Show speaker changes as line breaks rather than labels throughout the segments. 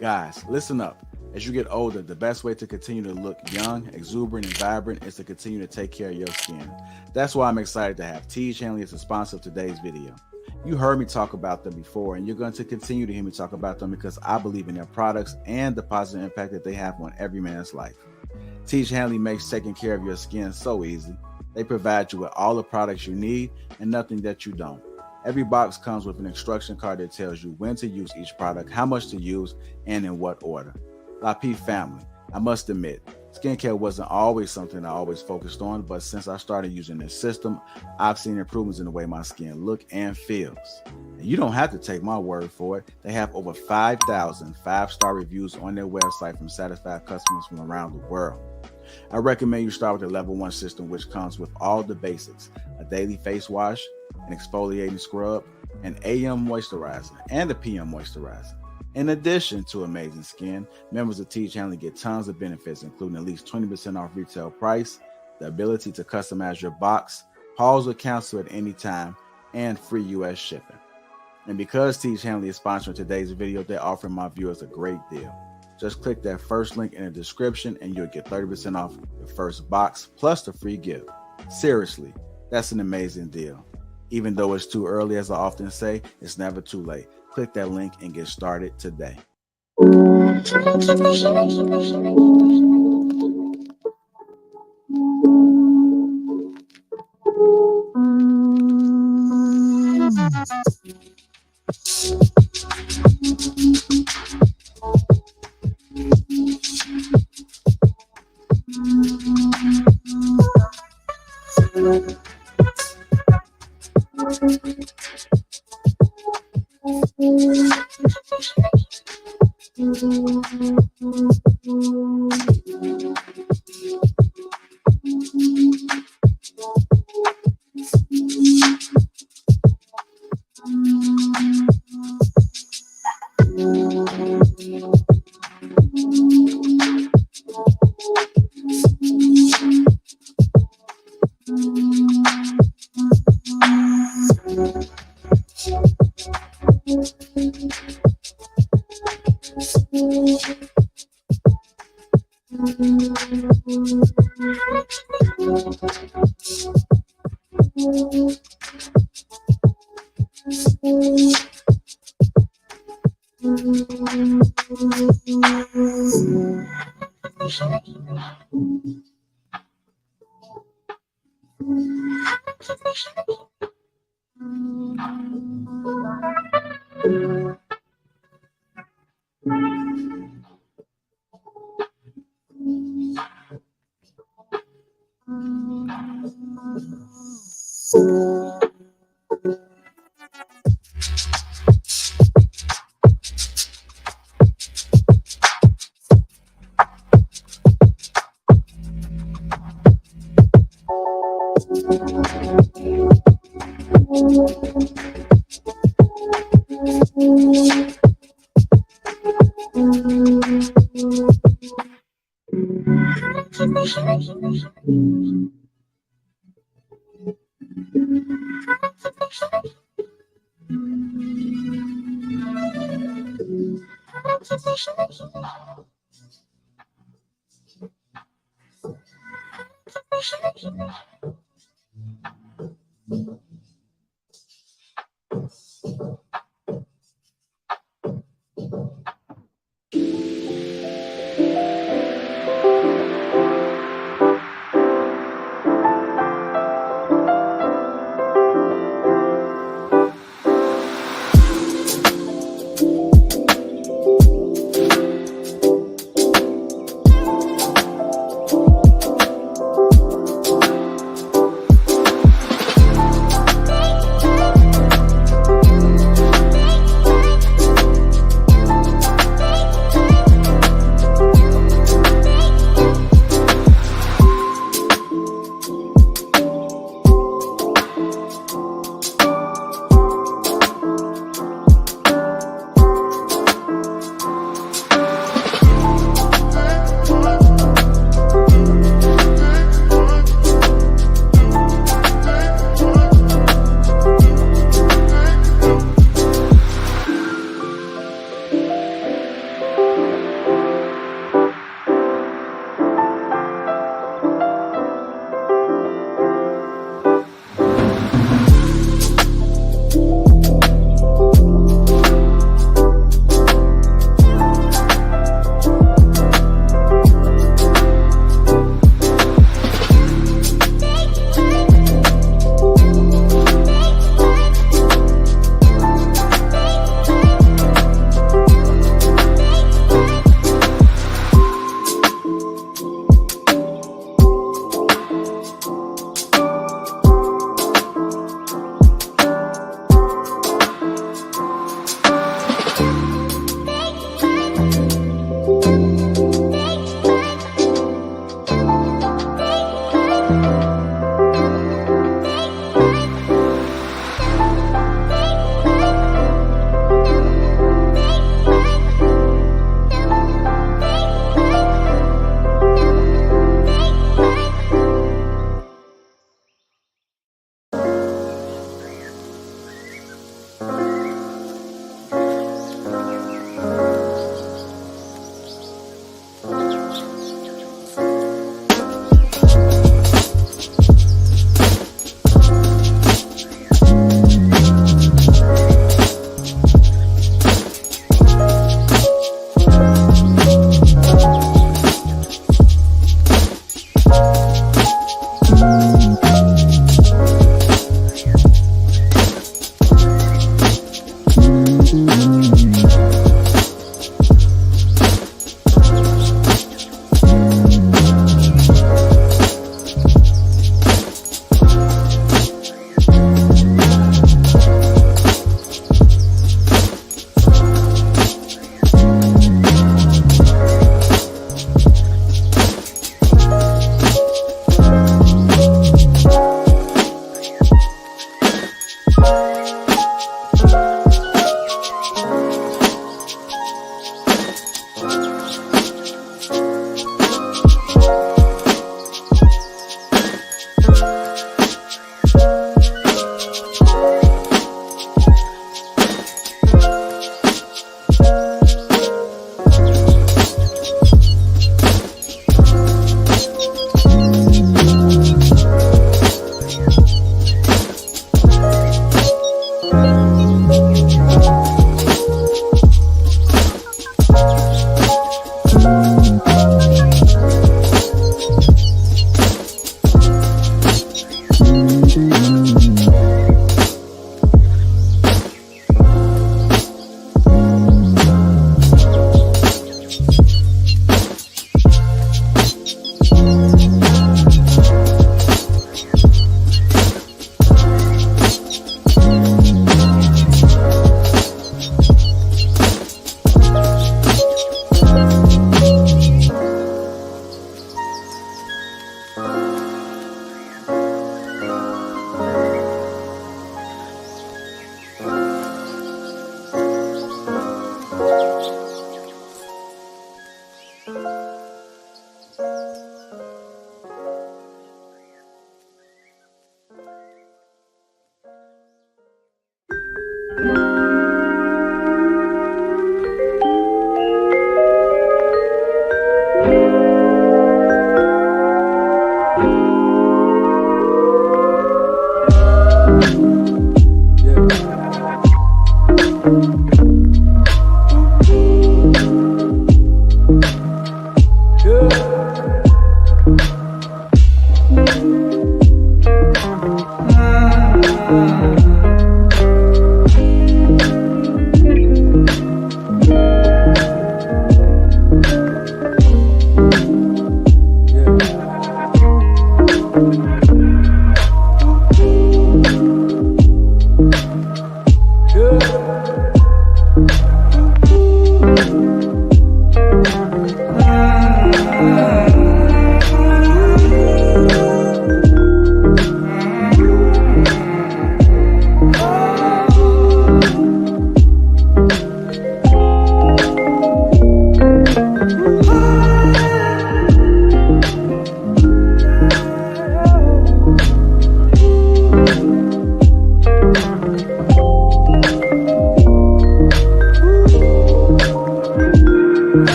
Guys, listen up. As you get older, the best way to continue to look young, exuberant, and vibrant is to continue to take care of your skin. That's why I'm excited to have Teej Hanley as a sponsor of today's video. You heard me talk about them before, and you're going to continue to hear me talk about them because I believe in their products and the positive impact that they have on every man's life. Teej Hanley makes taking care of your skin so easy. They provide you with all the products you need and nothing that you don't. Every box comes with an instruction card that tells you when to use each product, how much to use, and in what order. Lapeef family, I must admit, skincare wasn't always something I always focused on, but since I started using this system, I've seen improvements in the way my skin looks and feels. And you don't have to take my word for it. They have over 5,000 5-star reviews on their website from satisfied customers from around the world. I recommend you start with the level 1 system, which comes with all the basics: a daily face wash, an exfoliating scrub, an AM moisturizer, and a PM moisturizer. In addition to amazing skin, members of Teej Hanley get tons of benefits, including at least 20% off retail price, the ability to customize your box, pause or cancel at any time, and free US shipping. And because Teej Hanley is sponsoring today's video, they're offering my viewers a great deal. Just click that first link in the description and you'll get 30% off the first box plus the free gift. Seriously, that's an amazing deal. Even though it's too early, as I often say, it's never too late. Click that link and get started today.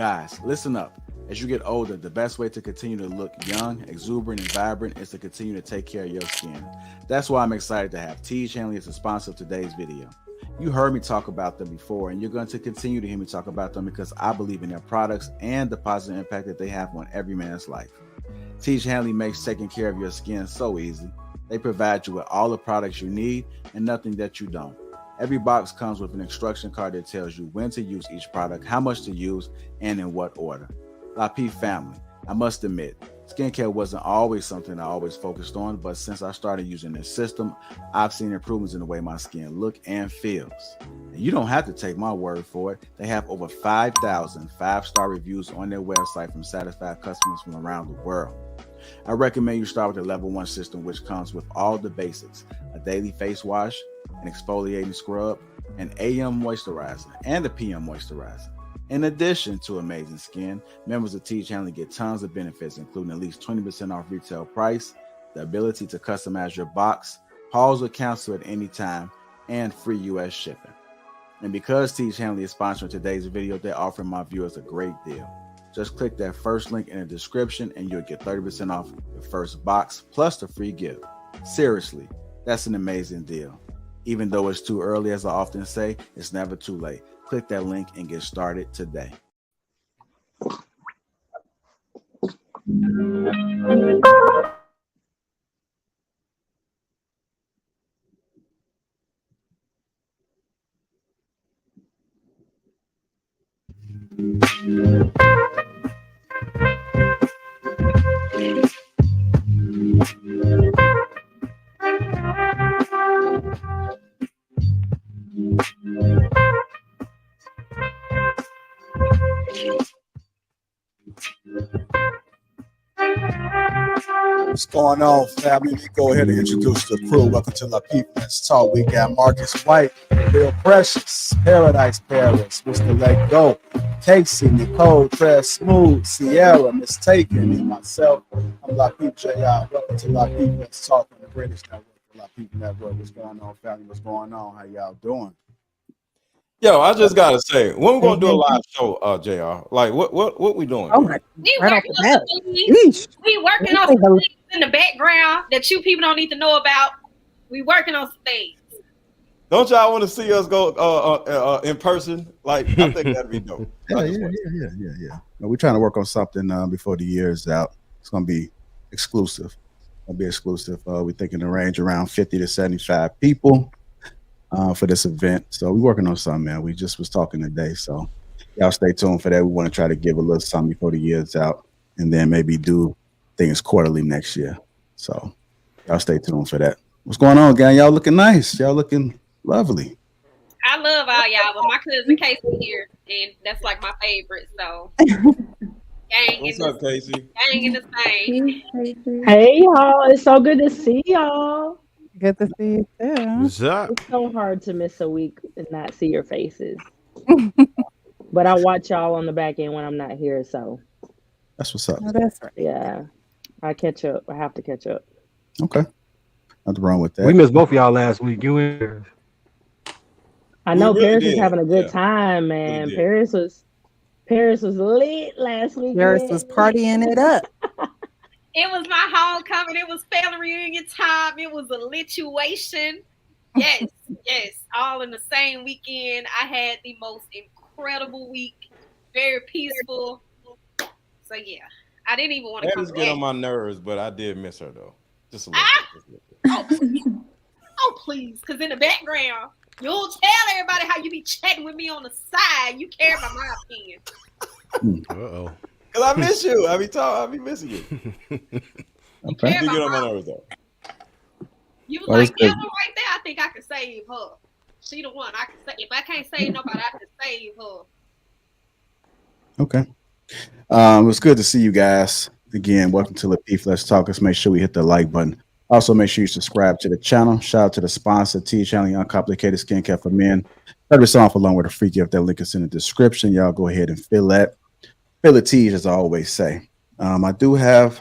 Guys, listen up. As you get older, the best way to continue to look young, exuberant, and vibrant is to continue to take care of your skin. That's why I'm excited to have Teej Hanley as a sponsor of today's video. You heard me talk about them before, and you're going to continue to hear me talk about them because I believe in their products and the positive impact that they have on every man's life. Teej Hanley makes taking care of your skin so easy. They provide you with all the products you need and nothing that you don't. Every box comes with an instruction card that tells you when to use each product, how much to use, and in what order. Lapeef family, I must admit, skincare wasn't always something I always focused on, but since I started using this system, I've seen improvements in the way my skin looks and feels. And you don't have to take my word for it. They have over 5,000 5-star reviews on their website from satisfied customers from around the world. I recommend you start with the level 1 system, which comes with all the basics: a daily face wash, an exfoliating scrub, an AM moisturizer, and a PM moisturizer. In addition to amazing skin, members of Teej Hanley get tons of benefits, including at least 20% off retail price, the ability to customize your box, pause or cancel at any time, and free US shipping. And because Teej Hanley is sponsoring today's video, they're offering my viewers a great deal. Just click that first link in the description and you'll get 30% off your first box plus the free gift. Seriously, that's an amazing deal. Even though it's too early, as I often say, it's never too late. Click that link and get started today.
What's going on, family? Let me go ahead and introduce the crew. Welcome to Lapeef Let's Talk. We got Marcus White, Real Precious, Paradise Paris, Mr. Let Go, Casey, Nicole, Trev Smooth, Sierra, Mistaken, and myself. I'm Lapeef J.I. Welcome to Lapeef Let's Talk on the British Network, the Lapeef Network. What's going on, family? What's going on? How y'all doing?
Yo, I just gotta say, when we gonna do a live show, JR? Like, what we doing?
Oh my!
We
Right
working
off the bat.
on some things.
Yeesh.
We working on some things in the background that you people don't need to know about. We working on some things.
Don't y'all want to see us go in person? Like, I think that'd be dope.
Yeah. We're trying to work on something before the year is out. It's gonna be exclusive. We're thinking the range around 50 to 75 people for this event. So we're working on something, man. We just was talking today. So y'all stay tuned for that. We want to try to give a little something before the year's out, and then maybe do things quarterly next year. So y'all stay tuned for that. What's going on, gang? Y'all looking nice. Y'all looking lovely.
I love all y'all, but my cousin Casey here, and that's like my favorite. So,
What's up, Casey?
gang in the same.
Hey y'all, it's so good to see y'all.
Good to see you too.
What's up?
It's so hard to miss a week and not see your faces. But I watch y'all on the back end when I'm not here, so
That's what's up.
Oh, that's right.
yeah. I catch up. I have to catch up.
Okay. Nothing wrong with that.
We missed both of y'all last week. You and
I know
really
Paris
did.
is having a good
Yeah.
time, man.
did.
Paris was lit last week.
Paris was partying it up.
It was my homecoming. It was family reunion time. It was a lituation. Yes, all in the same weekend. I had the most incredible week. Very peaceful. So yeah, I didn't even want to
That
come
is get on
back.
my nerves, but I did miss her though. Just a little bit.
Oh please, because in the background, you'll tell everybody how you be chatting with me on the side. You care about my opinion.
Uh-oh.
Cause I miss you. I be missing you.
Okay.
You get on my nerves though.
You was
Well,
like,
that's good.
Ella right there. I think I can save her. She the one. I can say if I can't save nobody, I can save her.
Okay. It was good to see you guys again. Welcome to Lapeef Let's Talk. Let's make sure we hit the like button. Also, make sure you subscribe to the channel. Shout out to the sponsor, Teej Hanley Uncomplicated Skincare for Men. 30% off along with a free gift. That link is in the description. Y'all go ahead and fill that. Fill the Teej, as I always say. I do have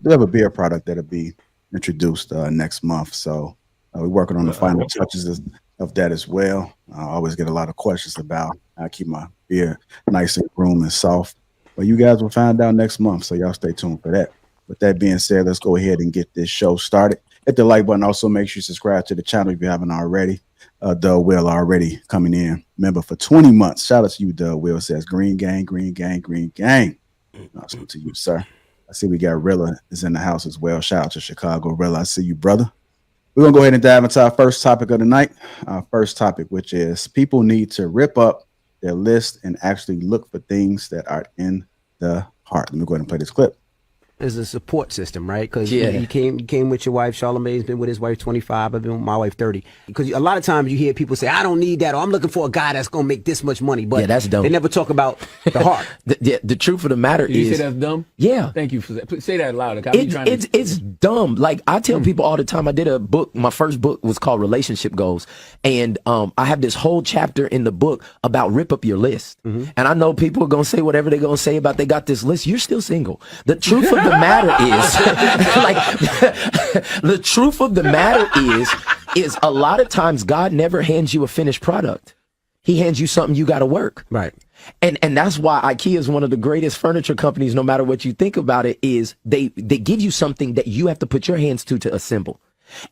a beer product that'll be introduced next month. So we're working on the final touches of that as well. I always get a lot of questions about how I keep my beer nice and groomed and soft. Well, you guys will find out next month, so y'all stay tuned for that. With that being said, let's go ahead and get this show started. Hit the like button. Also, make sure you subscribe to the channel if you haven't already. Doug Will already coming in. Member for 20 months. Shout out to you, Doug Will. Says green gang, green gang, green gang. Also to you, sir. I see we got Rilla is in the house as well. Shout out to Chicago. Rilla, I see you, brother. We're going to go ahead and dive into our first topic of the night. Our first topic, which is people need to rip up their list and actually look for things that are in the heart. Let me go ahead and play this clip.
Is a support system, right? Because
Yeah.
you came with your wife. Charlamagne's been with his wife 25. I've been with my wife 30. Because a lot of times you hear people say, I don't need that, or I'm looking for a guy that's going to make this much money. But
Yeah, that's dumb.
they never talk about the heart.
The truth of the matter
Did you
is,
say that's dumb?
yeah,
Thank you for that. Say that louder. I be trying to-
it's dumb. Like I tell people all the time, I did a book. My first book was called Relationship Goals, and I have this whole chapter in the book about rip up your list. And I know people are gonna say whatever they're gonna say about they got this list. You're still single. The truth of the matter is, like, the truth of the matter is a lot of times God never hands you a finished product. He hands you something you got to work.
Right.
And that's why IKEA is one of the greatest furniture companies, no matter what you think about it, is they give you something that you have to put your hands to assemble.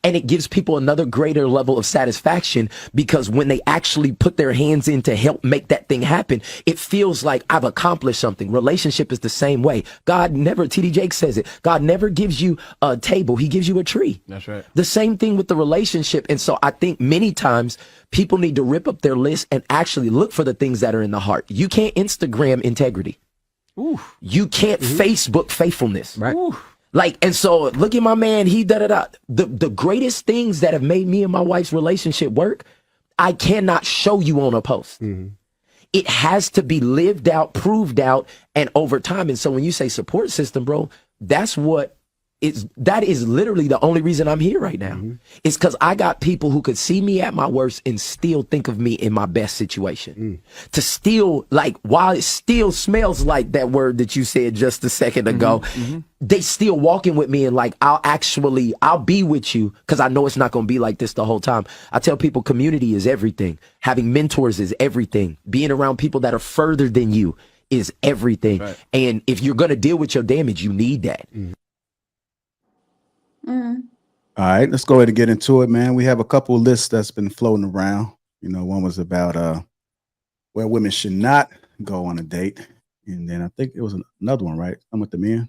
And it gives people another greater level of satisfaction because when they actually put their hands in to help make that thing happen, it feels like I've accomplished something. Relationship is the same way. God never, TD Jakes says it, God never gives you a table. He gives you a tree.
That's right.
The same thing with the relationship. And so I think many times people need to rip up their list and actually look for the things that are in the heart. You can't Instagram integrity.
Oof.
You can't Facebook faithfulness.
Right.
Oof. Like, and so look at my man, he da-da-da. The greatest things that have made me and my wife's relationship work, I cannot show you on a post. It has to be lived out, proved out, and over time. And so when you say support system, bro, that is literally the only reason I'm here right now. It's because I got people who could see me at my worst and still think of me in my best situation. To still, like, while it still smells like that word that you said just a second ago, they still walking with me and like, I'll be with you because I know it's not going to be like this the whole time. I tell people community is everything. Having mentors is everything. Being around people that are further than you is everything.
Right.
And if you're going to deal with your damage, you need that.
All right, let's go ahead and get into it, man. We have a couple of lists that's been floating around. You know, one was about where women should not go on a date. And then I think it was another one, right? I'm with the men.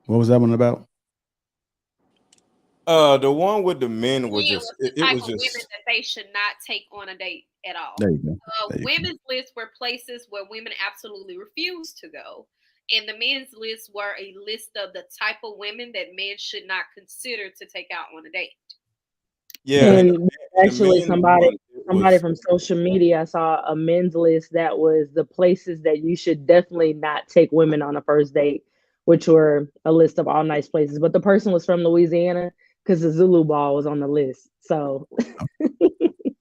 What was that one about?
The one with the men was
Yeah,
just
the
it
type
was
of women
just
that they should not take on a date at all.
There you go. There you go.
Women's lists were places where women absolutely refused to go. And the men's lists were a list of the type of women that men should not consider to take out on a date.
yeah.
And
the
actually,
men's
somebody
one, it
somebody
was
from social media, I saw a men's list that was the places that you should definitely not take women on a first date, which were a list of all nice places. But the person was from Louisiana because the Zulu Ball was on the list. So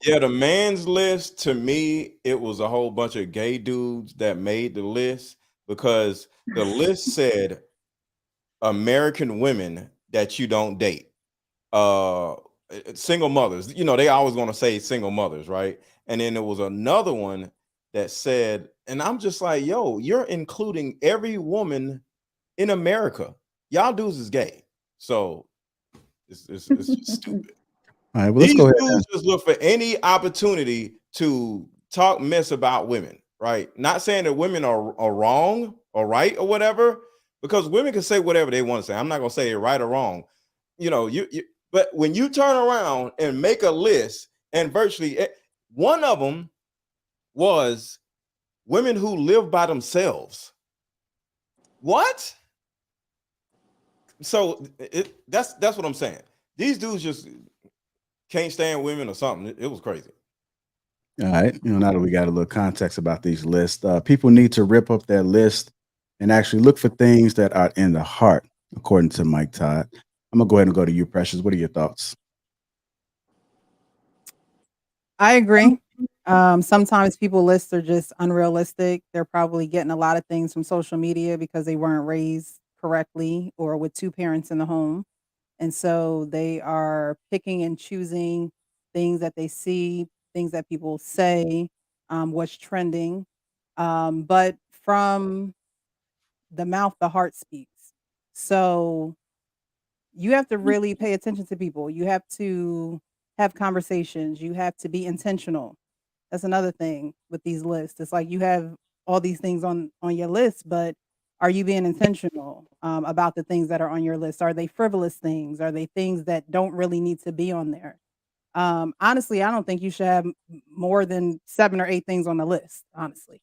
yeah, the man's list to me, it was a whole bunch of gay dudes that made the list because the list said American women that you don't date. Single mothers, you know, they always want to say single mothers, right? And then there was another one that said, and I'm just like, yo, you're including every woman in America. Y'all dudes is gay. So it's just stupid.
All right, well, let's
These
go ahead.
dudes just look for any opportunity to talk mess about women, right? Not saying that women are wrong or right or whatever, because women can say whatever they want to say. I'm not gonna say it right or wrong. You know, but when you turn around and make a list, and virtually one of them was women who live by themselves. What? So that's what I'm saying. These dudes just can't stand women or something. It was crazy.
All right, you know, now that we got a little context about these lists, people need to rip up their list and actually look for things that are in the heart, according to Mike Todd. I'm gonna go ahead and go to you, Precious. What are your thoughts?
I agree. Sometimes people lists are just unrealistic. They're probably getting a lot of things from social media because they weren't raised correctly or with two parents in the home. And so they are picking and choosing things that they see, things that people say, what's trending. But from the mouth, the heart speaks. So you have to really pay attention to people. You have to have conversations. You have to be intentional. That's another thing with these lists. It's like you have all these things on your list, but are you being intentional about the things that are on your list? Are they frivolous things? Are they things that don't really need to be on there? Honestly, I don't think you should have more than 7 or 8 things on the list, honestly.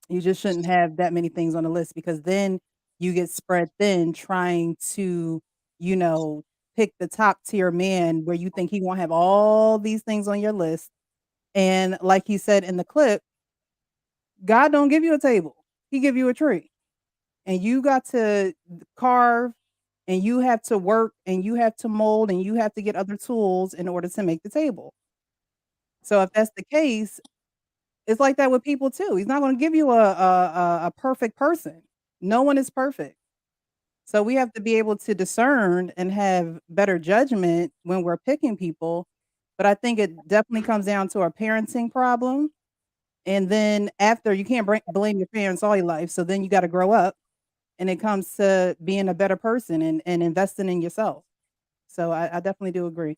You just shouldn't have that many things on the list because then you get spread thin trying to, you know, pick the top tier man where you think he won't have all these things on your list. And like he said in the clip, God don't give you a table. He give you a tree. And you got to carve and you have to work and you have to mold and you have to get other tools in order to make the table. So if that's the case, it's like that with people too. He's not going to give you a perfect person. No one is perfect. So we have to be able to discern and have better judgment when we're picking people. But I think it definitely comes down to our parenting problem. And then after, you can't blame your parents all your life. So then you got to grow up and it comes to being a better person and investing in yourself. So I definitely do agree.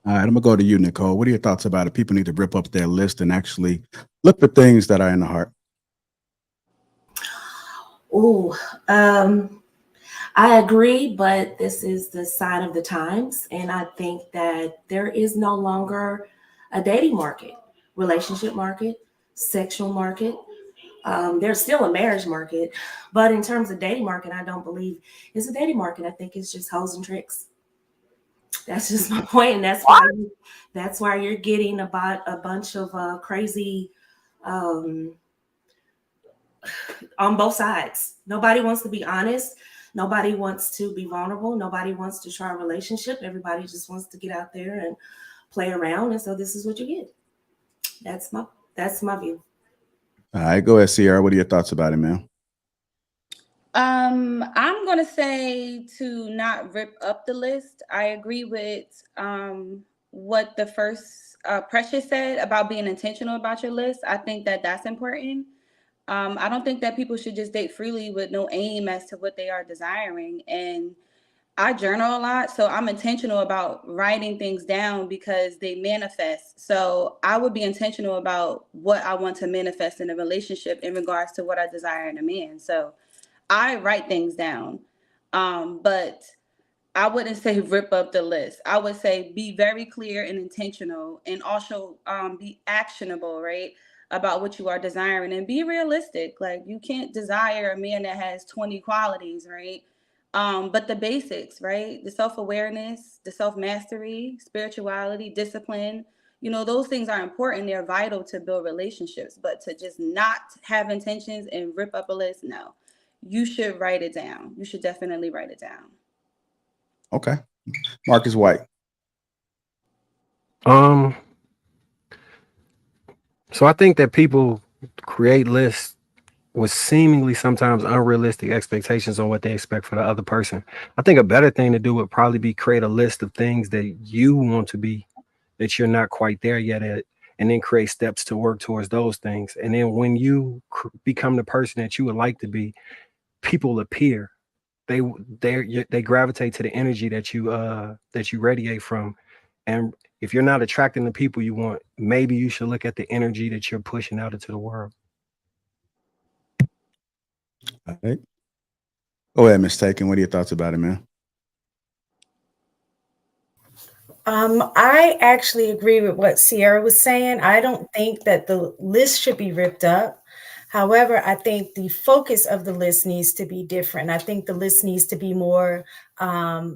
All right, I'm gonna go to you, Nicole. What are your thoughts about it? People need to rip up their list and actually look for things that are in the heart.
Oh, I agree, but this is the sign of the times. And I think that there is no longer a dating market, relationship market, sexual market. There's still a marriage market, but in terms of dating market, I don't believe it's a dating market. I think it's just hoes and tricks. That's just my point, and that's why you're getting about a bunch of crazy on both sides. Nobody wants to be honest. Nobody wants to be vulnerable. Nobody wants to try a relationship. Everybody just wants to get out there and play around, and so this is what you get. That's my view.
All right, go ahead, Sierra. What are your thoughts about it, man?
I'm gonna say to not rip up the list. I agree with what the first Precious said about being intentional about your list. I think that that's important. I don't think that people should just date freely with no aim as to what they are desiring. And I journal a lot, so I'm intentional about writing things down because they manifest. So I would be intentional about what I want to manifest in a relationship in regards to what I desire in a man. So I write things down, but I wouldn't say rip up the list. I would say be very clear and intentional, and also be actionable, right, about what you are desiring, and be realistic. Like, you can't desire a man that has 20 qualities, right? But the basics, right? The self-awareness, the self-mastery, spirituality, discipline, those things are important. They're vital to build relationships, but to just not have intentions and rip up a list, no. You should write it down. You should definitely write it down.
Okay. Marcus White.
So I think that people create lists with seemingly sometimes unrealistic expectations on what they expect for the other person. I think a better thing to do would probably be create a list of things that you want to be, that you're not quite there yet at, and then create steps to work towards those things. And then when you become the person that you would like to be, people appear. They gravitate to the energy that you radiate from. And if you're not attracting the people you want, maybe you should look at the energy that you're pushing out into the world.
All right. Go ahead, Miss Taken. What are your thoughts about it, man?
I actually agree with what Sierra was saying. I don't think that the list should be ripped up. However, I think the focus of the list needs to be different. I think the list needs to be more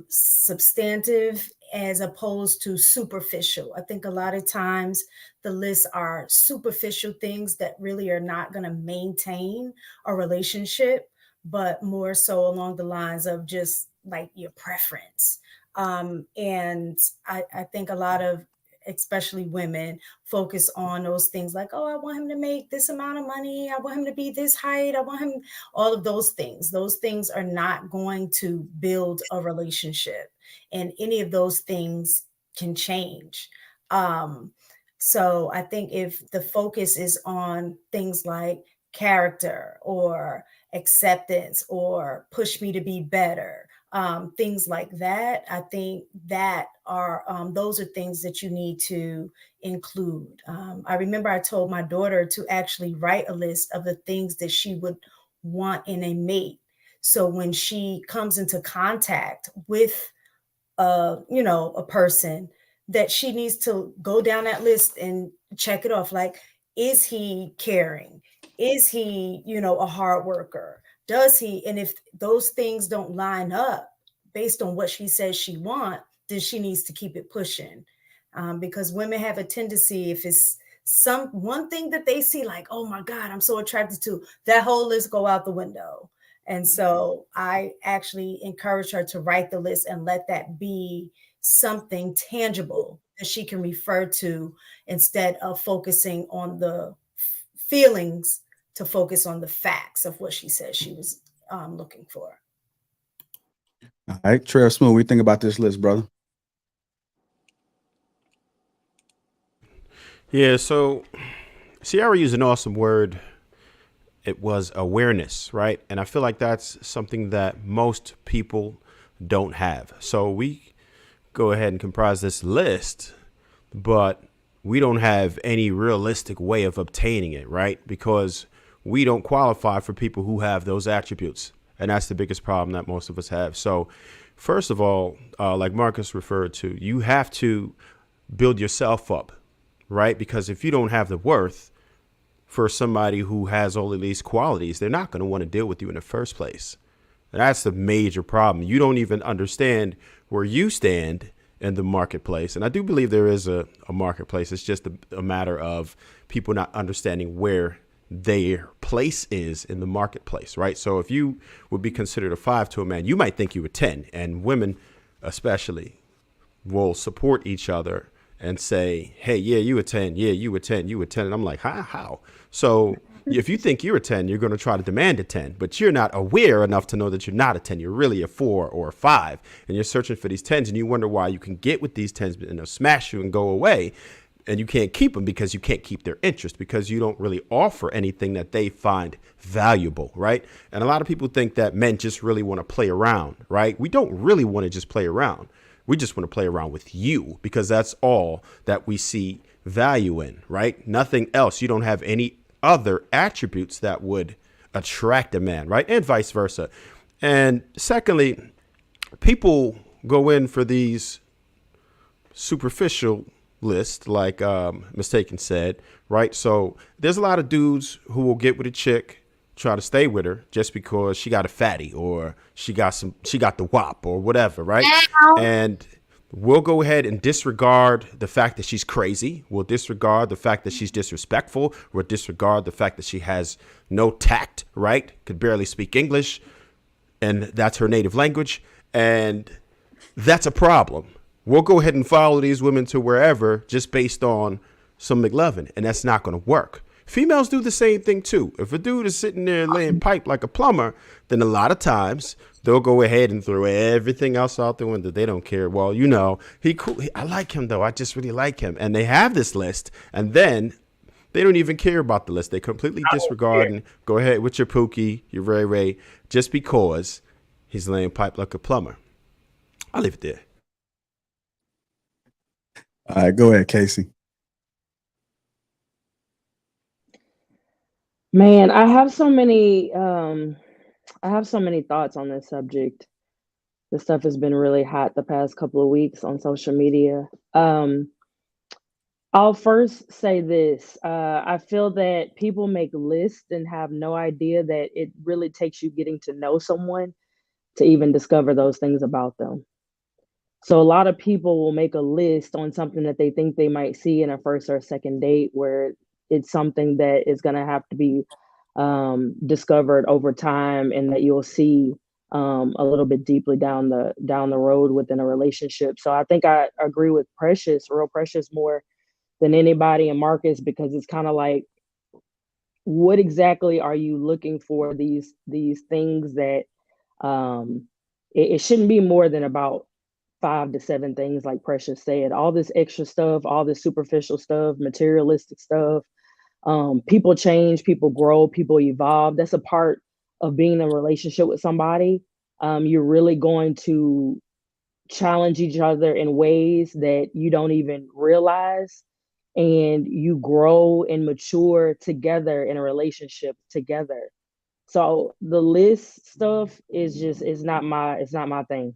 substantive as opposed to superficial. I think a lot of times the lists are superficial things that really are not going to maintain a relationship, but more so along the lines of just like your preference. And I think a lot of, especially women, focus on those things like, oh, I want him to make this amount of money. I want him to be this height. I want him, all of those things. Those things are not going to build a relationship. And any of those things can change. So I think if the focus is on things like character or acceptance or push me to be better, things like that, I think that are those are things that you need to include. I remember I told my daughter to actually write a list of the things that she would want in a mate. So when she comes into contact with a person, that she needs to go down that list and check it off. Like, is he caring? Is he, a hard worker? Does he? And if those things don't line up based on what she says she wants, then she needs to keep it pushing. Because women have a tendency, if it's one thing that they see, like, oh my God, I'm so attracted to, that whole list go out the window. And so I actually encourage her to write the list and let that be something tangible that she can refer to, instead of focusing on the feelings, to focus on the facts of what she said she was looking for.
All right, Trail Smooth, what do you think about this list, brother?
Yeah, so Ciara used an awesome word. It was awareness, right? And I feel like that's something that most people don't have. So we go ahead and comprise this list, but we don't have any realistic way of obtaining it, right? Because we don't qualify for people who have those attributes. And that's the biggest problem that most of us have. So first of all, like Marcus referred to, you have to build yourself up, right? Because if you don't have the worth for somebody who has all of these qualities, they're not going to want to deal with you in the first place. And that's the major problem. You don't even understand where you stand in the marketplace. And I do believe there is a marketplace. It's just a matter of people not understanding where their place is in the marketplace, right? So if you would be considered a 5 to a man, you might think you a 10, and women especially will support each other and say, hey, yeah, you a 10. Yeah, you a 10. You a 10. And I'm like, how? So if you think you're a 10, you're going to try to demand a 10, but you're not aware enough to know that you're not a 10. You're really a 4 or a 5. And you're searching for these 10s, and you wonder why you can get with these 10s and they'll smash you and go away. And you can't keep them because you can't keep their interest, because you don't really offer anything that they find valuable, right? And a lot of people think that men just really want to play around, right? We don't really want to just play around. We just want to play around with you, because that's all that we see value in, right? Nothing else. You don't have any other attributes that would attract a man, right? And vice versa. And secondly, people go in for these superficial lists, like Mistaken said, right? So there's a lot of dudes who will get with a chick, try to stay with her just because she got a fatty, or she got the wop or whatever, right? Ow. And we'll go ahead and disregard the fact that she's crazy. We'll disregard the fact that she's disrespectful. We'll disregard the fact that she has no tact, right? Could barely speak English, and that's her native language. And that's a problem. We'll go ahead and follow these women to wherever just based on some McLovin, and that's not going to work. Females do the same thing too. If a dude is sitting there laying pipe like a plumber, then a lot of times they'll go ahead and throw everything else out the window. They don't care. Well, he cool. I like him though. I just really like him. And they have this list, and then they don't even care about the list. They completely disregard and go ahead with your Pookie, your Ray Ray, just because he's laying pipe like a plumber. I'll leave it there.
All right, go ahead, Casey.
Man, I have so many thoughts on this subject. This stuff has been really hot the past couple of weeks on social media. I'll first say this. I feel that people make lists and have no idea that it really takes you getting to know someone to even discover those things about them. So a lot of people will make a list on something that they think they might see in a first or second date, where it's something that is going to have to be discovered over time, and that you'll see a little bit deeply down the road within a relationship. So I think I agree with Real Precious, more than anybody, and Marcus, because it's kind of like, what exactly are you looking for? These things that it shouldn't be more than about 5 to 7 things, like Precious said. All this extra stuff, all this superficial stuff, materialistic stuff. People change, people grow, people evolve. That's a part of being in a relationship with somebody. You're really going to challenge each other in ways that you don't even realize, and you grow and mature together in a relationship together. So the list stuff is just it's not my thing.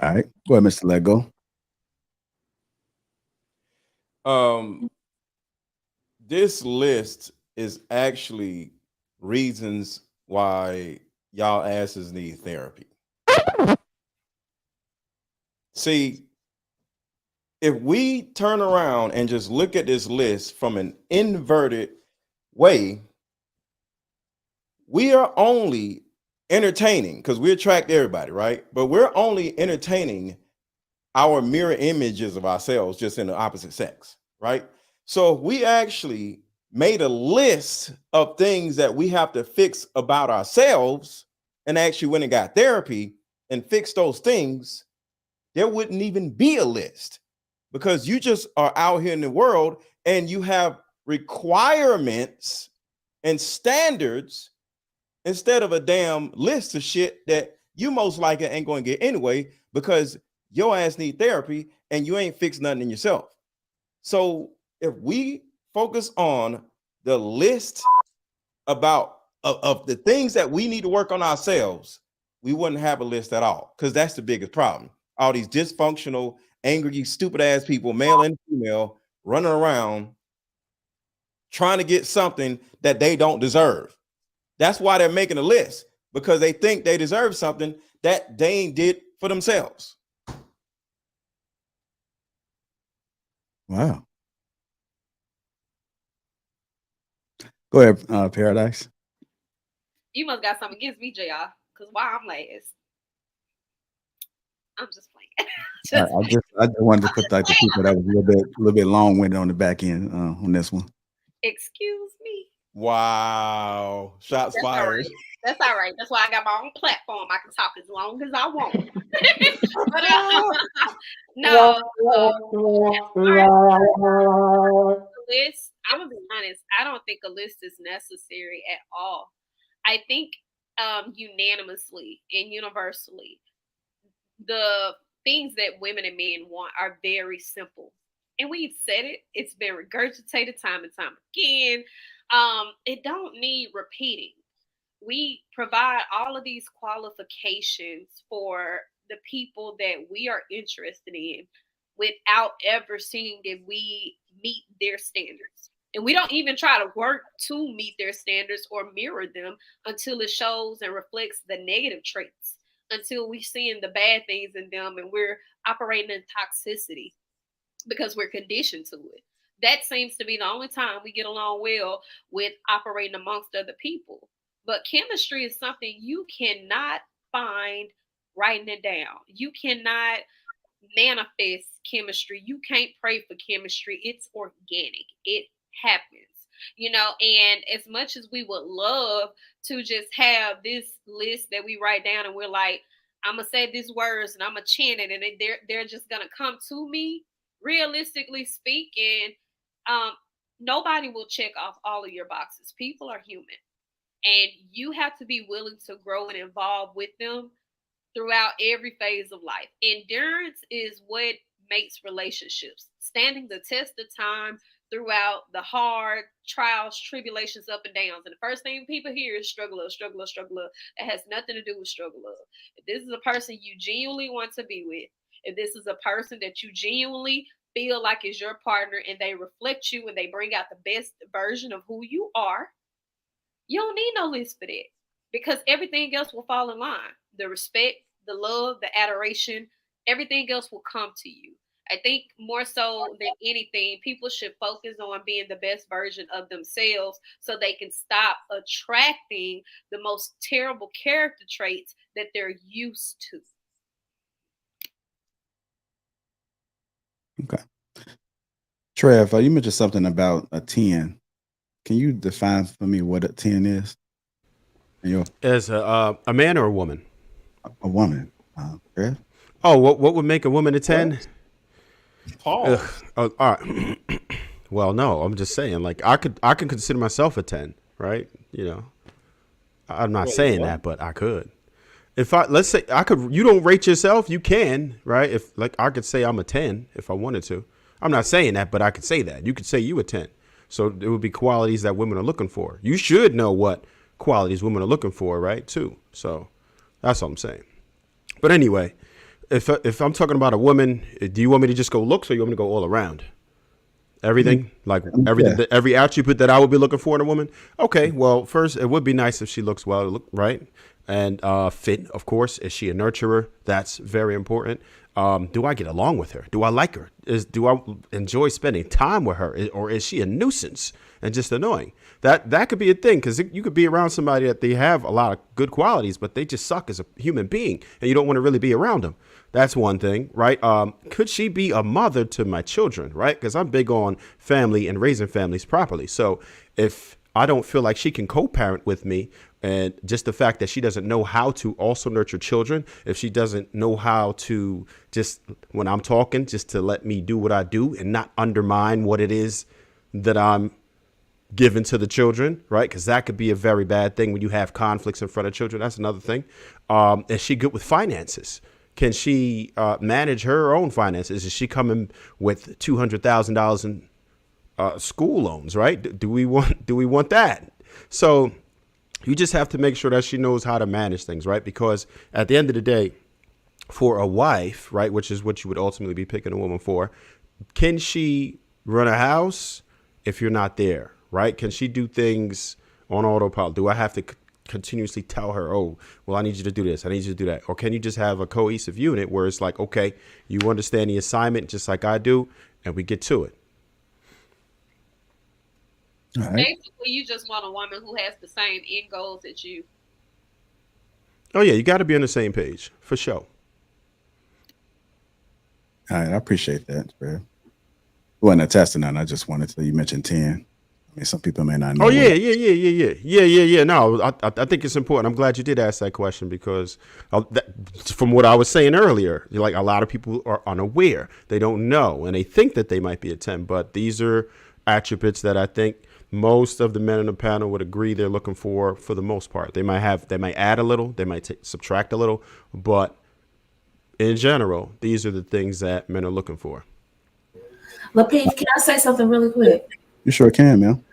All right. Go ahead, Mr. Lego.
This list is actually reasons why y'all asses need therapy. See, if we turn around and just look at this list from an inverted way, we are only entertaining, because we attract everybody, right? But we're only entertaining our mirror images of ourselves, just in the opposite sex, right? So we actually made a list of things that we have to fix about ourselves, and actually went and got therapy and fixed those things, there wouldn't even be a list, because you just are out here in the world and you have requirements and standards instead of a damn list of shit that you most likely ain't going to get anyway, because your ass need therapy and you ain't fixed nothing in yourself. So if we focus on the list about of the things that we need to work on ourselves, we wouldn't have a list at all, because that's the biggest problem. All these dysfunctional, angry, stupid ass people, male and female, running around trying to get something that they don't deserve. That's why they're making a list, because they think they deserve something that they ain't did for themselves.
Wow. Go ahead, Paradise.
You must got something against me, JR, because why I'm last? I'm just playing.
I just wanted to put like the people that was a little bit long-winded on the back end on this one.
Excuse me.
Wow. Shots
That's
fired.
all right. That's all right. That's why I got my own platform. I can talk as long as I want. But no. List, I'm gonna be honest, I don't think a list is necessary at all. I think unanimously and universally, the things that women and men want are very simple. And we've said it, it's been regurgitated time and time again. It don't need repeating. We provide all of these qualifications for the people that we are interested in without ever seeing that we meet their standards. And we don't even try to work to meet their standards or mirror them until it shows and reflects the negative traits, until we're seeing the bad things in them and we're operating in toxicity because we're conditioned to it. That seems to be the only time we get along well with operating amongst other people. But chemistry is something you cannot find writing it down. You cannot manifest chemistry. You can't pray for chemistry. It's organic. It happens. And as much as we would love to just have this list that we write down and we're like, I'm gonna say these words and I'm gonna chant it and they're just gonna come to me. Realistically speaking, nobody will check off all of your boxes. People are human, and you have to be willing to grow and evolve with them throughout every phase of life. Endurance is what makes relationships standing the test of time throughout the hard trials, tribulations, up and downs. And the first thing people hear is struggle up, struggle up, struggle up. It has nothing to do with struggle up. If this is a person you genuinely want to be with, if this is a person that you genuinely feel like is your partner and they reflect you and they bring out the best version of who you are, you don't need no list for that, because everything else will fall in line. The respect, the love, the adoration, everything else will come to you. I think more so than anything, people should focus on being the best version of themselves so they can stop attracting the most terrible character traits that they're used to.
Okay. Trev, you mentioned something about a 10. Can you define for me what a 10 is?
As a man or a woman?
A woman. Okay.
Oh, what would make a woman a 10?
Paul.
All right. Well, no, I'm just saying, like, I can consider myself a 10, right? You know, I'm not
Wait,
saying
what?
that, but I could. If let's say I could, you don't rate yourself, you can, right? If like I could say I'm a 10 if I wanted to. I'm not saying that, but I could say that. You could say you a 10. So it would be qualities that women are looking for. You should know what qualities women are looking for, right? Too. So that's what I'm saying. But anyway, if I'm talking about a woman, do you want me to just go looks, or you want me to go all around? Everything, like everything,
Yeah.
every attribute that I would be looking for in a woman. Okay, well, first it would be nice if she looks well, right, and fit. Of course, is she a nurturer? That's very important. Do I get along with her? Do I like her? Do I enjoy spending time with her, or is she a nuisance and just annoying? That could be a thing, because you could be around somebody that they have a lot of good qualities, but they just suck as a human being, and you don't want to really be around them. That's one thing, right? Could she be a mother to my children, right? Because I'm big on family and raising families properly. So if I don't feel like she can co-parent with me, and just the fact that she doesn't know how to also nurture children, if she doesn't know how to just, when I'm talking, just to let me do what I do and not undermine what it is that I'm given to the children, right? Because that could be a very bad thing when you have conflicts in front of children. That's another thing. Is she good with finances? Can she manage her own finances? Is she coming with $200,000 in school loans? Right? Do we want that? So you just have to make sure that she knows how to manage things, right? Because at the end of the day, for a wife, right, which is what you would ultimately be picking a woman for, can she run a house if you're not there, right? Can she do things on autopilot? Do I have to continuously tell her, oh, well, I need you to do this, I need you to do that? Or can you just have a cohesive unit where it's like, okay, you understand the assignment just like I do, and we get to it?
All right.
Basically, you just want a woman who has the same end goals as you.
Oh yeah, you got to be on the same page for sure.
All right, I appreciate that, bro. Wasn't a test or nothing. I just wanted to. You mentioned 10. I mean, some people may not know.
Oh yeah. No, I think it's important. I'm glad you did ask that question, because from what I was saying earlier, like, a lot of people are unaware. They don't know, and they think that they might be a 10. But these are attributes that I think most of the men on the panel would agree they're looking for the most part. They might add a little, they might subtract a little, but in general, these are the things that men are looking for.
Lapeef, can I say something really quick?
You sure can, man.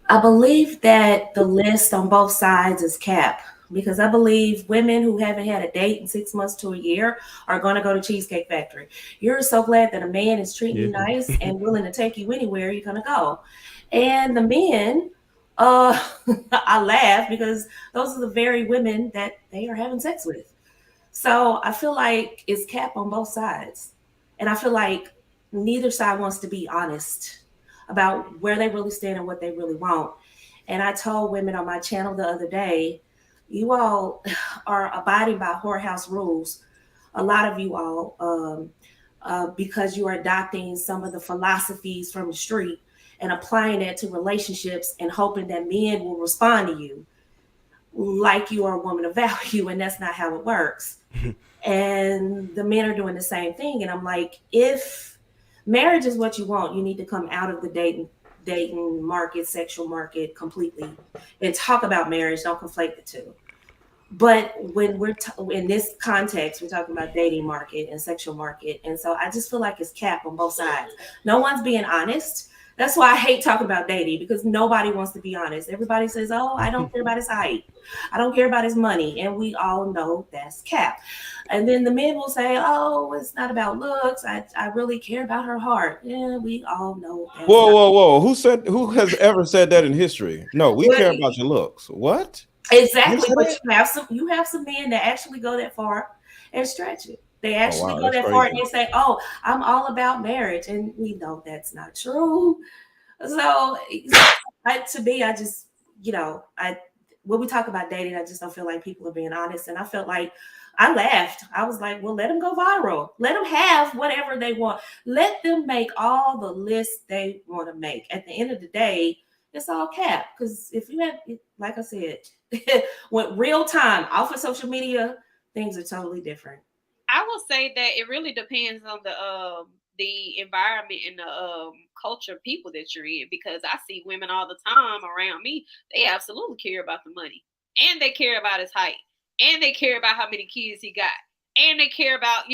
I believe that the list on both sides is cap, because I believe women who haven't had a date in 6 months to a year are going to go to Cheesecake Factory. You're so glad that a man is treating you nice and willing to take you anywhere you're going to go. And the men, I laugh, because those are the very women that they are having sex with. So I feel like it's cap on both sides. And I feel like neither side wants to be honest about where they really stand and what they really want. And I told women on my channel the other day, you all are abiding by whorehouse rules. A lot of you all, because you are adopting some of the philosophies from the street and applying that to relationships and hoping that men will respond to you like you are a woman of value. And that's not how it works. And the men are doing the same thing. And I'm like, if marriage is what you want, you need to come out of the dating market, sexual market completely, and talk about marriage. Don't conflate the two. But when we're in this context, we're talking about dating market and sexual market. And so I just feel like it's cap on both sides. No one's being honest. That's why I hate talking about dating, because nobody wants to be honest. Everybody says, oh, I don't care about his height. I don't care about his money. And we all know that's cap. And then the men will say, oh, it's not about looks. I really care about her heart. Yeah, we all know that's
Whoa. Who has ever said that in history? No, we care about your looks. What?
Exactly. But you have some men that actually go that far and stretch it. They actually go that far and they say, oh, I'm all about marriage. And we know that's not true. So to me, I just, when we talk about dating, I just don't feel like people are being honest. And I felt like I laughed. I was like, well, let them go viral. Let them have whatever they want. Let them make all the lists they want to make. At the end of the day, it's all cap. Because if you have, like I said, when real time off of social media, things are totally different.
I will say that it really depends on the environment and the culture of people that you're in, because I see women all the time around me. They absolutely care about the money, and they care about his height, and they care about how many kids he got, and they care about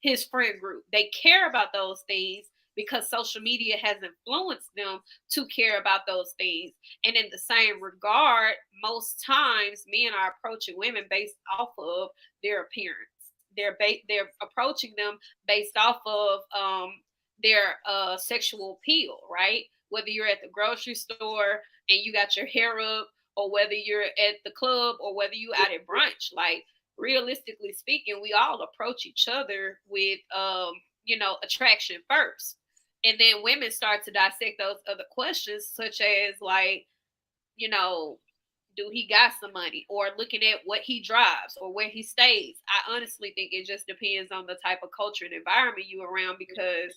his friend group. They care about those things because social media has influenced them to care about those things. And in the same regard, most times men are approaching women based off of their appearance. They're approaching them based off of their sexual appeal, right? Whether you're at the grocery store and you got your hair up, or whether you're at the club, or whether you out at brunch. Like, realistically speaking, we all approach each other with attraction first, and then women start to dissect those other questions, such as like, do he got some money, or looking at what he drives or where he stays. I honestly think it just depends on the type of culture and environment you around, because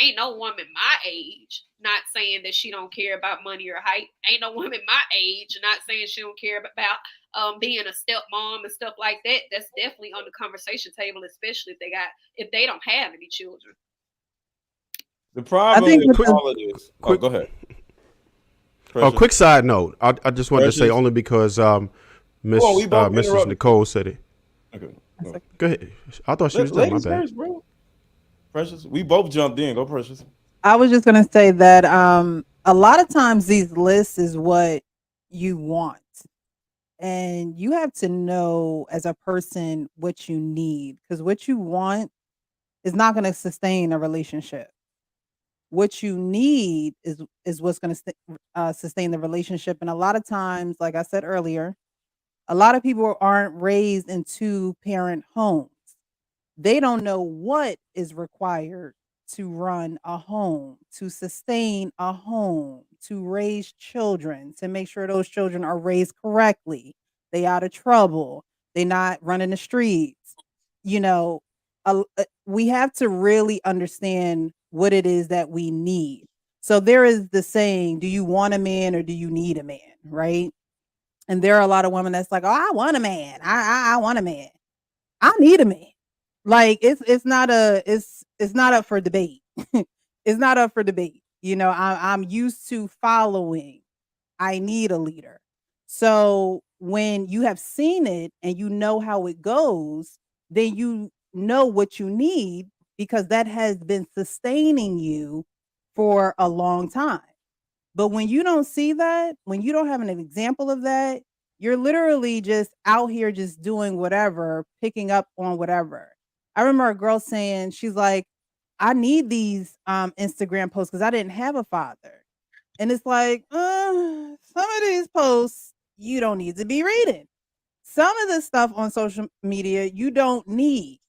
ain't no woman my age not saying that she don't care about money or height. Ain't no woman my age not saying she don't care about being a stepmom and stuff like that. That's definitely on the conversation table, especially if they don't have any children.
The problem with all of this.
Quick,
go ahead.
Precious. Quick side note. I just wanted to say, only because Mrs. Nicole said it. Okay. Go ahead. I thought she was done. My bad.
First, bro. Precious, we both jumped in. Go, Precious.
I was just gonna say that a lot of times these lists is what you want, and you have to know as a person what you need, because what you want is not going to sustain a relationship. What you need is what's going to sustain the relationship. And a lot of times, like I said earlier, a lot of people aren't raised in two-parent homes. They don't know what is required to run a home, to sustain a home, to raise children, to make sure those children are raised correctly. They out of trouble. They not running the streets. We have to really understand what it is that we need. So there is the saying, do you want a man or do you need a man? Right. And there are a lot of women that's like, oh, I want a man. I want a man. I need a man. Like it's not up for debate. It's not up for debate. I'm used to following. I need a leader. So when you have seen it and you know how it goes, then you know what you need, because that has been sustaining you for a long time. But when you don't see that, when you don't have an example of that, you're literally just out here just doing whatever, picking up on whatever. I remember a girl saying, she's like, I need these Instagram posts because I didn't have a father. And it's like, some of these posts you don't need to be reading. Some of the stuff on social media you don't need.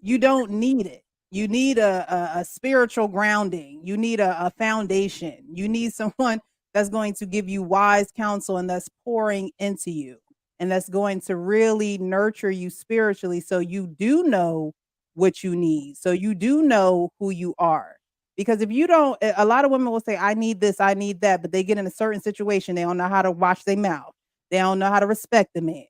You don't need it. You need a spiritual grounding. You need a foundation. You need someone that's going to give you wise counsel and that's pouring into you and that's going to really nurture you spiritually, so you do know what you need. So you do know who you are. Because if you don't, a lot of women will say, I need this, I need that, but they get in a certain situation. They don't know how to wash their mouth. They don't know how to respect the man.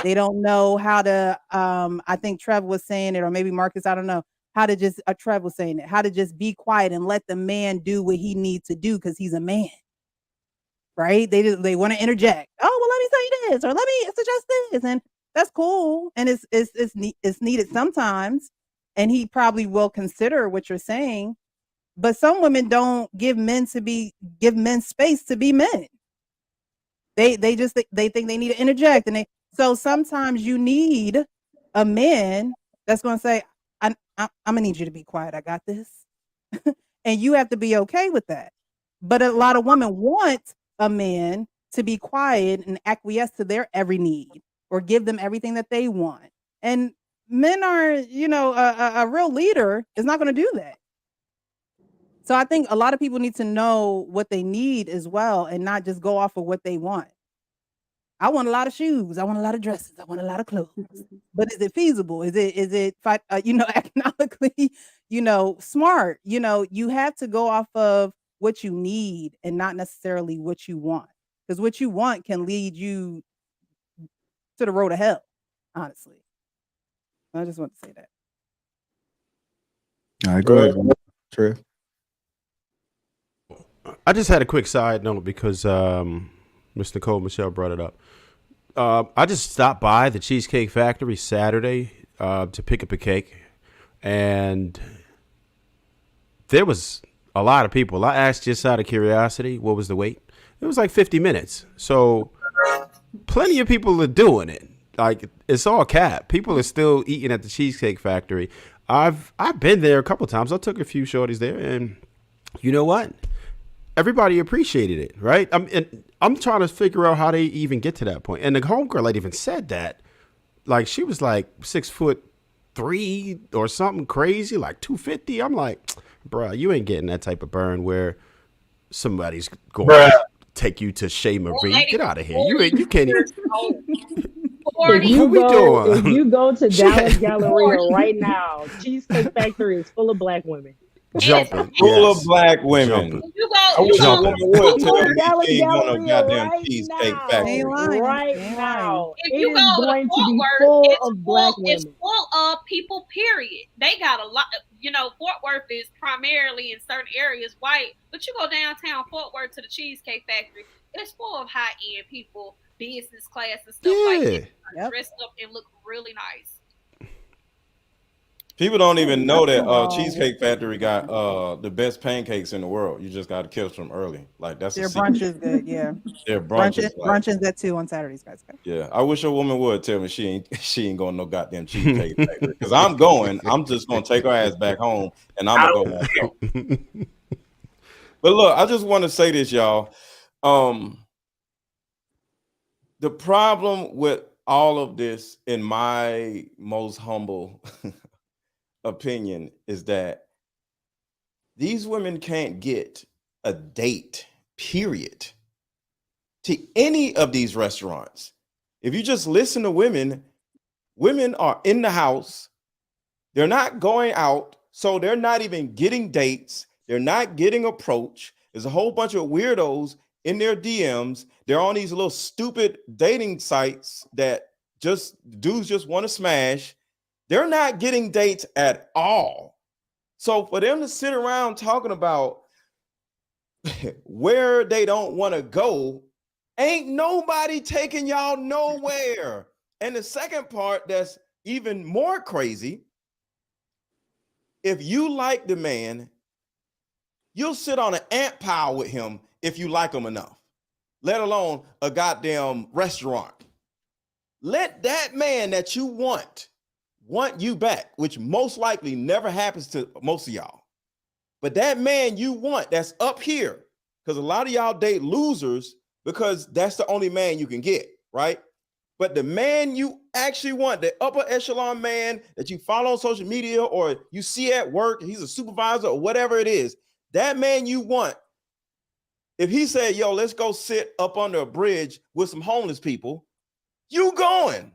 They don't know how to, I think Trev was saying it, or maybe Marcus, I don't know, how to just, Trev was saying it, how to just be quiet and let the man do what he needs to do because he's a man. Right? They want to interject. Oh, well, let me say this, or let me suggest this. And that's cool. And it's needed sometimes. And he probably will consider what you're saying. But some women don't give men space to be men. They think they need to interject, and so sometimes you need a man that's going to say, I'm gonna need you to be quiet. I got this. And you have to be okay with that. But a lot of women want a man to be quiet and acquiesce to their every need or give them everything that they want. And men are, a real leader is not going to do that. So I think a lot of people need to know what they need as well and not just go off of what they want. I want a lot of shoes. I want a lot of dresses. I want a lot of clothes. But is it feasible? Is it economically, smart? You have to go off of what you need and not necessarily what you want. Because what you want can lead you to the road of hell, honestly. I just want to say that.
All right, go ahead, Trey.
I just had a quick side note because Miss Nicole Michelle brought it up. I just stopped by the Cheesecake Factory Saturday to pick up a cake, and there was a lot of people. I asked just out of curiosity, what was the wait? It was like 50 minutes. So plenty of people are doing it. Like, it's all cap. People are still eating at the Cheesecake Factory. I've been there a couple times. I took a few shorties there, and you know what? Everybody appreciated it, right? I'm trying to figure out how they even get to that point. And the homegirl lady even said that. Like, she was like 6'3" or something crazy, like 250. I'm like, bro, you ain't getting that type of burn where somebody's going to take you to Shea Marie. Get out of here. You can't even.
If you go to
She
Dallas
had-
Galleria right now, Cheesecake Factory is full of black women.
Jumping.
Full
yes.
of black women.
Jumping.
I wish a
Jumping.
woman would tell me
Dallas
she ain't going to
Galleria
goddamn
right
Cheesecake
now.
Factory.
Right
Ain't
now.
If
It
you
is
go to
going to
Fort
be
Worth,
full
it's
of black
it's
women.
full of people, period. They got a lot, Fort Worth is primarily in certain areas white, but you go downtown Fort Worth to the Cheesecake Factory, it's full of high-end people, business class and stuff like that, dressed up and look really nice.
People don't even know that
Wow.
Cheesecake Factory got the best pancakes in the world. You just got to catch them early. Like, that's
Their
a secret.
brunch is good, yeah.
Their brunch is like,
Brunch is at 2 on Saturdays, guys.
yeah. I wish a woman would tell me she ain't going to no goddamn Cheesecake Factory, because I'm going. I'm just going to take her ass back home, and I'm going to go myself. But look, I just want to say this, y'all. The problem with all of this, in my most humble opinion, is that these women can't get a date, period, to any of these restaurants. If you just listen to women are in the house. They're not going out, so they're not even getting dates. They're not getting approached. There's a whole bunch of weirdos in their DMs. They're on these little stupid dating sites that dudes just want to smash. They're not getting dates at all. So for them to sit around talking about where they don't want to go, ain't nobody taking y'all nowhere. And the second part that's even more crazy, if you like the man, you'll sit on an ant pile with him if you like him enough, let alone a goddamn restaurant. Let that man that you want you back, which most likely never happens to most of y'all. But that man you want that's up here, because a lot of y'all date losers because that's the only man you can get, right? But the man you actually want, the upper echelon man that you follow on social media or you see at work, he's a supervisor or whatever it is, that man you want, if he said, yo, let's go sit up under a bridge with some homeless people, you going.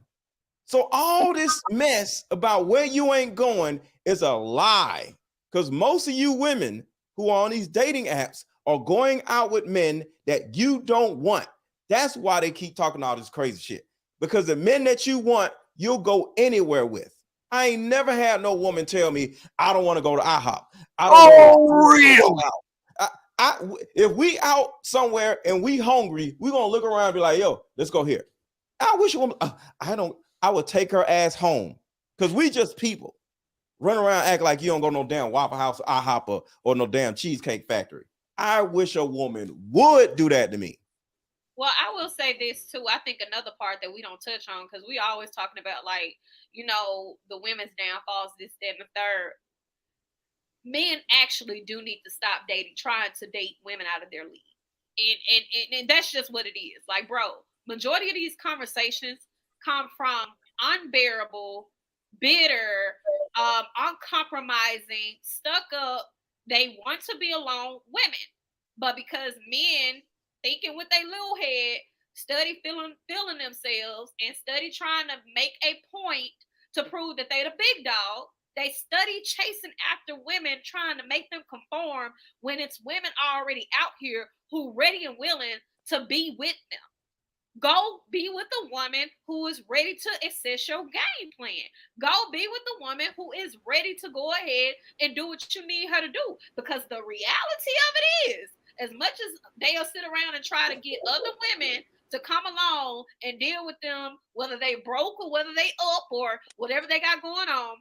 So all this mess about where you ain't going is a lie, because most of you women who are on these dating apps are going out with men that you don't want. That's why they keep talking all this crazy shit, because the men that you want, you'll go anywhere with. I ain't never had no woman tell me, I don't want to go to IHOP. I don't if we out somewhere and we hungry, we gonna look around and be like, yo, let's go here. I wish a woman, I would take her ass home, because we just people. Run around act like you don't go no damn Waffle House, IHOP, or no damn Cheesecake Factory. I wish a woman would do that to me.
Well, I will say this too. I think another part that we don't touch on, because we always talking about, like, the women's downfalls, this, that, and the third. Men actually do need to stop trying to date women out of their league. And that's just what it is. Like, bro, majority of these conversations come from unbearable, bitter, uncompromising, stuck up, they want to be alone women. But because men thinking with their little head, study feeling themselves, and study trying to make a point to prove that they the big dog, they study chasing after women, trying to make them conform, when it's women already out here who ready and willing to be with them. Go be with a woman who is ready to assess your game plan. Go be with a woman who is ready to go ahead and do what you need her to do. Because the reality of it is, as much as they'll sit around and try to get other women to come along and deal with them, whether they broke or whether they up or whatever they got going on,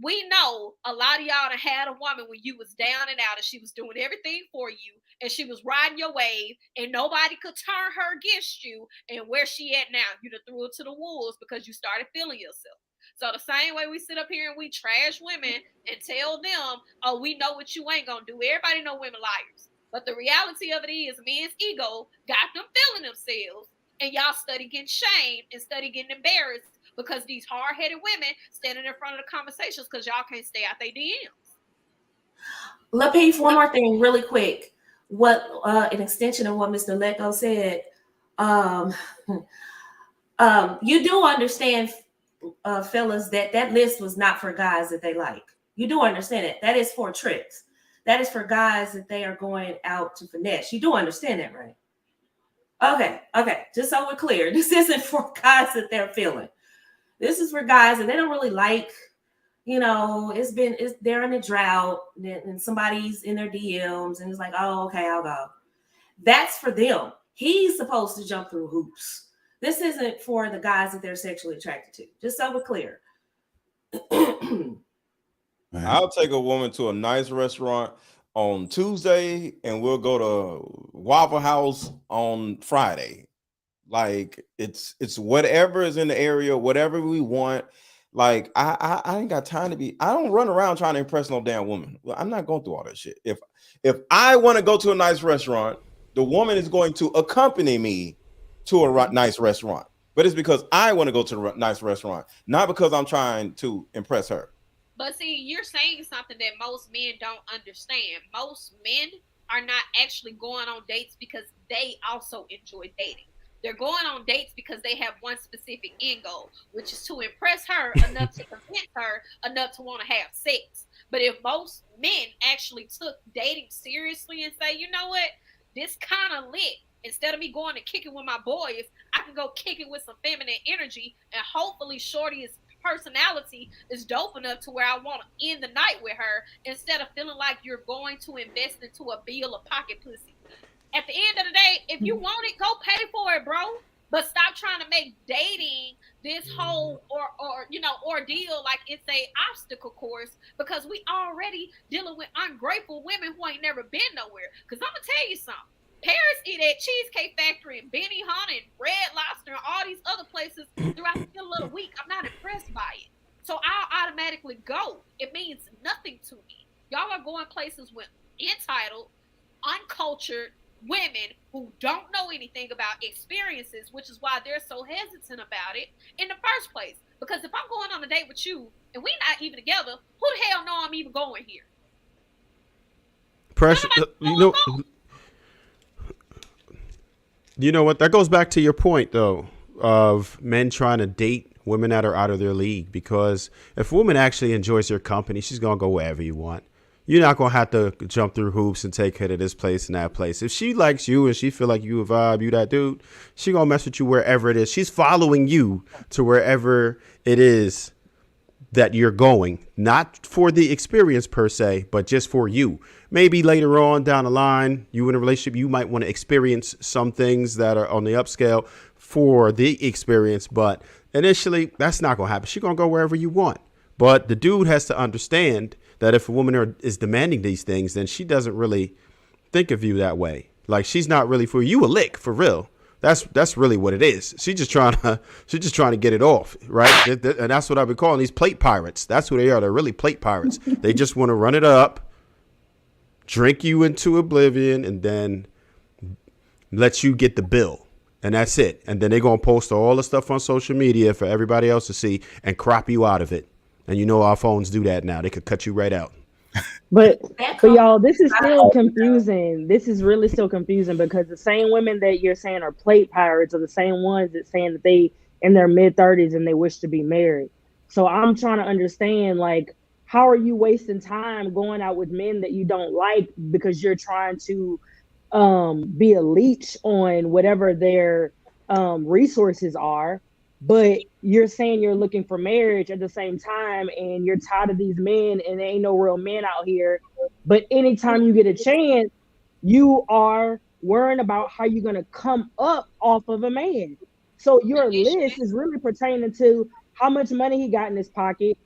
we know a lot of y'all done had a woman when you was down and out and she was doing everything for you and she was riding your wave and nobody could turn her against you. And where she at now? You done threw it to the wolves because you started feeling yourself. So the same way we sit up here and we trash women and tell them, oh, we know what you ain't gonna do. Everybody know women liars. But the reality of it is men's ego got them feeling themselves and y'all study getting shamed and study getting embarrassed because these hard-headed women standing in front of the conversations because y'all can't stay out their DMs.
Lapeef, one more thing really quick. What an extension of what Mr. Leco said. You do understand, fellas, that list was not for guys that they like. You do understand it. That is for tricks. That is for guys that they are going out to finesse. You do understand that, right? Okay. Just so we're clear, this isn't for guys that they're feeling. This is for guys that they don't really like. You know, they're in a drought and somebody's in their DMs and it's like, oh, okay, I'll go. That's for them. He's supposed to jump through hoops. This isn't for the guys that they're sexually attracted to. Just so we're clear.
I'll take a woman to a nice restaurant on Tuesday and we'll go to Waffle House on Friday. Like it's whatever is in the area, whatever we want. Like I ain't got time to be. I don't run around trying to impress no damn woman. Well, I'm not going through all that shit. If I want to go to a nice restaurant, the woman is going to accompany me to a nice restaurant. But it's because I want to go to a nice restaurant, not because I'm trying to impress her.
But see, you're saying something that most men don't understand. Most men are not actually going on dates because they also enjoy dating. They're going on dates because they have one specific end goal, which is to impress her enough to convince her enough to want to have sex. But if most men actually took dating seriously and say, you know what, this kind of lit. Instead of me going and kicking with my boys, I can go kick it with some feminine energy, and hopefully Shorty's personality is dope enough to where I want to end the night with her instead of feeling like you're going to invest into a bill of pocket pussy. At the end of the day, if you want it, go pay for it, bro. But stop trying to make dating this whole ordeal like it's a obstacle course, because we already dealing with ungrateful women who ain't never been nowhere. Because I'm gonna tell you something. Paris eat at Cheesecake Factory and Benny Hunter and Red Lobster and all these other places throughout the middle of the week. I'm not impressed by it. So I'll automatically go. It means nothing to me. Y'all are going places with entitled, uncultured women who don't know anything about experiences, which is why they're so hesitant about it in the first place. Because if I'm going on a date with you and we're not even together, who the hell know I'm even going here?
Pressure, you know what? That goes back to your point, though, of men trying to date women that are out of their league. Because if a woman actually enjoys your company, she's going to go wherever you want. You're not going to have to jump through hoops and take her to this place and that place. If she likes you and she feel like you a vibe, you that dude, she going to mess with you wherever it is. She's following you to wherever it is that you're going, not for the experience per se, but just for you. Maybe later on down the line, you in a relationship, you might want to experience some things that are on the upscale for the experience. But initially, that's not going to happen. She's going to go wherever you want. But the dude has to understand that if a woman is demanding these things, then she doesn't really think of you that way. Like, she's not really for you a lick, for real. That's really what it is. She's just trying to get it off, right? And that's what I've been calling these plate pirates. That's who they are. They're really plate pirates. They just want to run it up, drink you into oblivion, and then let you get the bill. And that's it. And then they're going to post all the stuff on social media for everybody else to see and crop you out of it. And you know our phones do that now. They could cut you right out.
But y'all, this is still confusing. This is really still confusing because the same women that you're saying are plate pirates are the same ones that saying that they in their mid-30s and they wish to be married. So I'm trying to understand, like, how are you wasting time going out with men that you don't like because you're trying to be a leech on whatever their resources are, but you're saying you're looking for marriage at the same time, and you're tired of these men, and there ain't no real men out here. But anytime you get a chance, you are worrying about how you're gonna come up off of a man. So your list is really pertaining to how much money he got in his pocket,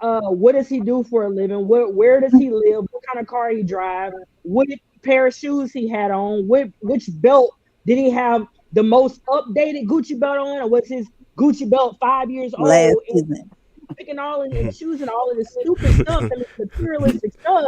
what does he do for a living, where does he live, what kind of car he drive, what pair of shoes he had on, which belt did he have the most updated Gucci belt on, or was his Gucci belt 5 years
Last
old, and
season.
picking all and choosing all of this stupid stuff and this materialistic stuff.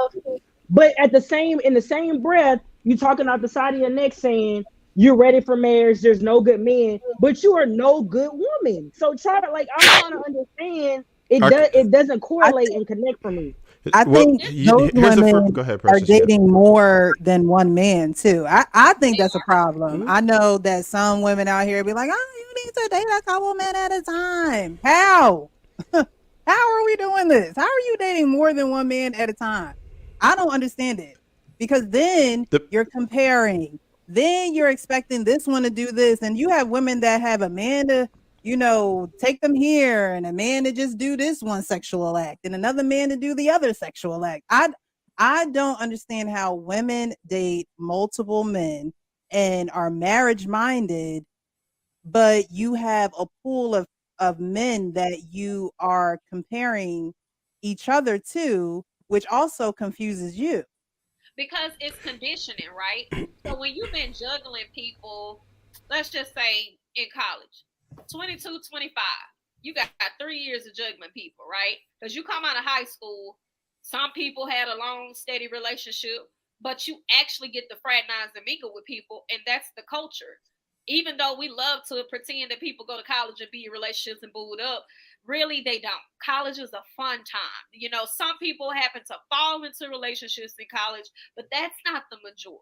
But in the same breath, you talking out the side of your neck saying you're ready for marriage, there's no good men, but you are no good woman. So I'm trying to understand. It doesn't correlate and connect for me.
I think those women
go ahead,
are
Precious, yeah.
dating more than one man too. I think that's a problem. I know that some women out here be like, oh, you need to date a couple men at a time. How? How are we doing this? How are you dating more than one man at a time? I don't understand it, because then you're comparing. Then you're expecting this one to do this, and you have women that have a man to, take them here, and a man to just do this one sexual act, and another man to do the other sexual act. I don't understand how women date multiple men and are marriage minded, but you have a pool of men that you are comparing each other to, which also confuses you.
Because it's conditioning, right? So when you've been juggling people, let's just say in college, 22, 25, you got 3 years of juggling people, right? Because you come out of high school, some people had a long, steady relationship, but you actually get to fraternize and mingle with people, and that's the culture. Even though we love to pretend that people go to college and be in relationships and booed up, really they don't. College is a fun time. Some people happen to fall into relationships in college, but that's not the majority.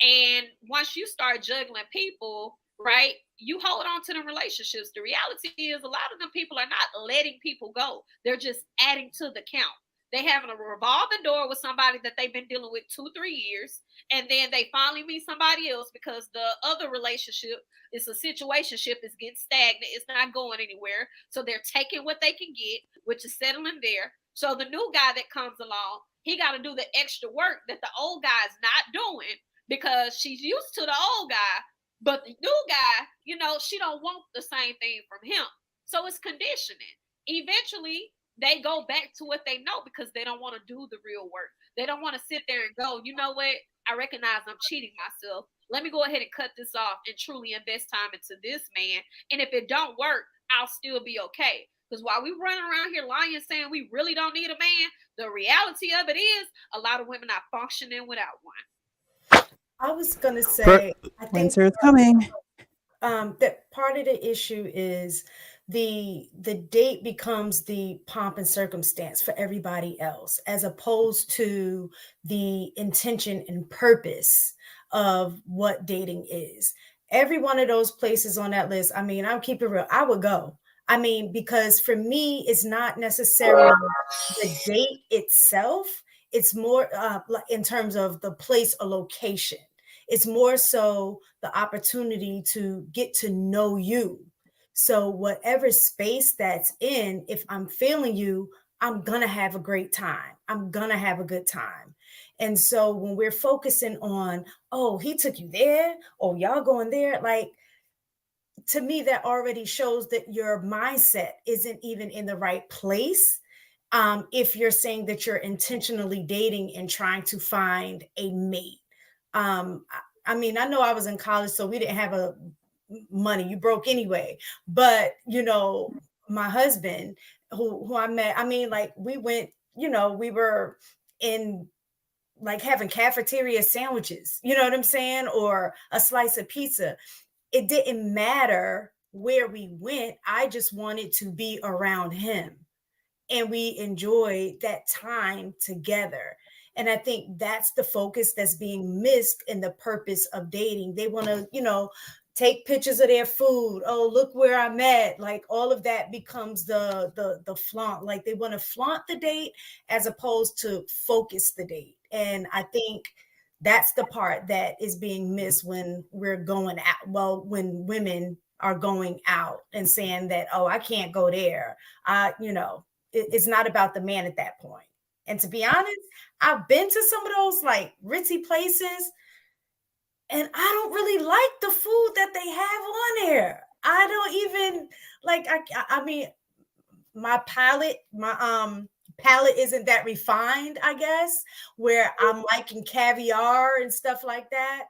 And once you start juggling people, right, you hold on to the relationships. The reality is a lot of them people are not letting people go. They're just adding to the count. They having a revolving door with somebody that they've been dealing with 2-3 years, and then they finally meet somebody else because the other relationship is a situationship, is getting stagnant, it's not going anywhere. So they're taking what they can get, which is settling there. So the new guy that comes along, he got to do the extra work that the old guy is not doing, because she's used to the old guy, but the new guy, she don't want the same thing from him. So it's conditioning. Eventually, they go back to what they know because they don't want to do the real work. They don't want to sit there and go, you know what? I recognize I'm cheating myself. Let me go ahead and cut this off and truly invest time into this man. And if it don't work, I'll still be okay. Because while we running around here lying saying we really don't need a man, the reality of it is a lot of women are functioning without one.
I was gonna say, I think
winter is coming.
That part of the issue is the date becomes the pomp and circumstance for everybody else, as opposed to the intention and purpose of what dating is. Every one of those places on that list, I mean, I'll keep it real, I would go. I mean, because for me, it's not necessarily the date itself. It's more in terms of the place or location. It's more so the opportunity to get to know you. So whatever space that's in, if I'm feeling you, I'm going to have a great time. I'm going to have a good time. And so when we're focusing on, oh, he took you there, oh, y'all going there, like, to me, that already shows that your mindset isn't even in the right place. If you're saying that you're intentionally dating and trying to find a mate. I mean, I know I was in college, so we didn't have a money. You broke anyway. But, my husband who I met, I mean, like, we went, we were in like having cafeteria sandwiches, you know what I'm saying? Or a slice of pizza. It didn't matter where we went. I just wanted to be around him. And we enjoyed that time together. And I think that's the focus that's being missed in the purpose of dating. They want to, take pictures of their food. Oh, look where I'm at. Like, all of that becomes the flaunt. Like, they want to flaunt the date as opposed to focus the date. And I think that's the part that is being missed when we're going out. Well, when women are going out and saying that, oh, I can't go there. It's not about the man at that point. And to be honest, I've been to some of those like ritzy places, and I don't really like the food that they have on there. I don't even like. I mean, my palate isn't that refined, I guess, where I'm liking caviar and stuff like that.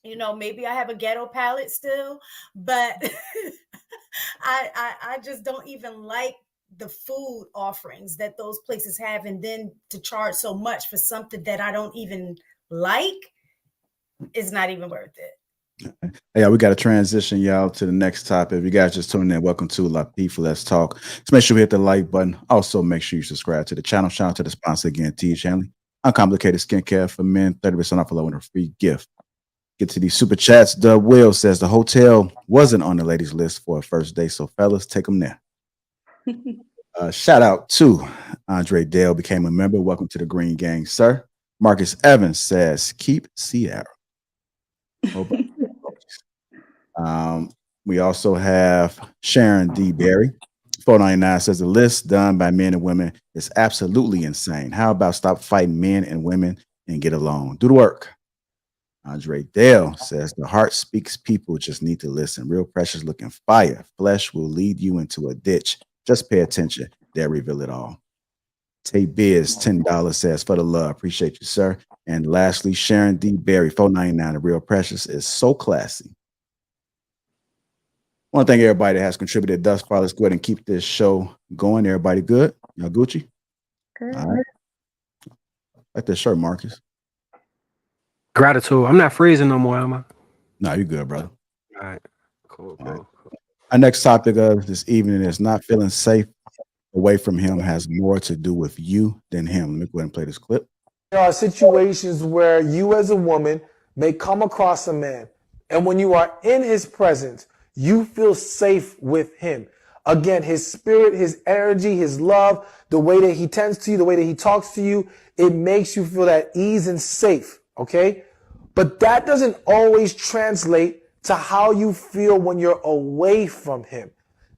Maybe I have a ghetto palate still, but I just don't even like the food offerings that those places have, and then to charge so much for something that I don't even like is not even worth it.
Yeah, we got to transition y'all to the next topic. If you guys just tuning in, welcome to Lapeef Let's Talk. So make sure you hit the like button. Also, make sure you subscribe to the channel. Shout out to the sponsor again, TH Hanley. Uncomplicated skincare for men, 30% off along with a free gift. Get to these super chats. Doug Will says the hotel wasn't on the ladies list for a first date, so fellas, take them there. Shout out to Andre Dale, became a member. Welcome to the Green Gang, sir. Marcus Evans says, keep Sierra. We also have Sharon D. Berry. 499 says the list done by men and women is absolutely insane. How about stop fighting men and women and get along? Do the work. Andre Dale says the heart speaks, people just need to listen. Real precious looking fire. Flesh will lead you into a ditch. Just pay attention. They'll reveal it all. Tay Biz, $10 says for the love. Appreciate you, sir. And lastly, Sharon D. Berry, $4.99. The Real Precious is so classy. I want to thank everybody that has contributed thus far. Let's go ahead and keep this show going. Everybody good? Y'all Gucci?
Good.
All right. Like this shirt, Marcus.
Gratitude. I'm not freezing no more, am I?
No, you good, brother.
All right. Cool.
All right. Our next topic of this evening is not feeling safe away from him has more to do with you than him. Let me go ahead and play this clip.
There are situations where you as a woman may come across a man, and when you are in his presence, you feel safe with him. Again, his spirit, his energy, his love, the way that he tends to you, the way that he talks to you, it makes you feel at ease and safe, okay? But that doesn't always translate to how you feel when you're away from him.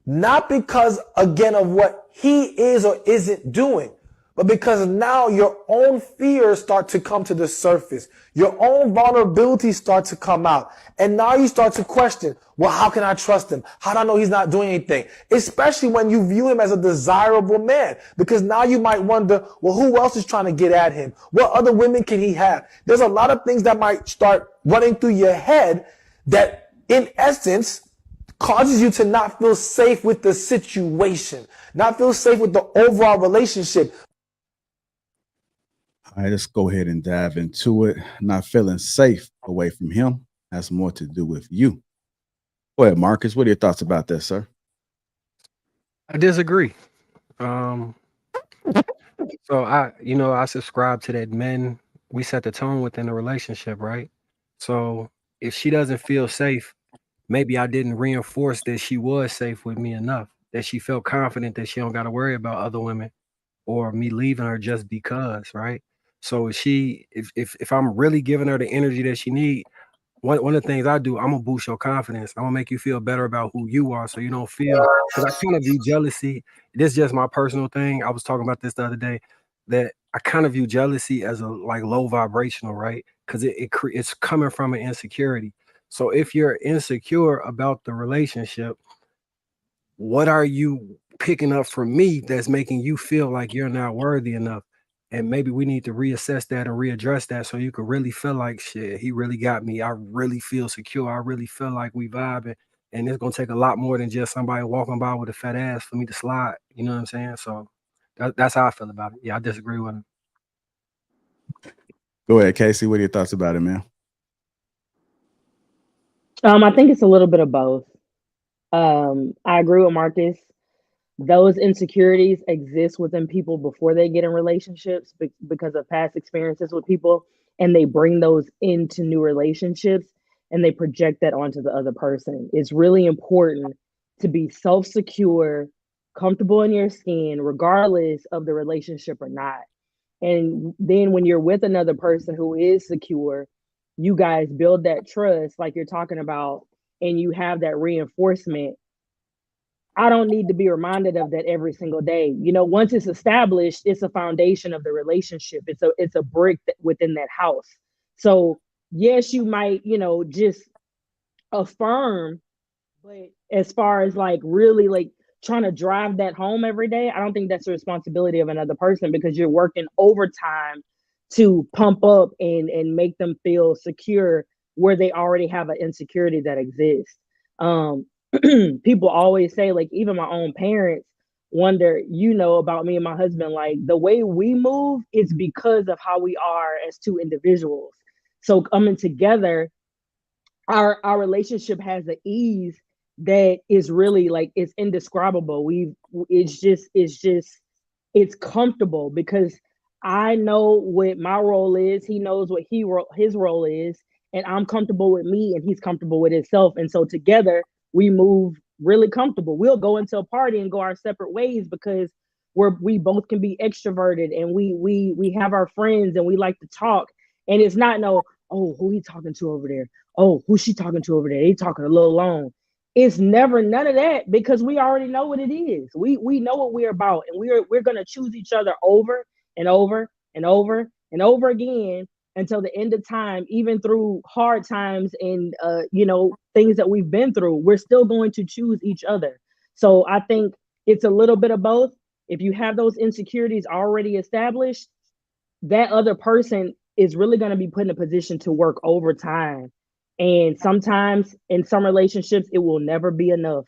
Not because, again, of what he is or isn't doing, but because now your own fears start to come to the surface. Your own vulnerabilities start to come out. And now you start to question, well, how can I trust him? How do I know he's not doing anything? Especially when you view him as a desirable man. Because now you might wonder, well, who else is trying to get at him? What other women can he have? There's a lot of things that might start running through your head that, in essence, causes you to not feel safe with the situation, not feel safe with the overall relationship.
All right, let's go ahead and dive into it. Not feeling safe away from him has more to do with you. Go ahead, Marcus. What are your thoughts about that, sir?
I disagree. So I subscribe to that men, we set the tone within a relationship, right? So if she doesn't feel safe, maybe I didn't reinforce that she was safe with me enough, that she felt confident that she don't got to worry about other women or me leaving her just because, right? So if I'm really giving her the energy that she need, one of the things I do, I'm gonna boost your confidence. I'm gonna make you feel better about who you are, so you don't feel. Because I kind of view jealousy. This is just my personal thing. I was talking about this the other day. That I kind of view jealousy as a like low vibrational, right? Because it's coming from an insecurity. So if you're insecure about the relationship, what are you picking up from me that's making you feel like you're not worthy enough? And maybe we need to reassess that and readdress that so you could really feel like, shit, he really got me. I really feel secure. I really feel like we vibing. And it's going to take a lot more than just somebody walking by with a fat ass for me to slide. You know what I'm saying? So that's how I feel about it. Yeah, I disagree with him.
Go ahead, Casey. What are your thoughts about it, man?
I think it's a little bit of both. I agree with Marcus. Those insecurities exist within people before they get in relationships because of past experiences with people, and they bring those into new relationships and they project that onto the other person. It's really important to be self-secure, comfortable in your skin, regardless of the relationship or not. And then when you're with another person who is secure, you guys build that trust like you're talking about. and you have that reinforcement, I don't need to be reminded of that every single day. You know, once it's established, it's a foundation of the relationship. It's a brick within that house. So yes, you might, you know, just affirm, but as far as like really like trying to drive that home every day, I don't think that's the responsibility of another person, because you're working overtime to pump up and make them feel secure where they already have an insecurity that exists. People always say, like, even my own parents wonder, you know, about me and my husband, like the way we move is because of how we are as two individuals. So coming together, our relationship has an ease that is really like, it's indescribable. It's comfortable because I know what my role is, he knows what his role is, and I'm comfortable with me and he's comfortable with himself, and so together we move really comfortable. We'll go into a party and go our separate ways because we both can be extroverted, and we have our friends and we like to talk, and it's not no, oh, who he talking to over there, oh, who's she talking to over there, they talking a little long. It's never none of that, because we already know what it is. We know what we're about, and we're gonna choose each other over and over and over and over again until the end of time. Even through hard times and you know, things that we've been through, we're still going to choose each other. So I think it's a little bit of both. If you have those insecurities already established, that other person is really going to be put in a position to work overtime. And sometimes in some relationships, it will never be enough.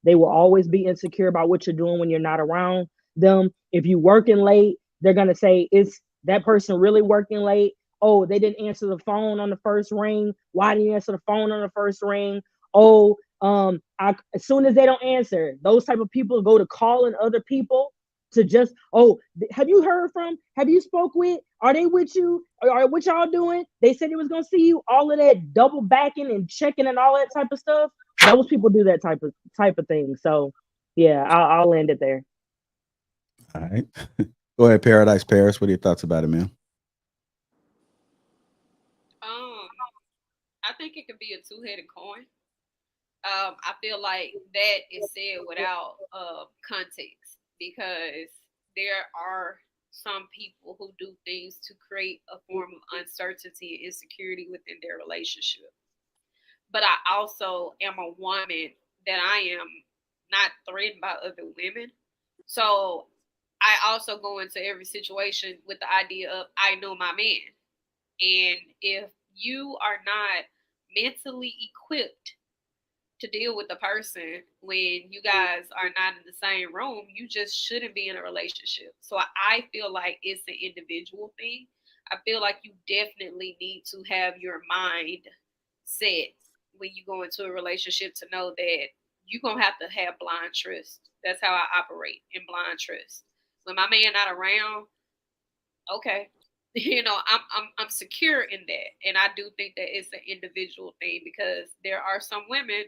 They will always be insecure about what you're doing when you're not around them. If you working late, they're going to say, is that person really working late? Oh, they didn't answer the phone on the first ring. Why didn't you answer the phone on the first ring? Oh, as soon as they don't answer, those type of people go to calling other people to just, oh, have you heard from, have you spoke with, are they with you, or what y'all doing? They said they was gonna see you. All of that double backing and checking and all that type of stuff. Those people do that type of thing. So yeah, I'll end it there.
All right. Go ahead, Paradise Paris. What are your thoughts about it, man?
I think it could be a two-headed coin. I feel like that is said without context, because there are some people who do things to create a form of uncertainty and insecurity within their relationship. But I also am a woman that I am not threatened by other women. So I also go into every situation with the idea of, I know my man. And if you are not mentally equipped to deal with the person when you guys are not in the same room, you just shouldn't be in a relationship. So I feel like it's an individual thing. I feel like you definitely need to have your mind set when you go into a relationship to know that you're going to have blind trust. That's how I operate, in blind trust. When my man not around, okay, you know, I'm secure in that. And I do think that it's an individual thing, because there are some women,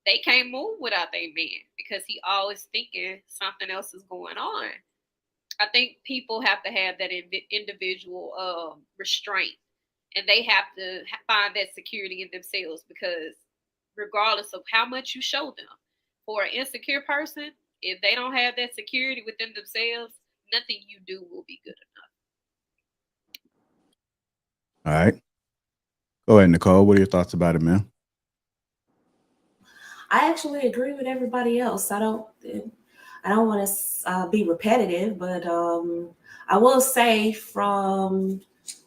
they can't move without their man because he always thinking something else is going on. I think people have to have that individual restraint, and they have to find that security in themselves, because regardless of how much you show them, for an insecure person, if they don't have that security within themselves, nothing you do will be good enough.
All right. Go ahead, Nicole. What are your thoughts about it, man?
I actually agree with everybody else. I don't want to be repetitive, but I will say, from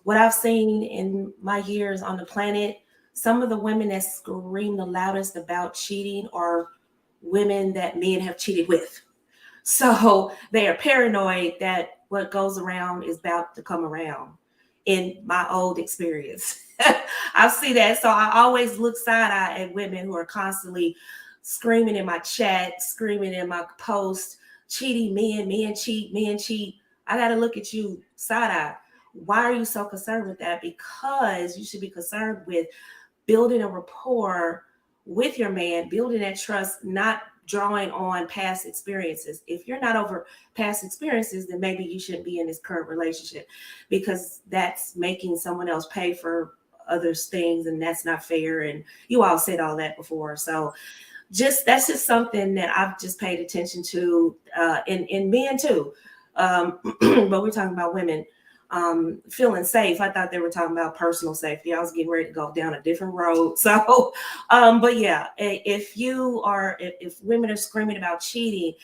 what I've seen in my years on the planet, some of the women that scream the loudest about cheating are women that men have cheated with. So they are paranoid that what goes around is about to come around. In my old experience, I see that. So I always look side eye at women who are constantly screaming in my chat, screaming in my post, cheating, men cheat. I got to look at you side eye. Why are you so concerned with that? Because you should be concerned with building a rapport with your man, building that trust, not drawing on past experiences. If you're not over past experiences, then maybe you shouldn't be in this current relationship, because that's making someone else pay for others things, and that's not fair. And you all said all that before. So that's just something that I've just paid attention to, in men too. But we're talking about women feeling safe. I thought they were talking about personal safety. I was getting ready to go down a different road. So, but yeah, if women are screaming about cheating,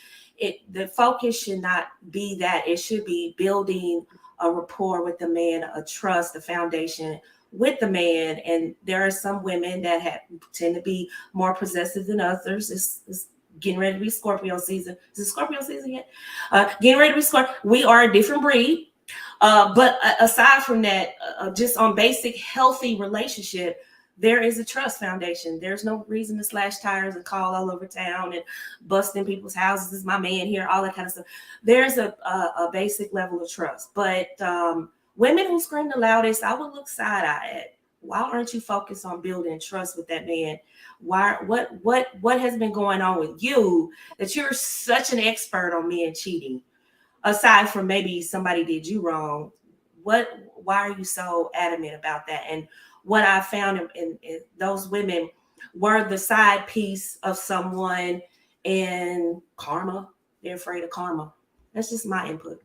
the focus should not be that. It should be building a rapport with the man, a trust, a foundation with the man. And there are some women that tend to be more possessive than others. It's getting ready to be Scorpio season. Is it Scorpio season yet? Getting ready to be Scorpio. We are a different breed. But aside from that, just on basic healthy relationship, there is a trust foundation. There's no reason to slash tires and call all over town and bust in people's houses. This is my man here, all that kind of stuff. There's a basic level of trust. But women who scream the loudest, I would look side eye at. Why aren't you focused on building trust with that man? What has been going on with you that you're such an expert on men cheating? Aside from maybe somebody did you wrong, why are you so adamant about that? And what I found in those women were the side piece of someone, and karma. They're afraid of karma. That's just my input.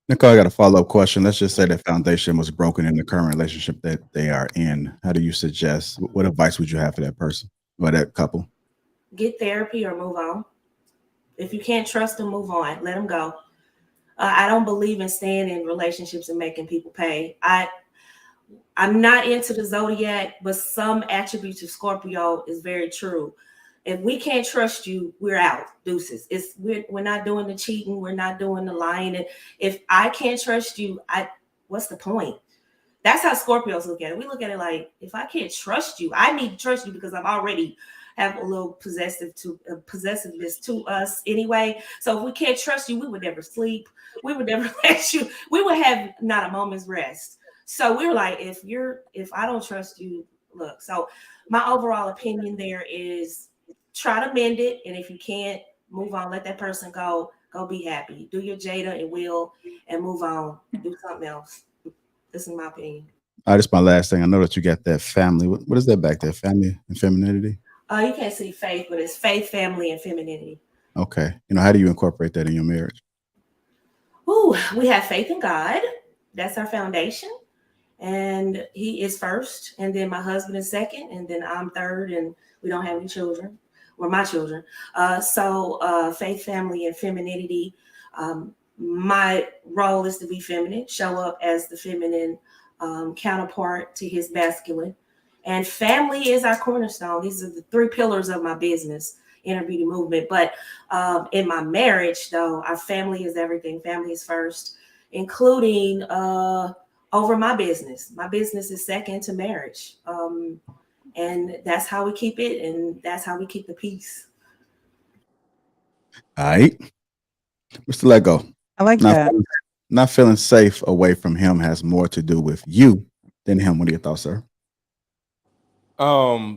Nicole, I got a follow-up question. Let's just say that foundation was broken in the current relationship that they are in. How do you suggest? What advice would you have for that person or that couple?
Get therapy or move on. If you can't trust them, move on. Let them go. I don't believe in staying in relationships and making people pay. I'm not into the zodiac, but some attributes of Scorpio is very true. If we can't trust you, we're out. Deuces. We're not doing the cheating. We're not doing the lying. And if I can't trust you, what's the point? That's how Scorpios look at it. We look at it like, if I can't trust you, I need to trust you because I'm already have a little possessiveness to us anyway. So if we can't trust you, we would never sleep. We would never let you. We would have not a moment's rest. So we were like, if I don't trust you, look. So my overall opinion there is try to mend it, and if you can't, move on. Let that person go. Go be happy. Do your Jada and Will, and move on. Do something else. This is my opinion.
All right, this is my last thing. I know that you got that family. What is that back there? Family and femininity?
You can't see faith, but it's faith, family, and femininity.
Okay. How do you incorporate that in your marriage?
Ooh, we have faith in God. That's our foundation. And he is first. And then my husband is second. And then I'm third. And we don't have any children. We're my children. So faith, family, and femininity. My role is to be feminine, show up as the feminine counterpart to his masculine. And family is our cornerstone. These are the three pillars of my business, Inner Beauty Movement. But in my marriage, though, our family is everything. Family is first, including over my business. My business is second to marriage. And that's how we keep it. And that's how we keep the peace.
All right. Mr. Lego.
I like that.
Not feeling safe away from him has more to do with you than him. What are your thoughts, sir?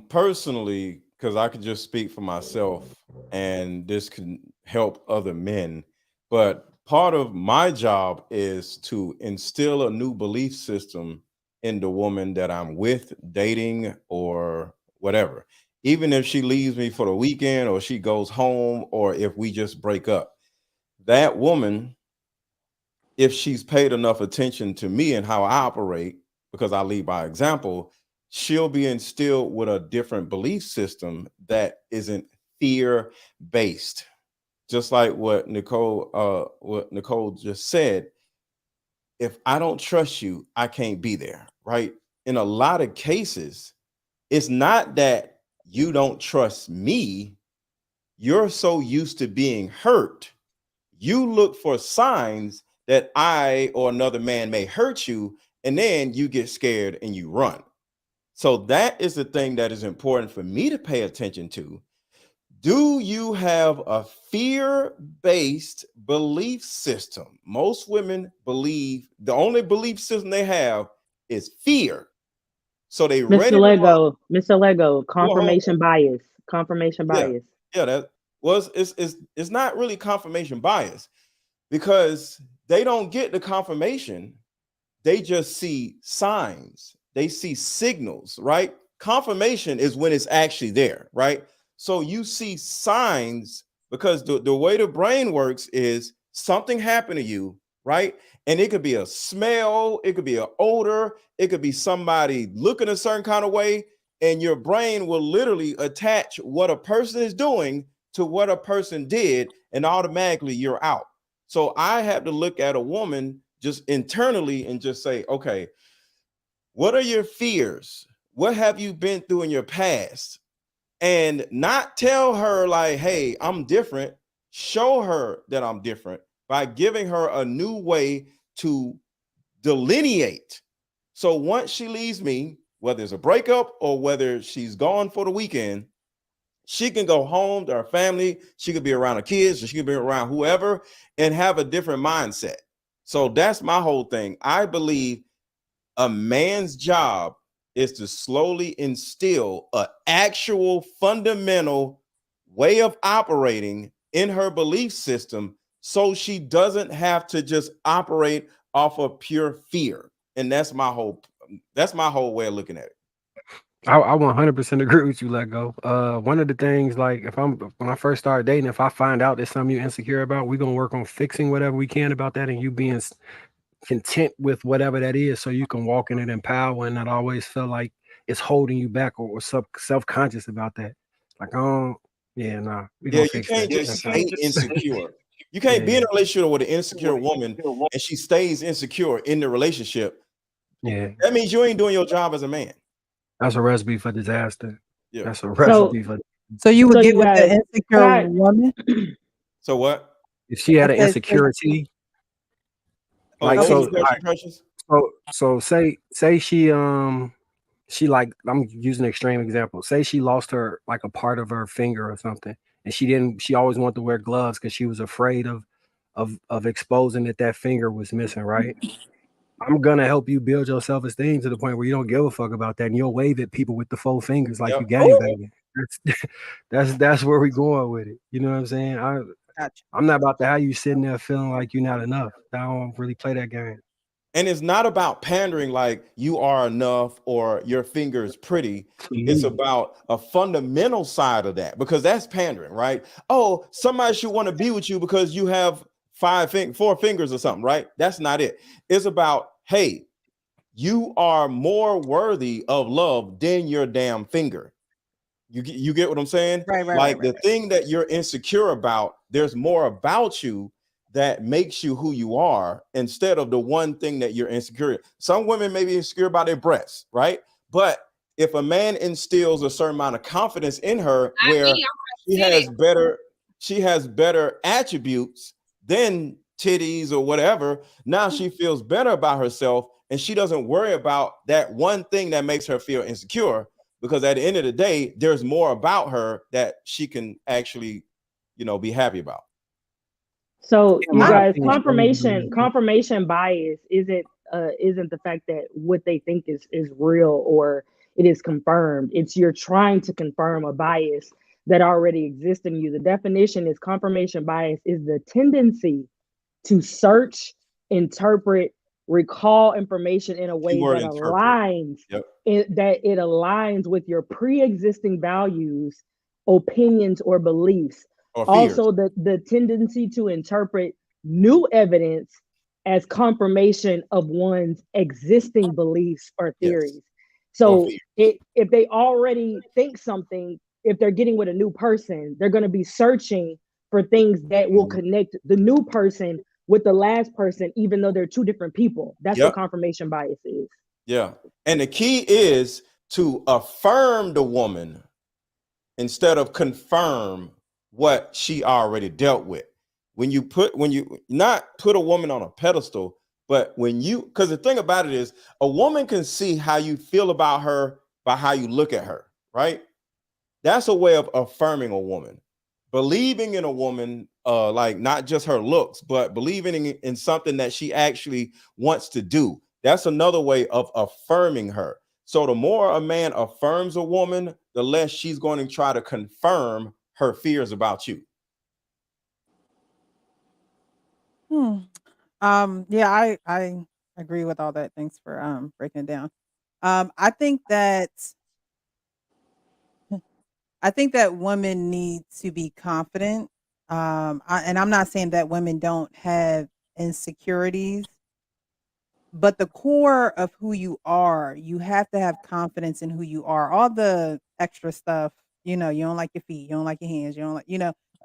Personally, because I could just speak for myself, and this can help other men, but part of my job is to instill a new belief system in the woman that I'm with, dating, or whatever. Even if she leaves me for the weekend, or she goes home, or if we just break up, that woman, if she's paid enough attention to me and how I operate, because I lead by example, she'll be instilled with a different belief system that isn't fear-based. Just like what Nicole just said, if I don't trust you, I can't be there, right? In a lot of cases, it's not that you don't trust me. You're so used to being hurt. You look for signs that I or another man may hurt you, and then you get scared and you run. So that is the thing that is important for me to pay attention to. Do you have a fear-based belief system? Most women believe the only belief system they have is fear. So they
Mr. Lego, confirmation bias. Confirmation bias.
Yeah, that was it's not really confirmation bias, because they don't get the confirmation. They just see signs they see signals, right? Confirmation is when it's actually there, right? So you see signs because the way the brain works is something happened to you, right? And it could be a smell, it could be an odor, it could be somebody looking a certain kind of way, and your brain will literally attach what a person is doing to what a person did, and automatically you're out. So I have to look at a woman just internally and just say, okay, what are your fears? What have you been through in your past? And not tell her like, hey, I'm different. Show her that I'm different by giving her a new way to delineate. So once she leaves me, whether it's a breakup or whether she's gone for the weekend, she can go home to her family. She could be around her kids, or she could be around whoever and have a different mindset. So that's my whole thing. I believe a man's job is to slowly instill an actual fundamental way of operating in her belief system so she doesn't have to just operate off of pure fear. And that's my whole way of looking at it.
I 100% agree with you, Let Go. One of the things, like, when I first started dating, if I find out there's something you're insecure about, we're gonna work on fixing whatever we can about that, and you being content with whatever that is, so you can walk in it in power and not always feel like it's holding you back or self-conscious about that. Like, yeah, nah, we
Yeah,
gonna
you
fix
can't
that.
just stay insecure. You can't be in a relationship with an insecure woman and she stays insecure in the relationship.
Yeah,
that means you ain't doing your job as a man.
That's a recipe for disaster.
Yeah.
That's a recipe for.
So you would
So
get
you
with the
guys,
insecure woman?
So what?
If she had
I
an
said,
insecurity, like,
what was
so,
the question, Precious?
so say she, like, I'm using an extreme example. Say she lost her, like, a part of her finger or something, and she always wanted to wear gloves because she was afraid of exposing that finger was missing, right? I'm gonna help you build your self-esteem to the point where you don't give a fuck about that, and you'll wave at people with the 4 fingers like you gangbanging. That's where we going with it. You know what I'm saying? I'm not about to have you sitting there feeling like you're not enough. I don't really play that game.
And it's not about pandering like you are enough or your finger is pretty. It's about a fundamental side of that, because that's pandering, right? Oh, somebody should want to be with you because you have 4 fingers or something, right? That's not it. It's about, hey, you are more worthy of love than your damn finger. You get what I'm saying? Like the thing that you're insecure about, there's more about you that makes you who you are instead of the one thing that you're insecure. Some women may be insecure about their breasts, right? But if a man instills a certain amount of confidence in her where she has better attributes than titties or whatever, now she feels better about herself and she doesn't worry about that one thing that makes her feel insecure, because at the end of the day, there's more about her that she can actually, be happy about.
So you guys,
opinion,
confirmation bias isn't the fact that what they think is real or it is confirmed. It's you're trying to confirm a bias that already exists in you. The definition is confirmation bias is the tendency to search, interpret, recall information in a way
Keyword
that
interpret.
aligns
Yep.
that it aligns with your pre-existing values, opinions, or beliefs.
Or fears.
Also, the tendency to interpret new evidence as confirmation of one's existing beliefs or theories. So if they already think something, if they're getting with a new person, they're going to be searching for things that will connect the new person with the last person, even though they're two different people. That's what confirmation bias is.
Yeah. And the key is to affirm the woman instead of confirm what she already dealt with. When you not put a woman on a pedestal, but because the thing about it is a woman can see how you feel about her by how you look at her, right? That's a way of affirming a woman. Believing in a woman, like not just her looks, but believing in something that she actually wants to do. That's another way of affirming her. So the more a man affirms a woman, the less she's going to try to confirm her fears about you.
Yeah, I agree with all that. Thanks for breaking it down. I think that women need to be confident. And I'm not saying that women don't have insecurities, but the core of who you are, you have to have confidence in who you are. All the extra stuff, you don't like your feet, you don't like your hands, you don't like,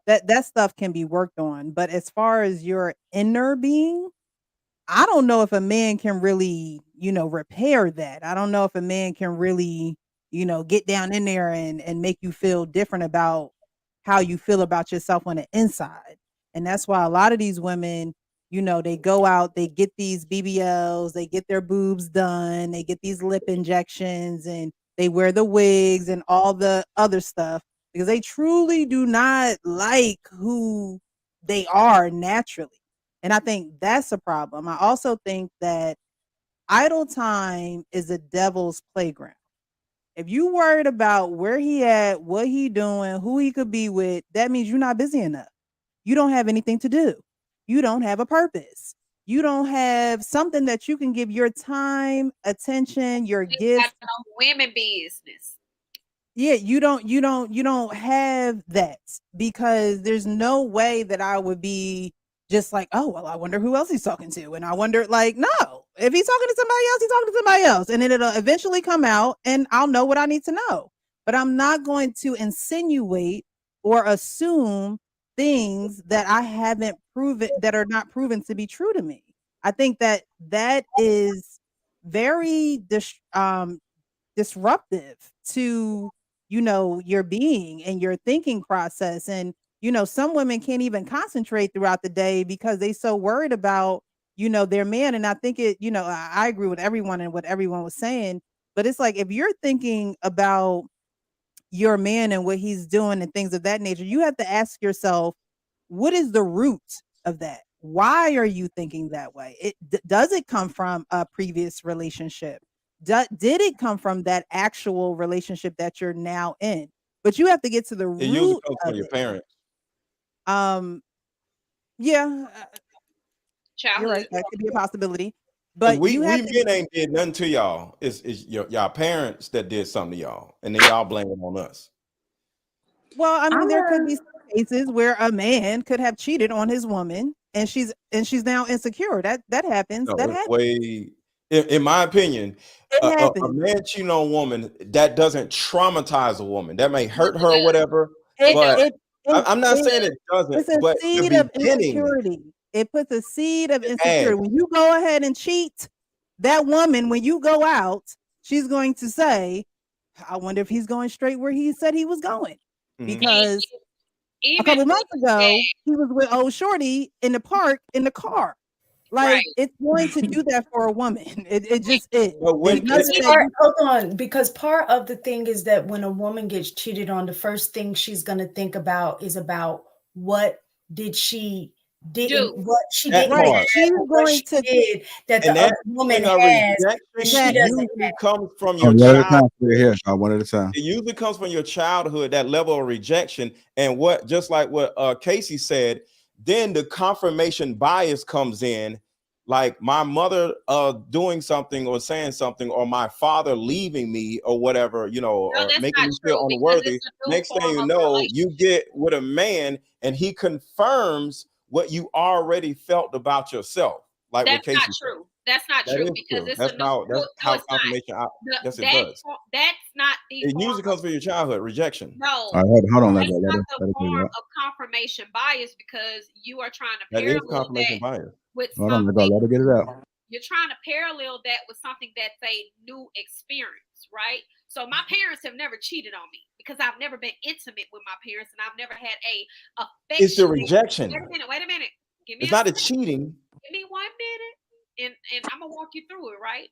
that stuff can be worked on. But as far as your inner being, I don't know if a man can really, repair that. I don't know if a man can really, get down in there and make you feel different about how you feel about yourself on the inside. And that's why a lot of these women, they go out, they get these BBLs, they get their boobs done, they get these lip injections, and they wear the wigs and all the other stuff because they truly do not like who they are naturally. And I think that's a problem. I also think that idle time is a devil's playground. If you worried about where he at, what he doing, who he could be with, that means you're not busy enough. You don't have anything to do. You don't have a purpose. You don't have something that you can give your time, attention, your gift.
Women business.
Yeah, you don't have that, because there's no way that I would be just like, oh, well, I wonder who else he's talking to. And I wonder, like, no, if he's talking to somebody else, he's talking to somebody else. And then it'll eventually come out and I'll know what I need to know. But I'm not going to insinuate or assume things that I haven't proven, that are not proven to be true to me. I think that is very disruptive to, your being and your thinking process. And, some women can't even concentrate throughout the day because they so worried about, their man. And I think I agree with everyone and what everyone was saying, but it's like, if you're thinking about your man and what he's doing and things of that nature, you have to ask yourself, what is the root of that? Why are you thinking that way? Does it come from a previous relationship? Did it come from that actual relationship that you're now in? But you have to get to the root.
It usually comes
of
from your
it.
parents.
Yeah,
Childhood.
you're right. That could be a possibility.
'Cause
But
we
you have to.
men ain't did nothing to y'all. It's y'all parents that did something to y'all, and then y'all blame it on us.
Well, I mean, there could be some cases where a man could have cheated on his woman, and she's now insecure. That happens.
No,
That
it's
happens.
way, in my opinion,
It
a
happens.
man cheating on a woman, that doesn't traumatize a woman. That may hurt her or whatever, but I'm not saying it
It's
doesn't.
a
But the
seed of
beginning,
insecurity. It puts a seed of
add,
insecurity. When you go ahead and cheat, that woman, when you go out, she's going to say, I wonder if he's going straight where he said he was going. Because a couple months ago, he was with old shorty in the park in the car. Like, it's going to do that for a woman. It just is.
Hold on, because part of the thing is that when a woman gets cheated on, the first thing she's going to think about is about what did she did, what she
that
didn't
part.
have,
She's
or what
going
she
to
did that
And
the
that
other woman
feeling of
has that
rejection
she doesn't
usually
have.
comes from
Oh,
your
one at a time.
child.
Here, one at a time.
It usually comes from your childhood, that level of rejection. And what, just like what Casey said, then the confirmation bias comes in, like my mother doing something or saying something, or my father leaving me or whatever, or making me feel unworthy. Next thing you know, you get with a man and he confirms what you already felt about yourself. Like what
That's
Casey
not
said.
true. That's not
That
true,
is
because
true.
it's
That's
a new.
how confirmation. Yes, it does.
That's not the.
It usually comes from your childhood rejection.
No,
All right, hold on.
that's not the form of confirmation bias, because you are trying to
That is
parallel
confirmation
that
bias.
with
Hold on,
something.
let her get it out.
You're trying to parallel that with something that's a new experience, right? So my parents have never cheated on me because I've never been intimate with my parents, and I've never had a affection.
It's the rejection.
Wait a minute. Give me
It's not a cheating.
Give me 1 minute, and I'm gonna walk you through it, right?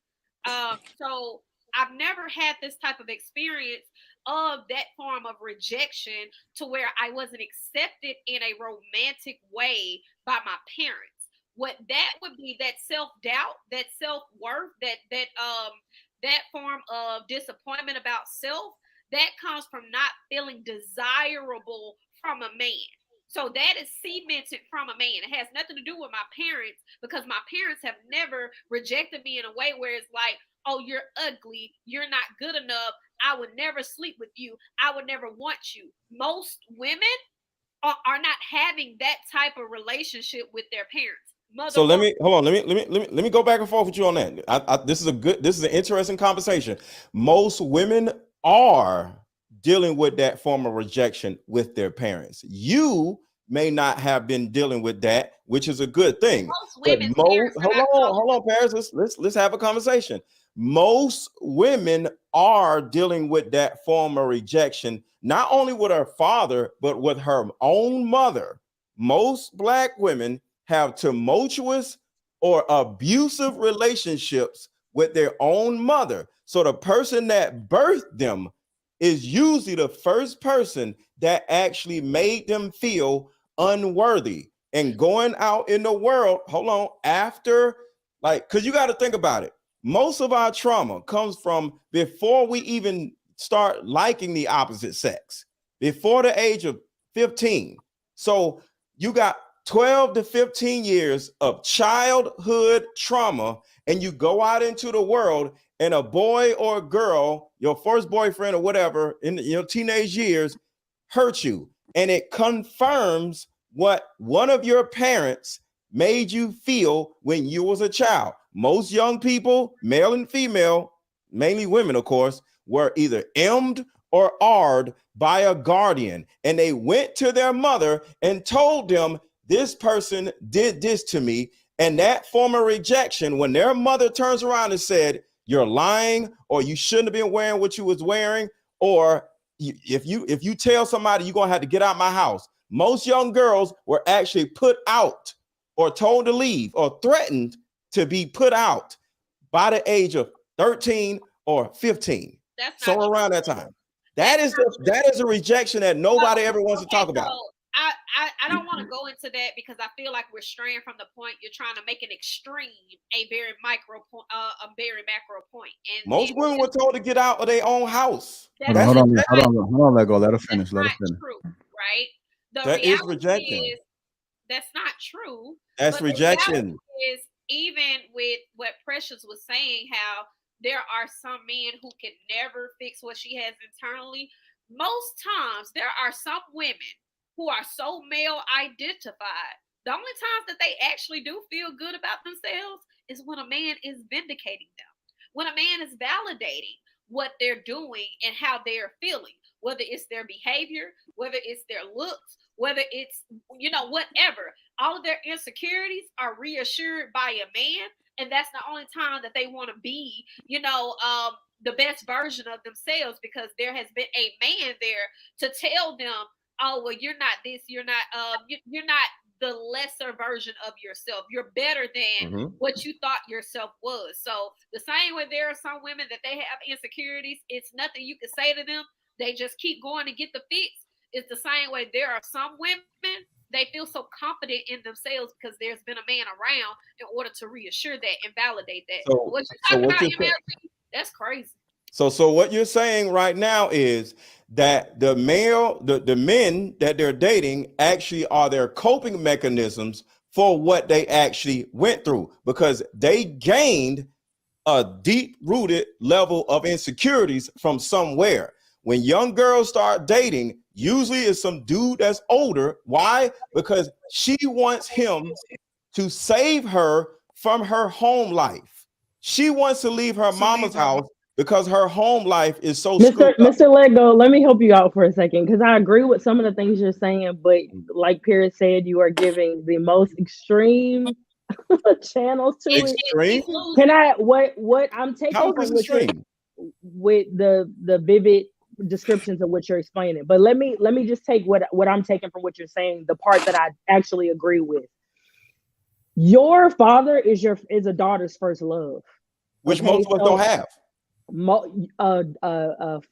So I've never had this type of experience of that form of rejection to where I wasn't accepted in a romantic way by my parents. What that would be, that self-doubt, that self-worth, that form of disappointment about self, that comes from not feeling desirable from a man. So that is cemented from a man. It has nothing to do with my parents, because my parents have never rejected me in a way where it's like, oh, you're ugly, you're not good enough, I would never sleep with you, I would never want you. Most women are not having that type of relationship with their parents.
So let me hold on. Let me go back and forth with you on that. This is an interesting conversation. Most women are dealing with that form of rejection with their parents. You may not have been dealing with that, which is a good thing. Hold on, Paris. Let's have a conversation. Most women are dealing with that form of rejection, not only with her father, but with her own mother. Most Black women have tumultuous or abusive relationships with their own mother. So the person that birthed them is usually the first person that actually made them feel unworthy. And going out in the world, after, because you got to think about it. Most of our trauma comes from before we even start liking the opposite sex, before the age of 15. So you got 12 to 15 years of childhood trauma, and you go out into the world, and a boy or a girl, your first boyfriend or whatever in your teenage years, hurt you. And it confirms what one of your parents made you feel when you was a child. Most young people, male and female, mainly women, of course, were either M'd or R'd by a guardian. And they went to their mother and told them, this person did this to me. And that form of rejection, when their mother turns around and said, you're lying, or you shouldn't have been wearing what you was wearing, or if you tell somebody you're gonna have to get out my house. Most young girls were actually put out or told to leave or threatened to be put out by the age of 13 or 15. So around that time. That is a rejection that nobody ever wants to talk about.
I don't want to go into that because I feel like we're straying from the point. You're trying to make an extreme a very macro point. And
most women were told to get out of their own house.
Hold on, let go. Let her finish.
True, right?
That is rejection.
That's not true.
That's rejection.
Is even with what Precious was saying, how there are some men who can never fix what she has internally. Most times, there are some women who are so male identified. The only times that they actually do feel good about themselves is when a man is vindicating them, when a man is validating what they're doing and how they're feeling, whether it's their behavior, whether it's their looks, whether it's, whatever. All of their insecurities are reassured by a man. And that's the only time that they want to be, the best version of themselves, because there has been a man there to tell them, oh, well, you're not this, you're not the lesser version of yourself. You're better than what you thought yourself was. So the same way there are some women that they have insecurities, it's nothing you can say to them. They just keep going to get the fix. It's the same way there are some women, they feel so confident in themselves because there's been a man around in order to reassure that and validate that.
So,
what you're talking about, MLG, that's crazy.
So what you're saying right now is that the men that they're dating actually are their coping mechanisms for what they actually went through, because they gained a deep-rooted level of insecurities from somewhere. When young girls start dating, usually it's some dude that's older. Why? Because she wants him to save her from her home life. She wants to leave her mama's house because her home life is so
Mr. Lego, let me help you out for a second, because I agree with some of the things you're saying, but like Paris said, you are giving the most extreme channels to it. Can I what I'm taking from with the vivid descriptions of what you're explaining, but let me just take what I'm taking from what you're saying, the part that I actually agree with. Your father is a daughter's first love,
which most of us don't have.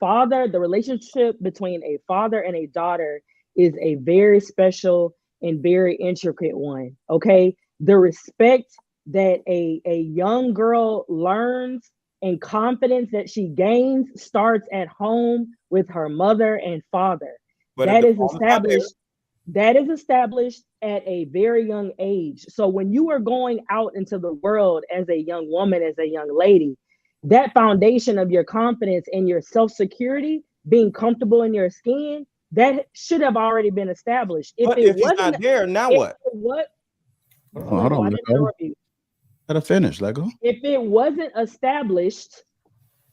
Father, the relationship between a father and a daughter is a very special and very intricate one. Okay, the respect that a young girl learns and confidence that she gains starts at home with her mother and father. That is established at a very young age. So when you are going out into the world as a young woman, as a young lady, that foundation of your confidence and your self-security, being comfortable in your skin, that should have already been established.
But if he's not there, now what?
Hold on,
I didn't interrupt you.
Gotta finish, Lego.
If it wasn't established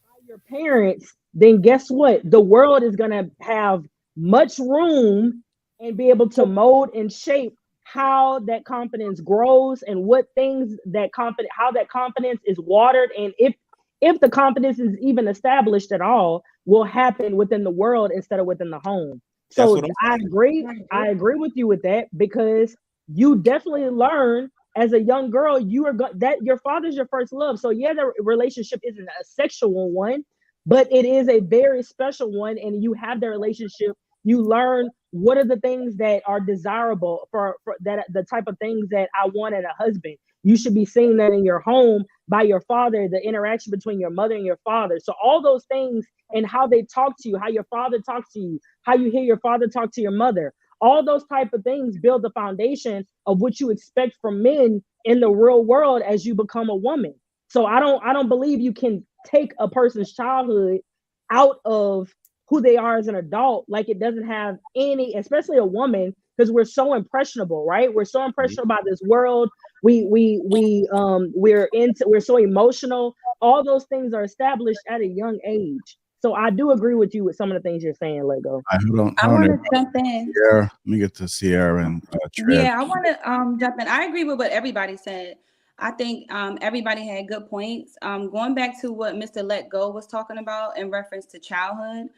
by your parents, then guess what? The world is gonna have much room and be able to mold and shape how that confidence grows and what things that how that confidence is watered, and if the confidence is even established at all, will happen within the world instead of within the home. So I agree with you with that, because you definitely learn as a young girl, that your father's your first love. So yeah, the relationship isn't a sexual one, but it is a very special one. And you have the relationship, you learn what are the things that are desirable for that, the type of things that I want in a husband. You should be seeing that in your home by your father, the interaction between your mother and your father. So all those things, and how they talk to you, how your father talks to you, how you hear your father talk to your mother, all those type of things build the foundation of what you expect from men in the real world as you become a woman. So I don't believe you can take a person's childhood out of who they are as an adult, like it doesn't have any, especially a woman, because we're so impressionable, right? We're so impressionable by this world. We're so emotional. All those things are established at a young age. So I do agree with you with some of the things you're saying, Lego.
I want to jump in.
Yeah, let me get to Sierra and Trev.
Yeah, I want to jump in. I agree with what everybody said. I think everybody had good points. Going back to what Mr. Let Go was talking about in reference to childhood,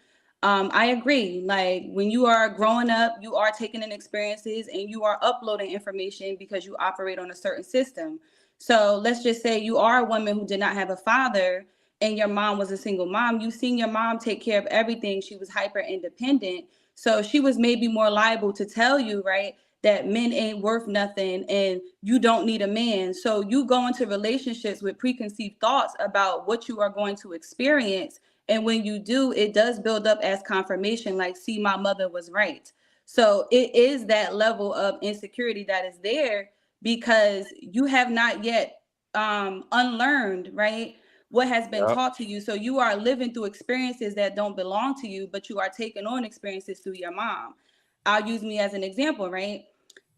I agree. Like when you are growing up, you are taking in experiences and you are uploading information because you operate on a certain system. So let's just say you are a woman who did not have a father and your mom was a single mom. You've seen your mom take care of everything. She was hyper independent. So she was maybe more liable to tell you, right, that men ain't worth nothing and you don't need a man. So you go into relationships with preconceived thoughts about what you are going to experience. And when you do, it does build up as confirmation, like, see, my mother was right. So it is that level of insecurity that is there because you have not yet unlearned, right, what has been taught to you. So you are living through experiences that don't belong to you, but you are taking on experiences through your mom. I'll use me as an example, right?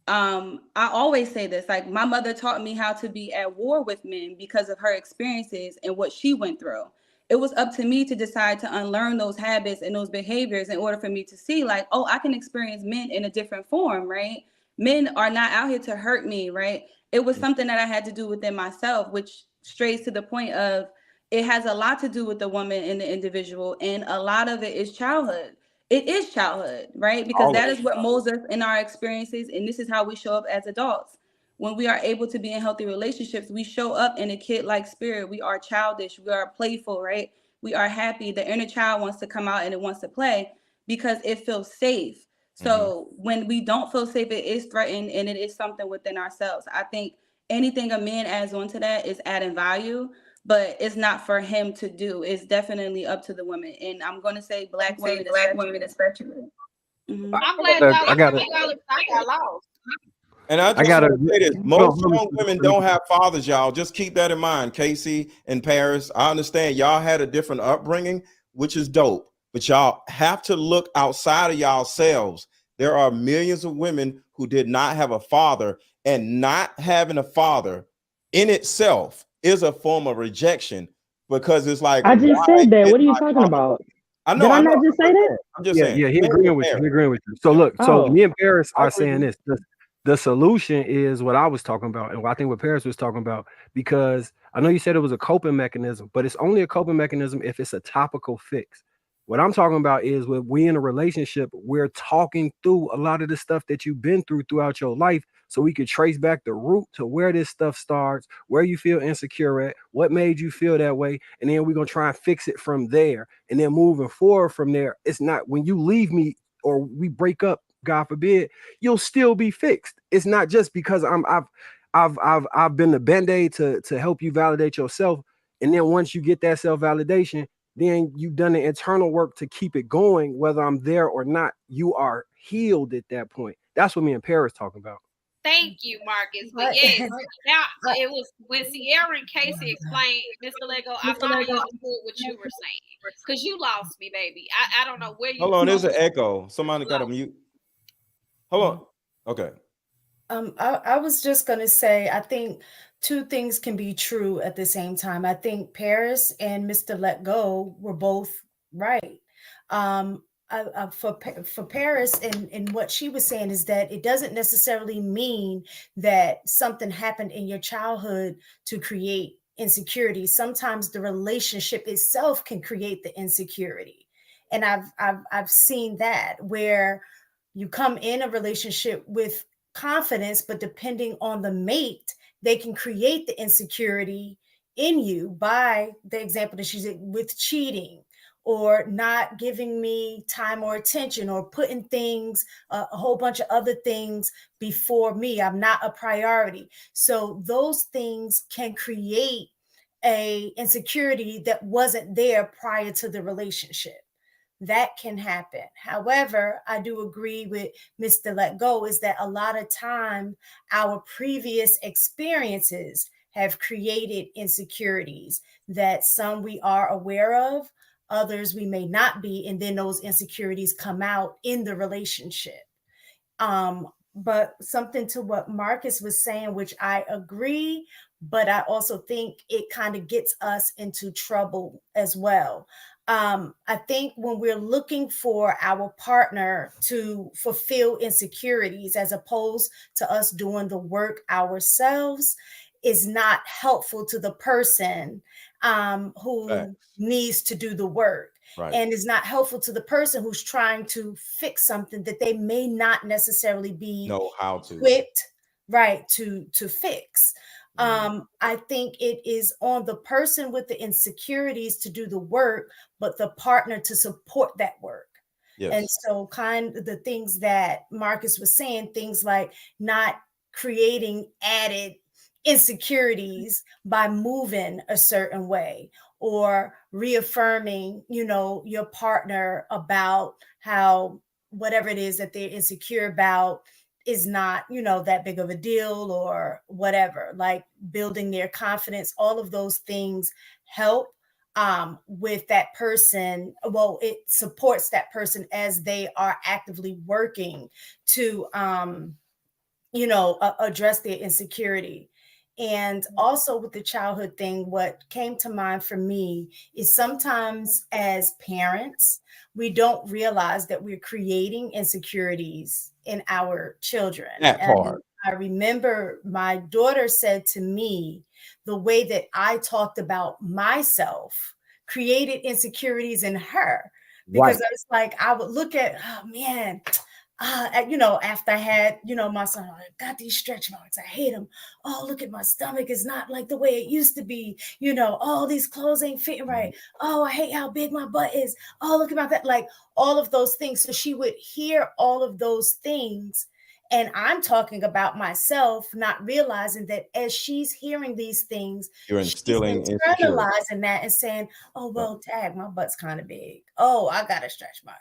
I always say this, like my mother taught me how to be at war with men because of her experiences and what she went through. It was up to me to decide to unlearn those habits and those behaviors in order for me to see like, oh, I can experience men in a different form, right? Men are not out here to hurt me, right? It was something that I had to do within myself, which strays to the point of it has a lot to do with the woman and the individual, and a lot of it is childhood. It is childhood, right? Because that is what molds us in our experiences, and this is how we show up as adults. When we are able to be in healthy relationships, we show up in a kid-like spirit. We are childish, we are playful, right? We are happy. The inner child wants to come out and it wants to play because it feels safe. So when we don't feel safe, it is threatened and it is something within ourselves. I think anything a man adds onto that is adding value, but it's not for him to do. It's definitely up to the women. And I'm going to say black women especially.
I'm glad y'all got lost.
And I just want to say this: most young women don't have fathers, y'all. Just keep that in mind, Casey and Paris. I understand y'all had a different upbringing, which is dope, but y'all have to look outside of yourselves. There are millions of women who did not have a father, and not having a father in itself is a form of rejection because it's like,
I just said that. What are you talking about?
I know.
Did I not just say that?
I'm just saying.
Yeah, he agreeing with you. He agreeing with you. So look, so me and Paris are saying this. The solution is what I was talking about, and I think what Paris was talking about, because I know you said it was a coping mechanism, but it's only a coping mechanism if it's a topical fix. What I'm talking about is when we in a relationship, we're talking through a lot of the stuff that you've been through throughout your life, so we could trace back the root to where this stuff starts, where you feel insecure at, what made you feel that way, and then we're gonna try and fix it from there. And then moving forward from there, it's not when you leave me or we break up, God forbid, you'll still be fixed. It's not just because I've been the band-aid to help you validate yourself. And then once you get that self-validation, then you've done the internal work to keep it going, whether I'm there or not. You are healed at that point. That's what me and Paris talking about.
Thank you, Marcus. But yes, now it was when Sierra and Casey explained, Mr. Lego, I finally understood what you were saying. Because you lost me, baby. I don't know where you
Hold on, there's an echo. Somebody got to mute. Hold on. Okay.
I was just gonna say, I think two things can be true at the same time. I think Paris and Mr. Let Go were both right. For Paris and what she was saying is that it doesn't necessarily mean that something happened in your childhood to create insecurity. Sometimes the relationship itself can create the insecurity, and I've seen that where you come in a relationship with confidence, but depending on the mate, they can create the insecurity in you by the example that she's with cheating or not giving me time or attention or putting things, a whole bunch of other things before me. I'm not a priority. So those things can create a insecurity that wasn't there prior to the relationship. That can happen. However, I do agree with Mr. Let Go is that a lot of time our previous experiences have created insecurities that some we are aware of, others we may not be, and then those insecurities come out in the relationship. But something to what Marcus was saying, which I agree, but I also think it kind of gets us into trouble as well. I think when we're looking for our partner to fulfill insecurities as opposed to us doing the work ourselves is not helpful to the person who needs to do the work.
Right.
And is not helpful to the person who's trying to fix something that they may not necessarily be
know how to
equipped, right, to fix. I think it is on the person with the insecurities to do the work, but the partner to support that work.
Yes.
And so kind of the things that Marcus was saying, things like not creating added insecurities by moving a certain way or reaffirming, your partner about how whatever it is that they're insecure about is not, that big of a deal or whatever, like building their confidence. All of those things help with that person. Well, it supports that person as they are actively working to, address their insecurity. And also with the childhood thing, what came to mind for me is sometimes as parents, we don't realize that we're creating insecurities in our children.
That part.
And I remember my daughter said to me, the way that I talked about myself created insecurities in her. Because
Right.
it's like, I would look at, oh man, after I had, my son, I got these stretch marks. I hate them. Oh, look at my stomach. It's not like the way it used to be. All these clothes ain't fitting right. Oh, I hate how big my butt is. Oh, look at that. Like all of those things. So she would hear all of those things. And I'm talking about myself, not realizing that as she's hearing these things,
You're
she's
instilling
internalizing that and saying, oh, well, tag, my butt's kind of big. Oh, I got a stretch mark,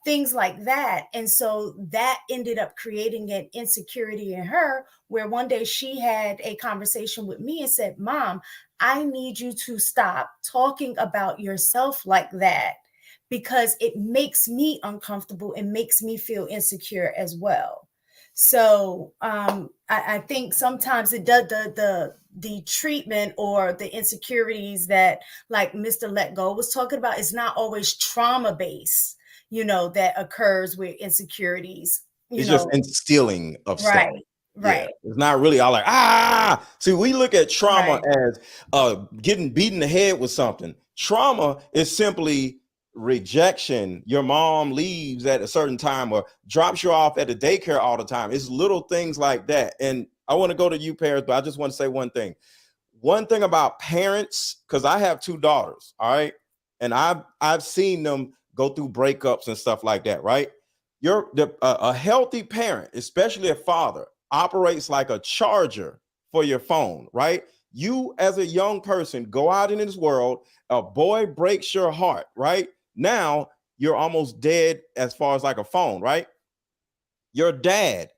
things like that. And so that ended up creating an insecurity in her, where one day she had a conversation with me and said, Mom, I need you to stop talking about yourself like that, because it makes me uncomfortable and makes me feel insecure as well. So I think sometimes it does the treatment or the insecurities that like Mr. Let Go was talking about is not always trauma based, that occurs with insecurities.
It's just instilling of stuff.
Right.
Yeah, it's not really all like, see, we look at trauma as getting beaten in the head with something. Trauma is simply rejection. Your mom leaves at a certain time or drops you off at the daycare all the time. It's little things like that. And I want to go to you, Paris, but I just want to say one thing. One thing about parents, because I have two daughters, all right, and I've seen them go through breakups and stuff like that, right? A healthy parent, especially a father, operates like a charger for your phone, right? You as a young person go out in this world, a boy breaks your heart, right? Now you're almost dead as far as like a phone, right? Your dad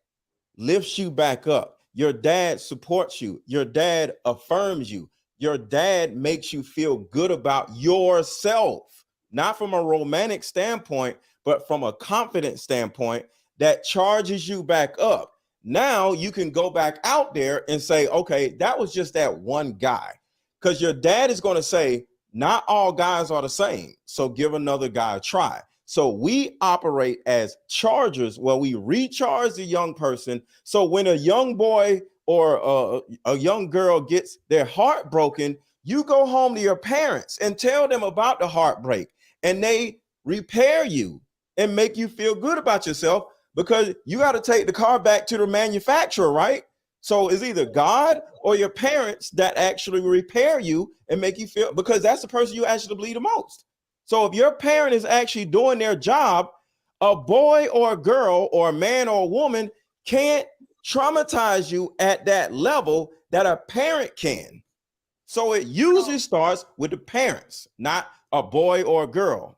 lifts you back up. Your dad supports you. Your dad affirms you. Your dad makes you feel good about yourself, not from a romantic standpoint, but from a confident standpoint that charges you back up. Now you can go back out there and say, okay, that was just that one guy. Because your dad is going to say, not all guys are the same. So give another guy a try. So we operate as chargers where we recharge the young person. So when a young boy or a young girl gets their heart broken, you go home to your parents and tell them about the heartbreak, and they repair you and make you feel good about yourself, because you got to take the car back to the manufacturer, right? So it's either God or your parents that actually repair you and make you feel, because that's the person you actually believe the most. So if your parent is actually doing their job, a boy or a girl or a man or a woman can't traumatize you at that level that a parent can. So it usually starts with the parents, not a boy or a girl.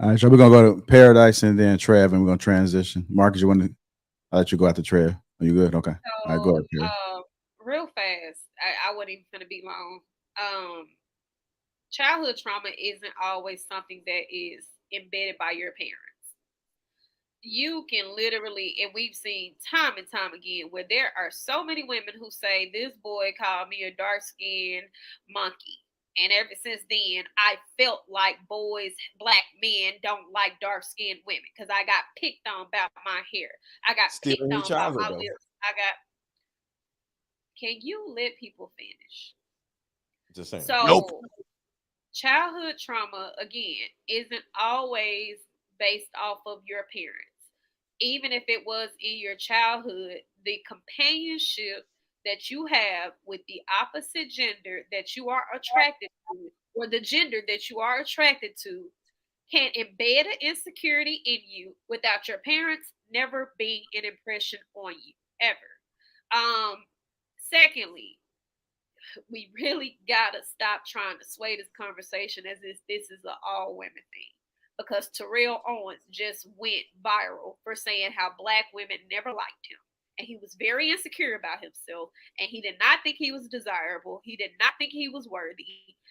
All right, so we're gonna go to Paradise and then Trev, and we're gonna transition. Marcus, you want to? I'll let you go after Trev. Are you good? Okay. All right, go ahead, Trev.
Real fast. I wasn't even gonna be long. Childhood trauma isn't always something that is embedded by your parents. You can literally, and we've seen time and time again, where there are so many women who say, this boy called me a dark-skinned monkey. And ever since then, I felt like boys, black men don't like dark-skinned women because I got picked on about my hair. I got picked on about my lips. Can you let people finish?
Just saying.
So,
nope.
Childhood trauma, again, isn't always based off of your parents. Even if it was in your childhood, the companionship that you have with the opposite gender that you are attracted to, or the gender that you are attracted to, can embed an insecurity in you without your parents never being an impression on you, ever. Secondly, we really gotta stop trying to sway this conversation as if this is an all women thing, because Terrell Owens just went viral for saying how black women never liked him, and he was very insecure about himself, and he did not think he was desirable. He did not think he was worthy.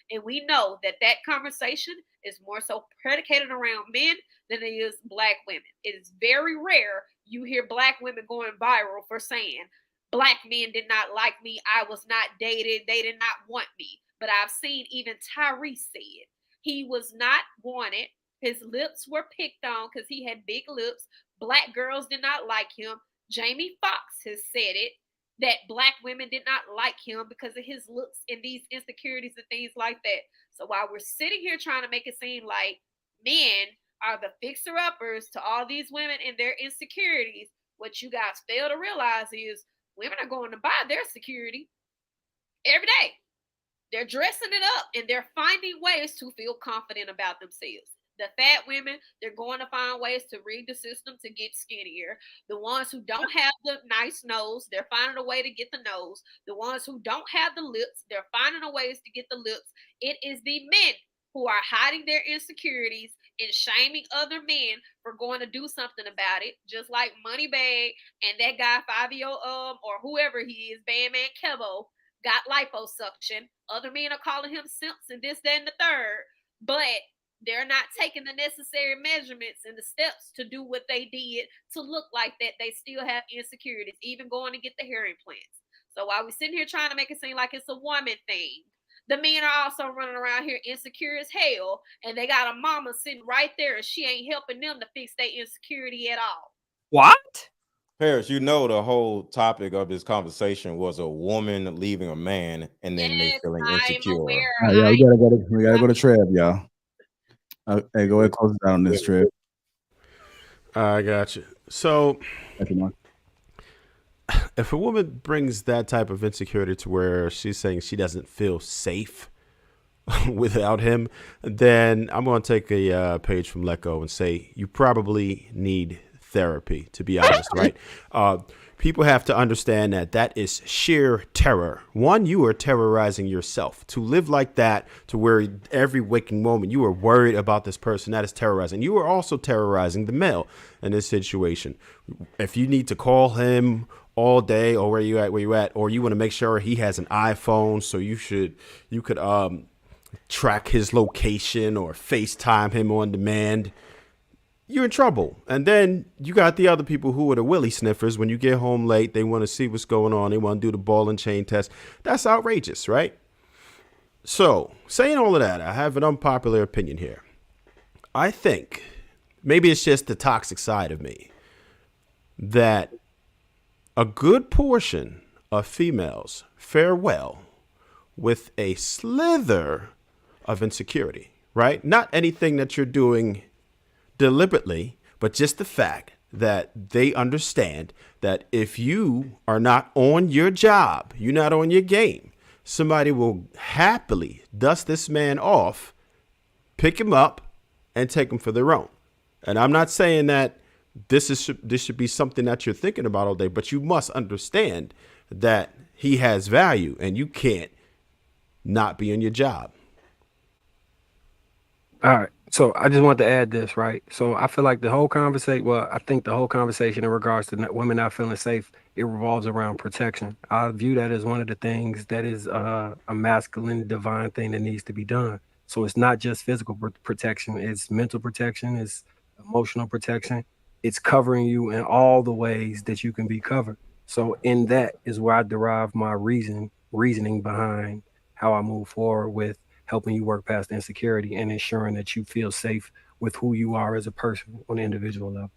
And we know that that conversation is more so predicated around men than it is black women. It is very rare you hear black women going viral for saying, black men did not like me. I was not dated. They did not want me. But I've seen even Tyrese say it. He was not wanted. His lips were picked on because he had big lips. Black girls did not like him. Jamie Foxx has said it, that black women did not like him because of his looks and these insecurities and things like that. So while we're sitting here trying to make it seem like men are the fixer-uppers to all these women and their insecurities, what you guys fail to realize is women are going to buy their security every day. They're dressing it up and they're finding ways to feel confident about themselves. The fat women, they're going to find ways to rig the system to get skinnier. The ones who don't have the nice nose, they're finding a way to get the nose. The ones who don't have the lips, they're finding a ways to get the lips. It is the men who are hiding their insecurities and shaming other men for going to do something about it, just like Moneybag and that guy Fabio or whoever he is, Bandman Kevo, got liposuction. Other men are calling him simps and this, that, and the third, but they're not taking the necessary measurements and the steps to do what they did to look like that. They still have insecurities, even going to get the hair implants. So while we're sitting here trying to make it seem like it's a woman thing, the men are also running around here insecure as hell, and they got a mama sitting right there, and she ain't helping them to fix their insecurity at all.
What?
Paris, you know the whole topic of this conversation was a woman leaving a man and then they feeling insecure.
Yeah, we gotta go to Trev, y'all. Hey, go ahead, close it down on this, Trev.
I got you. So, if a woman brings that type of insecurity to where she's saying she doesn't feel safe without him, then I'm going to take a page from Let Go and say you probably need therapy, to be honest, right? people have to understand that that is sheer terror. One, you are terrorizing yourself. To live like that, to where every waking moment you are worried about this person, that is terrorizing. You are also terrorizing the male in this situation. If you need to call him all day, or where you at, or you want to make sure he has an iPhone, so you could track his location or FaceTime him on demand, you're in trouble. And then you got the other people who are the willy sniffers. When you get home late, they want to see what's going on. They want to do the ball and chain test. That's outrageous, right? So, saying all of that, I have an unpopular opinion here. I think, maybe it's just the toxic side of me, that a good portion of females fare well with a slither of insecurity, right? Not anything that you're doing deliberately, but just the fact that they understand that if you are not on your job, you're not on your game, somebody will happily dust this man off, pick him up, and take him for their own. And I'm not saying that this should be something that you're thinking about all day, but you must understand that he has value and you can't not be on your job.
All right. So I just want to add this, right? So I feel like the whole conversation, I think the whole conversation in regards to women not feeling safe, it revolves around protection. I view that as one of the things that is a masculine, divine thing that needs to be done. So it's not just physical protection, it's mental protection, it's emotional protection. It's covering you in all the ways that you can be covered. So in that is where I derive my reasoning behind how I move forward with helping you work past insecurity and ensuring that you feel safe with who you are as a person on an individual level.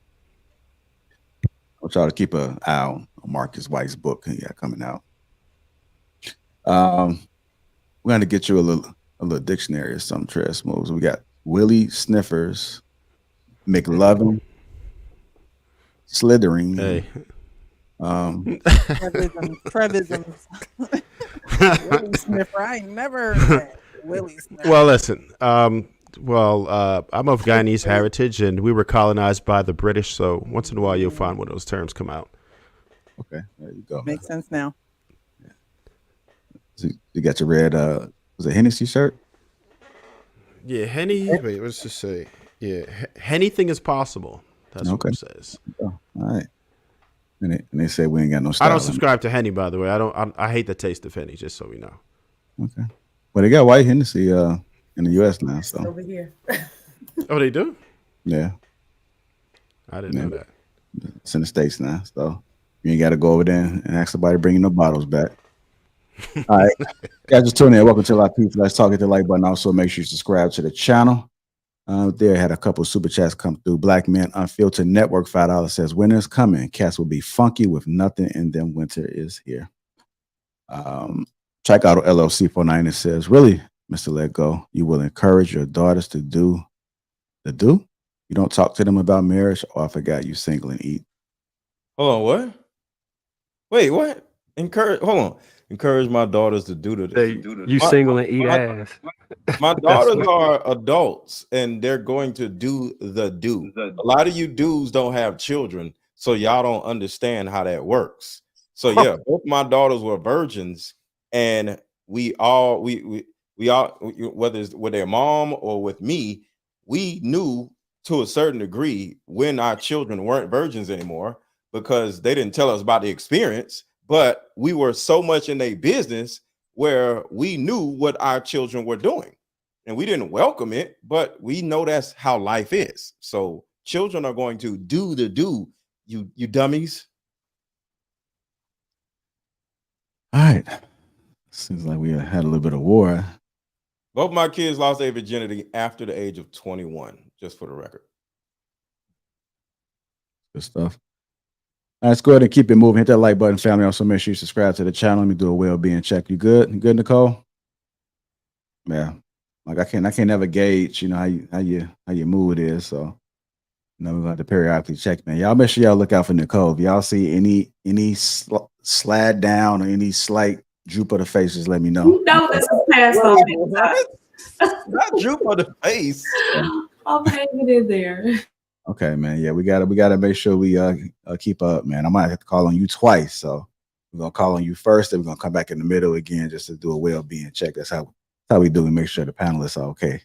I'll try to keep an eye on Marcus White's book he got coming out. We're going to get you a little dictionary or some trash moves. We got Willie Sniffers, McLovin, Slithering.
Hey.
Trevisms. Willie Sniffer. I ain't never heard that. Willie Sniffer.
Well, listen. I'm of Guyanese heritage, and we were colonized by the British. So once in a while, you'll find one of those terms come out.
Okay, there you go.
Makes sense now.
So you got your red, was it Hennessy shirt?
Yeah, Henny. Wait, what's this say? Yeah, anything is possible. That's what it says.
Oh, all right. And they say we ain't got no style.
I don't subscribe to Henny, by the way. I hate the taste of Henny, just so we know.
Okay. Well, they got white Hennessy in the U.S. now. So
over here.
Oh, they do?
Yeah.
I didn't know that.
It's in the States now, so you ain't got to go over there and ask somebody to bring you no bottles back. All right. Guys, just tune in. Welcome to Lapeef. Let's talk. Hit the like button. Also, make sure you subscribe to the channel. There had a couple of super chats come through. Black Men Unfiltered Network, $5 says, winter's coming. Cats will be funky with nothing in them. Winter is here. Check out LLC 49. It says, really, Mr. Let Go, you will encourage your daughters to do the do? You don't talk to them about marriage? Oh, I forgot you single and eat.
Hold on, what? Wait, what? Hold on. Encourage my daughters to do the.
You single and eat ass.
My daughters are adults and they're going to do the do. A lot of you dudes don't have children, so y'all don't understand how that works. So yeah, both my daughters were virgins, and we all, whether it's with their mom or with me, we knew to a certain degree when our children weren't virgins anymore because they didn't tell us about the experience. But we were so much in their business where we knew what our children were doing. And we didn't welcome it, but we know that's how life is. So children are going to do the do, you dummies.
All right. Seems like we had a little bit of war.
Both my kids lost their virginity after the age of 21, just for the record.
Good stuff. All right, let's go ahead and keep it moving. Hit that like button, family. Also, make sure you subscribe to the channel. Let me do a well-being check. You good? You good, Nicole? Yeah. Like I can't never gauge, how your mood is. So, we're gonna have to periodically check, man. Y'all make sure y'all look out for Nicole. If y'all see any slide down or any slight droop of the face, just let me know.
You know this is past
Not droop of the face.
I'll hang it in there.
Okay, man. Yeah, we gotta make sure we keep up, man. I might have to call on you twice, so we're gonna call on you first, then we're gonna come back in the middle again just to do a well-being check. That's how we do. We make sure the panelists are okay.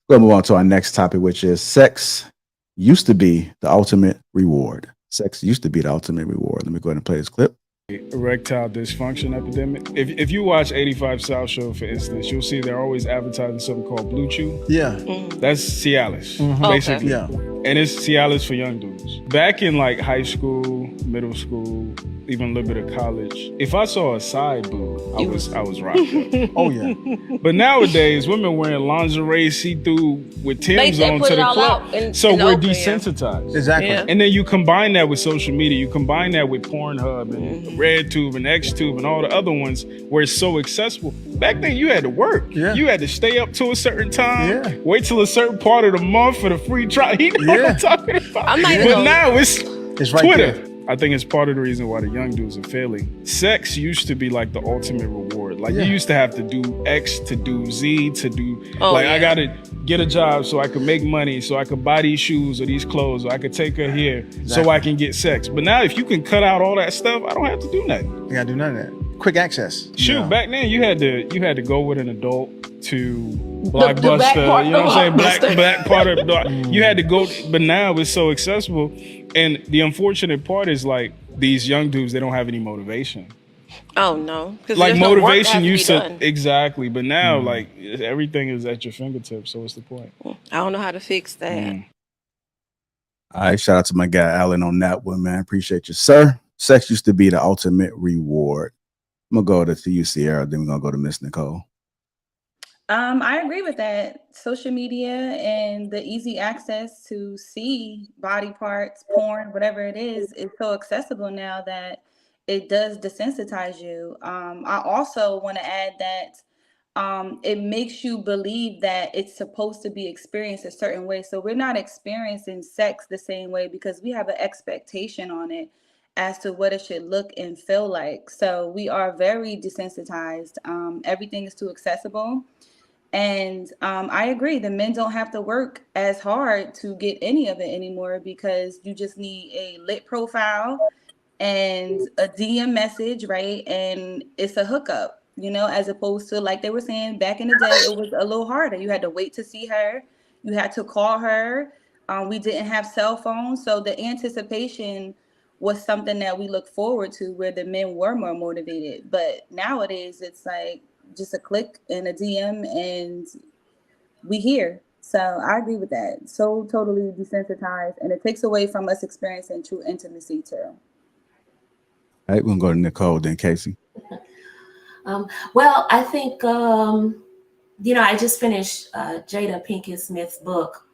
We'll move on to our next topic, which is sex used to be the ultimate reward. Sex used to be the ultimate reward. Let me go ahead and play this clip.
Erectile dysfunction epidemic. If you watch 85 South Show, for instance, you'll see they're always advertising something called Blue Chew.
Yeah.
That's Cialis, basically.
Okay. Yeah.
And it's Cialis for young dudes. Back in like high school, middle school, even a little bit of college, if I saw a side boob, I was rocked up.
Oh yeah.
But nowadays, women wearing lingerie, see-through with Tim's
They
on
put
to
it
the
all
club.
out in
So
the
we're
open, yeah.
desensitized.
Exactly.
Yeah.
And then you combine that with social media. You combine that with Pornhub and RedTube and XTube and all the other ones where it's so accessible. Back then, you had to work.
Yeah.
You had to stay up to a certain time.
Yeah.
Wait till a certain part of the month for the free trial. You know what I'm talking about?
I'm not even
But
gonna-
now it's
right
Twitter.
there.
I think it's part of the reason why the young dudes are failing. Sex used to be like the ultimate reward. Like
Yeah.
you used to have to do X to do Z to do.
Oh,
like
yeah.
I gotta get a job so I can make money, so I could buy these shoes or these clothes, or I could take her here so
Exactly.
I can get sex. But now if you can cut out all that stuff, I don't have to do nothing.
You gotta do none of that. Quick access.
Shoot,
Yeah.
back then you had to go with an adult to
the back
Blockbuster.
part
You know what I'm saying?
of
Black part of you had to go, but now it's so accessible. And the unfortunate part is like these young dudes, they don't have any motivation.
Oh no, because
Like
no
motivation used to
done.
exactly, but now like everything is at your fingertips. So what's the point?
I don't know how to fix that.
All right, shout out to my guy Alan on that one, man. Appreciate you, sir. Sex used to be the ultimate reward. I'm gonna go to you, Sierra, then we're gonna go to Miss Nicole.
I agree with that. Social media and the easy access to see body parts, porn, whatever it is so accessible now that it does desensitize you. I also want to add that it makes you believe that it's supposed to be experienced a certain way. So we're not experiencing sex the same way because we have an expectation on it as to what it should look and feel like. So we are very desensitized. Everything is too accessible. And I agree, the men don't have to work as hard to get any of it anymore because you just need a lit profile and a DM message, right? And it's a hookup, you know, as opposed to like they were saying back in the day, it was a little harder. You had to wait to see her. You had to call her. We didn't have cell phones. So the anticipation was something that we look forward to where the men were more motivated. But nowadays it's like just a click and a DM and we here. So I agree with that. So totally desensitized, and it takes away from us experiencing true intimacy too.
All right, we're gonna go to Nicole, then Casey.
Well, I think I just finished Jada Pinkett Smith's book.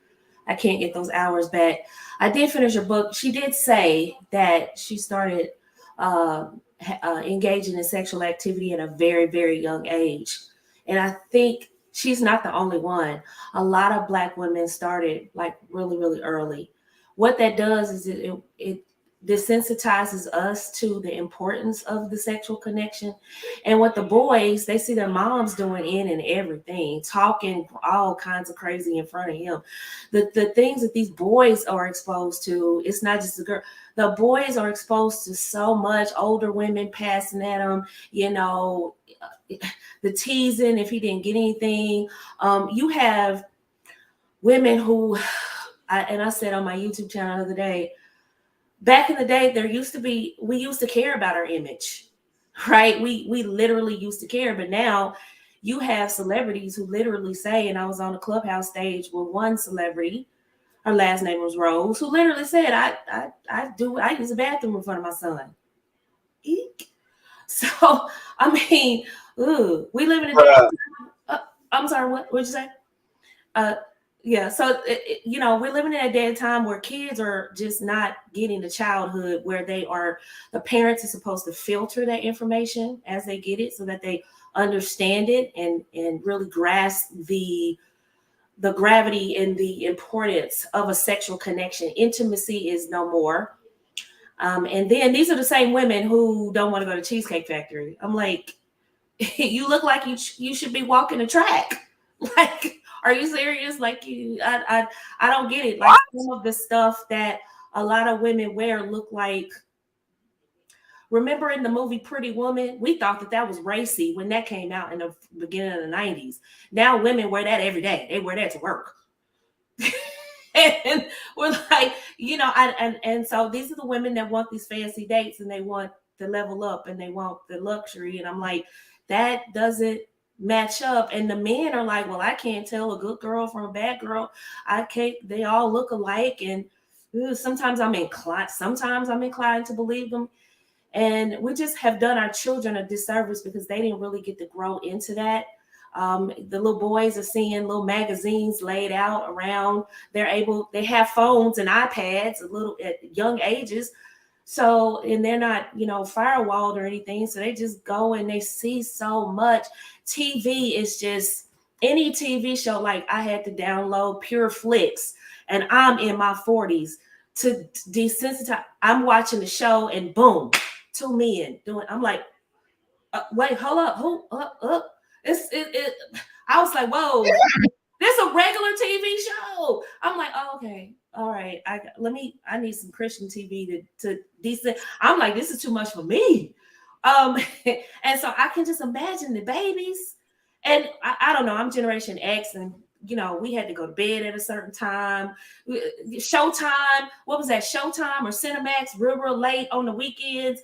I can't get those hours back. I did finish her book. She did say that she started engaging in sexual activity at a very, very young age. And I think she's not the only one. A lot of Black women started like really, really early. What that does is it desensitizes us to the importance of the sexual connection. And what the boys, they see their moms doing in and everything, talking all kinds of crazy in front of him. The things that these boys are exposed to, it's not just the girl. The boys are exposed to so much, older women passing at them, the teasing if he didn't get anything. You have women who, I said on my YouTube channel the other day, back in the day, we used to care about our image, right? We literally used to care, but now you have celebrities who literally say, and I was on the Clubhouse stage with one celebrity, her last name was Rose, who literally said, I use the bathroom in front of my son. Eek. So, I mean, we live in a day. I'm sorry, what'd you say? Yeah, so we're living in a day and time where kids are just not getting the childhood where the parents are supposed to filter that information as they get it so that they understand it and really grasp the gravity and the importance of a sexual connection. Intimacy is no more. And then these are the same women who don't want to go to Cheesecake Factory. I'm like, you look like you should be walking a track. Like, Are you serious? Like I don't get it. Like some of the stuff that a lot of women wear look like. Remember in the movie Pretty Woman, we thought that was racy when that came out in the beginning of the 90s. Now women wear that every day. They wear that to work. And we're like, and so these are the women that want these fancy dates and they want the level up and they want the luxury. And I'm like, that doesn't match up. And the men are like, well, I can't tell a good girl from a bad girl. I can't, they all look alike. And sometimes I'm inclined to believe them. And we just have done our children a disservice because they didn't really get to grow into that. The little boys are seeing little magazines laid out around. They have phones and iPads at young ages. So, and they're not, firewalled or anything. So they just go and they see so much. TV is just any TV show. Like I had to download Pure Flix and I'm in my 40s to desensitize. I'm watching the show and boom, 2 men doing. I'm like, wait, hold up, I was like, whoa, this is a regular TV show. I'm like, oh, okay, all right. I need some Christian TV to decent. I'm like, this is too much for me. And so I can just imagine the babies. And I don't know, I'm Generation X, and we had to go to bed at a certain time. Showtime, what was that? Showtime or Cinemax, real late on the weekends.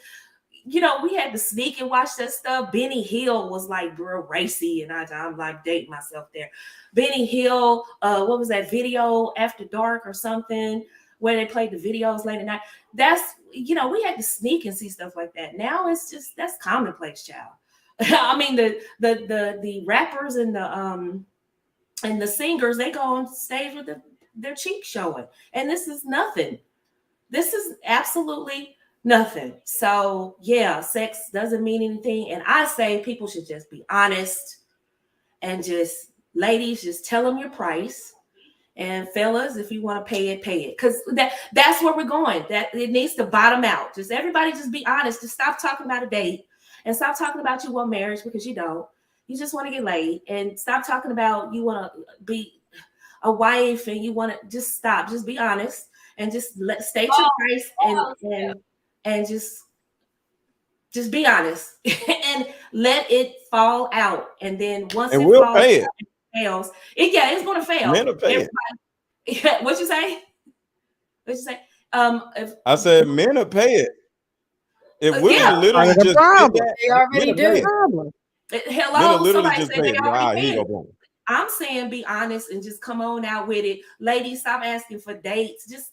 We had to sneak and watch that stuff. Benny Hill was like real racy, and I'm like dating myself there. Benny Hill, what was that, Video After Dark or something, where they played the videos late at night. That's, we had to sneak and see stuff like that. Now it's just, that's commonplace, child. I mean, the rappers and the singers, they go on stage with their cheeks showing, and this is nothing. This is absolutely nothing. So yeah, sex doesn't mean anything. And I say people should just be honest and ladies, just tell them your price. And fellas, if you want to pay it, pay it. Because that's where we're going. That it needs to bottom out. Just everybody just be honest. Just stop talking about a date and stop talking about you want marriage, because you don't. You just want to get laid. And stop talking about you want to be a wife and you want to just stop. Just be honest and just state your price and just be honest and let it fall out. And then once it falls out, it fails. It's going to fail.
Men will pay
it. What you say?
I said men will pay it. If women literally just
they already do.
Hello, somebody said they already paid. I'm saying be honest and just come on out with it. Ladies, stop asking for dates. Just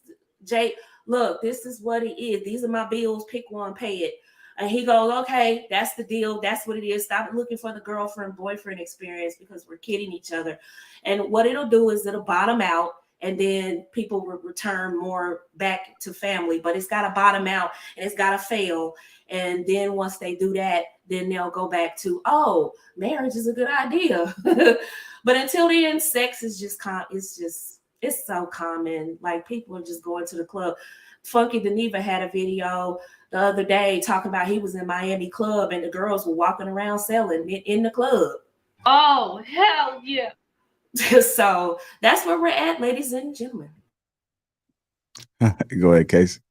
look, this is what it is. These are my bills. Pick one, pay it. And he goes, okay, that's the deal. That's what it is. Stop looking for the girlfriend, boyfriend experience, because we're kidding each other. And what it'll do is it'll bottom out, and then people will return more back to family. But it's got to bottom out and it's got to fail. And then once they do that, then they'll go back to, oh, marriage is a good idea. But until then, sex is just it's so common. Like people are just going to the club. Funky Deneva had a video the other day talking about he was in Miami club and the girls were walking around selling in the club.
Oh, hell yeah.
So that's where we're at, ladies and gentlemen.
Go ahead, Casey.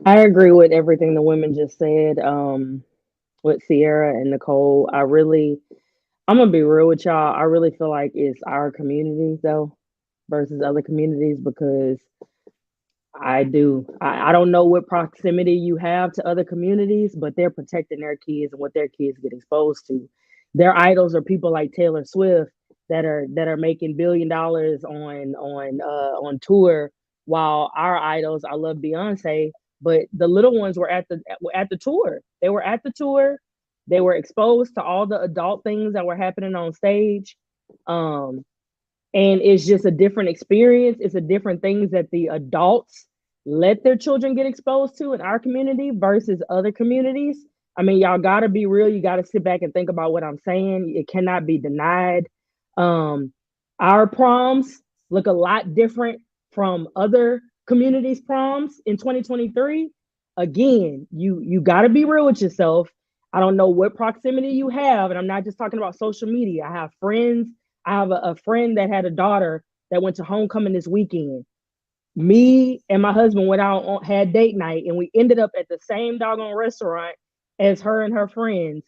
I agree with everything the women just said. With Sierra and Nicole, I'm gonna be real with y'all. I really feel like it's our communities though versus other communities, because I don't know what proximity you have to other communities, but they're protecting their kids and what their kids get exposed to. Their idols are people like Taylor Swift that are making $1 billion on tour, while our idols, I love Beyonce, but the little ones were at the tour. They were at the tour. They were exposed to all the adult things that were happening on stage. And it's just a different experience. It's a different things that the adults let their children get exposed to in our community versus other communities. I mean, y'all got to be real. You got to sit back and think about what I'm saying. It cannot be denied. Our proms look a lot different from other communities' proms in 2023. Again, you got to be real with yourself. I don't know what proximity you have, and I'm not just talking about social media. I have friends. I have a friend that had a daughter that went to homecoming this weekend. Me and my husband went out had date night, and we ended up at the same doggone restaurant as her and her friends.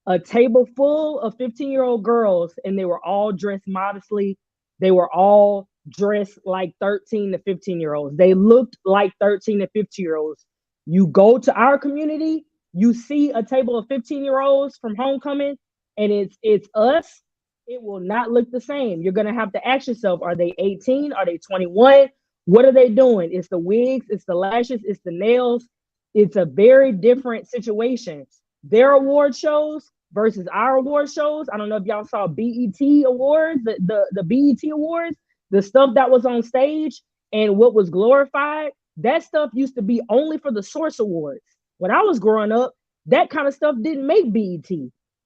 A table full of 15-year-old girls, and they were all dressed modestly. They were all dressed like 13 to 15-year-olds. They looked like 13 to 15-year-olds. You go to our community, you see a table of 15-year-olds from homecoming, and it's us. It will not look the same. You're gonna have to ask yourself: are they 18? Are they 21? What are they doing? It's the wigs, it's the lashes, it's the nails. It's a very different situation. Their award shows versus our award shows. I don't know if y'all saw BET Awards, the BET Awards, the stuff that was on stage and what was glorified. That stuff used to be only for the Source Awards. When I was growing up, that kind of stuff didn't make BET.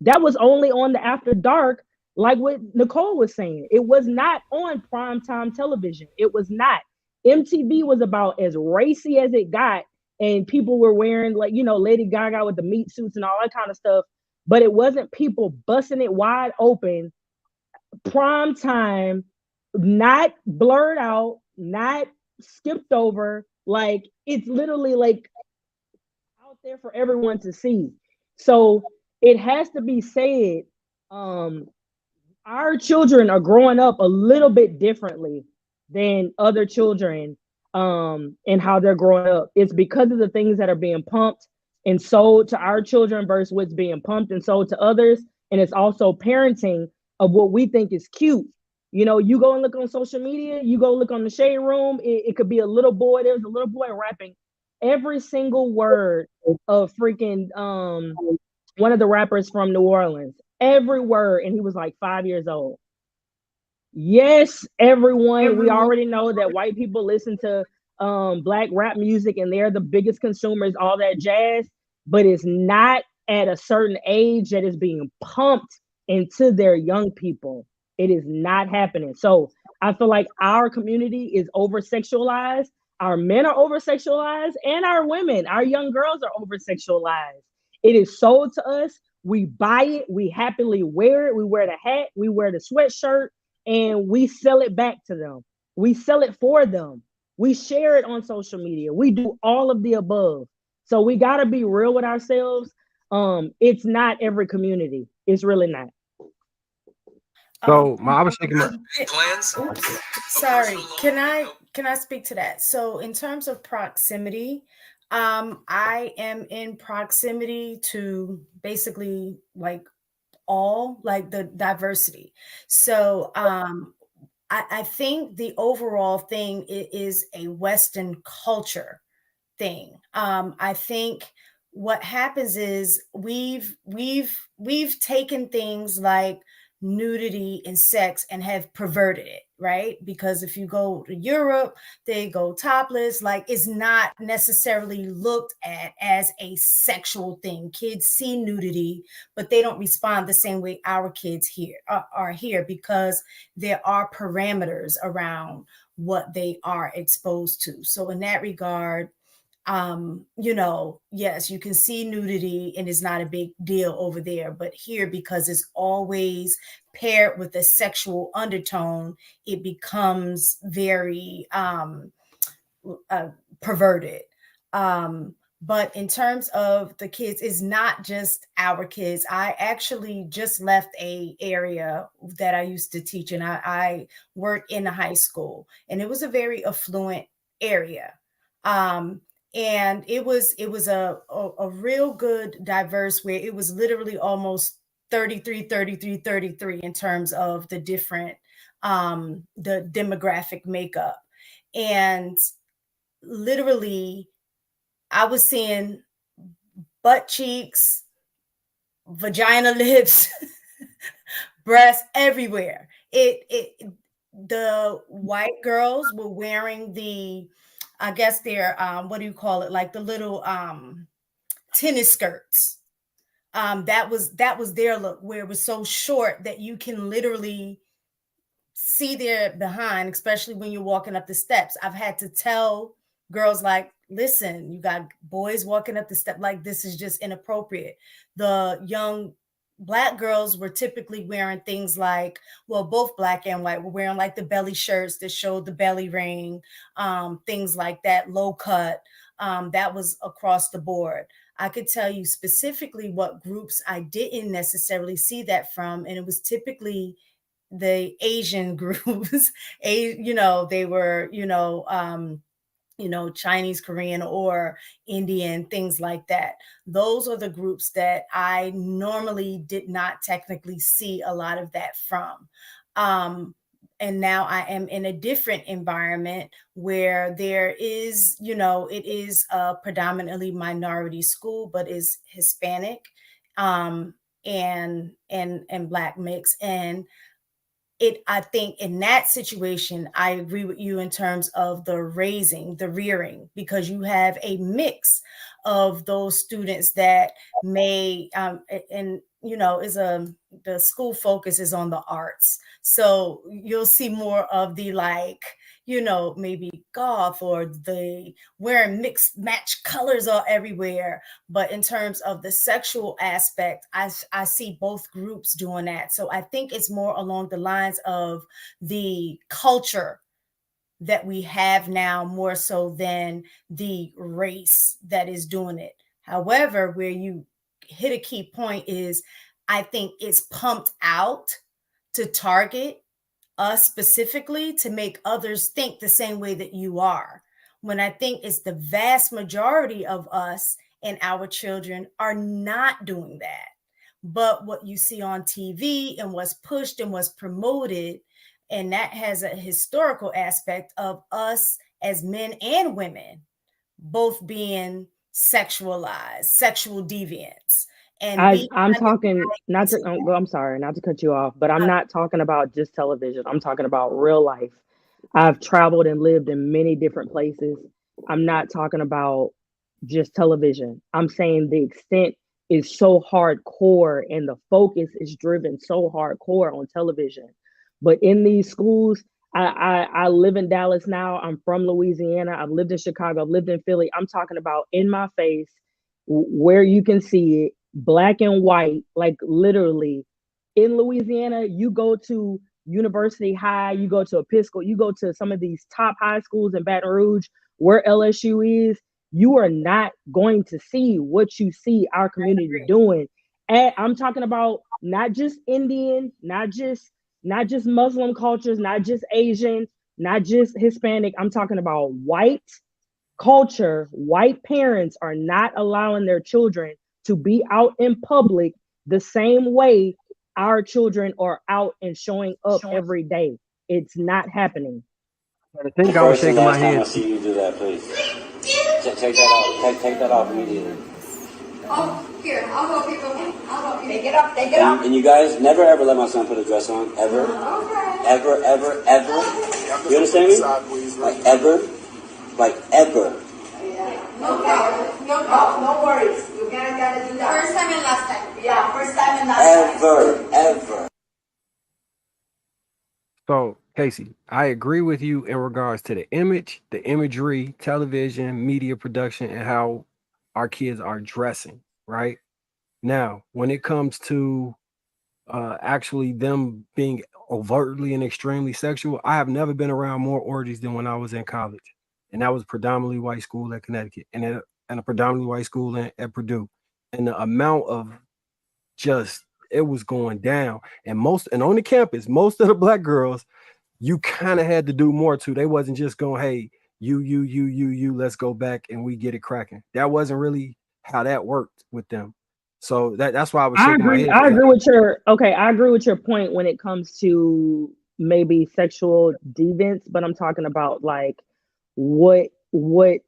That was only on the After Dark, like what Nicole was saying. It was not on primetime television. It was not. MTV was about as racy as it got, and people were wearing, like, you know, Lady Gaga with the meat suits and all that kind of stuff, but it wasn't people busting it wide open, prime time, not blurred out, not skipped over. Like, it's literally like out there for everyone to see. So it has to be said, our children are growing up a little bit differently than other children, and how they're growing up. It's because of the things that are being pumped and sold to our children versus what's being pumped and sold to others. And it's also parenting of what we think is cute. You know, you go and look on social media, you go look on the shade room, it could be a little boy. There's a little boy rapping every single word of freaking one of the rappers from New Orleans. Every word, and he was like 5 years old. Yes, everyone, we already know that white people listen to black rap music and they're the biggest consumers, all that jazz, but it's not at a certain age that is being pumped into their young people. It is not happening. So I feel like our community is over sexualized. Our men are over sexualized, and our women, our young girls are over sexualized. It is sold to us. We buy it. We happily wear it. We wear the hat. We wear the sweatshirt, and we sell it back to them. We sell it for them. We share it on social media. We do all of the above. So we got to be real with ourselves. It's not every community. It's really not.
So I was thinking
Sorry, can I speak to that? So in terms of proximity, I am in proximity to basically like all, like the diversity. So I think the overall thing is a Western culture thing. I think what happens is we've taken things like nudity and sex and have perverted it, right? Because if you go to Europe, they go topless. Like, it's not necessarily looked at as a sexual thing. Kids see nudity, but they don't respond the same way our kids here are here, because there are parameters around what they are exposed to. So in that regard, you know, yes, you can see nudity and it's not a big deal over there, but here, because it's always paired with a sexual undertone, it becomes very perverted. But in terms of the kids, it's not just our kids. I actually just left a area that I used to teach, and I worked in a high school, and it was a very affluent area. And it was a real good diverse, where it was literally almost 33 in terms of the different the demographic makeup. And literally I was seeing butt cheeks, vagina lips, breasts everywhere. The white girls were wearing the, I guess they're what do you call it? Like the little tennis skirts. That was their look, where it was so short that you can literally see their behind, especially when you're walking up the steps. I've had to tell girls like, listen, you got boys walking up the step, like this is just inappropriate. The young Black girls were typically wearing things like, well, both Black and white were wearing like the belly shirts that showed the belly ring, things like that, low cut. That was across the board. I could tell you specifically what groups I didn't necessarily see that from, and it was typically the Asian groups. They were, Chinese, Korean, or Indian, things like that. Those are the groups that I normally did not technically see a lot of that from. And now I am in a different environment where there is, it is a predominantly minority school, but is Hispanic, and Black mix. And I think in that situation, I agree with you in terms of the rearing, because you have a mix of those students that may, the school focus is on the arts. So you'll see more of the maybe goth, or the wearing mixed match colors are everywhere. But in terms of the sexual aspect, I see both groups doing that. So I think it's more along the lines of the culture that we have now, more so than the race that is doing it. However, where you hit a key point is, I think it's pumped out to target us specifically, to make others think the same way that you are, when I think it's the vast majority of us and our children are not doing that. But what you see on TV and what's pushed and what's promoted, and that has a historical aspect of us as men and women both being sexualized, sexual deviants. And
I'm talking I'm sorry, not to cut you off, but I'm not talking about just television. I'm talking about real life. I've traveled and lived in many different places. I'm not talking about just television. I'm saying the extent is so hardcore and the focus is driven so hardcore on television. But in these schools, I live in Dallas now. I'm from Louisiana. I've lived in Chicago. I've lived in Philly. I'm talking about in my face, where you can see it, Black and white, like literally. In Louisiana, you go to University High, you go to Episcopal, you go to some of these top high schools in Baton Rouge, where LSU is, you are not going to see what you see our community doing. And I'm talking about not just Indian, not just Muslim cultures, not just Asian, not just Hispanic. I'm talking about white culture. White parents are not allowing their children to be out in public the same way our children are out and showing up every day. It's not happening.
The thing I was shaking my head.
I see you do that, please. Take that off. Take that off immediately.
Oh, here, I'll help you. I'll help you. Take it up. Take it up.
And you guys never ever let my son put a dress on, ever, ever, ever, ever. You understand me? Like ever.
No worries. You gotta do that. First time and last time. Yeah, first time and last time.
Ever.
So, Casey, I agree with you in regards to the image, the imagery, television, media production, and how our kids are dressing, right? Now, when it comes to actually them being overtly and extremely sexual, I have never been around more orgies than when I was in college. And that was predominantly white school at Connecticut and a predominantly white school at Purdue. And the amount of it was going down. And on the campus, most of the Black girls, you kind of had to do more too. They wasn't just going, hey, you, let's go back and we get it cracking. That wasn't really how that worked with them. So that's why I was shaking my head.
I agree with your point when it comes to maybe sexual deviance, but I'm talking about like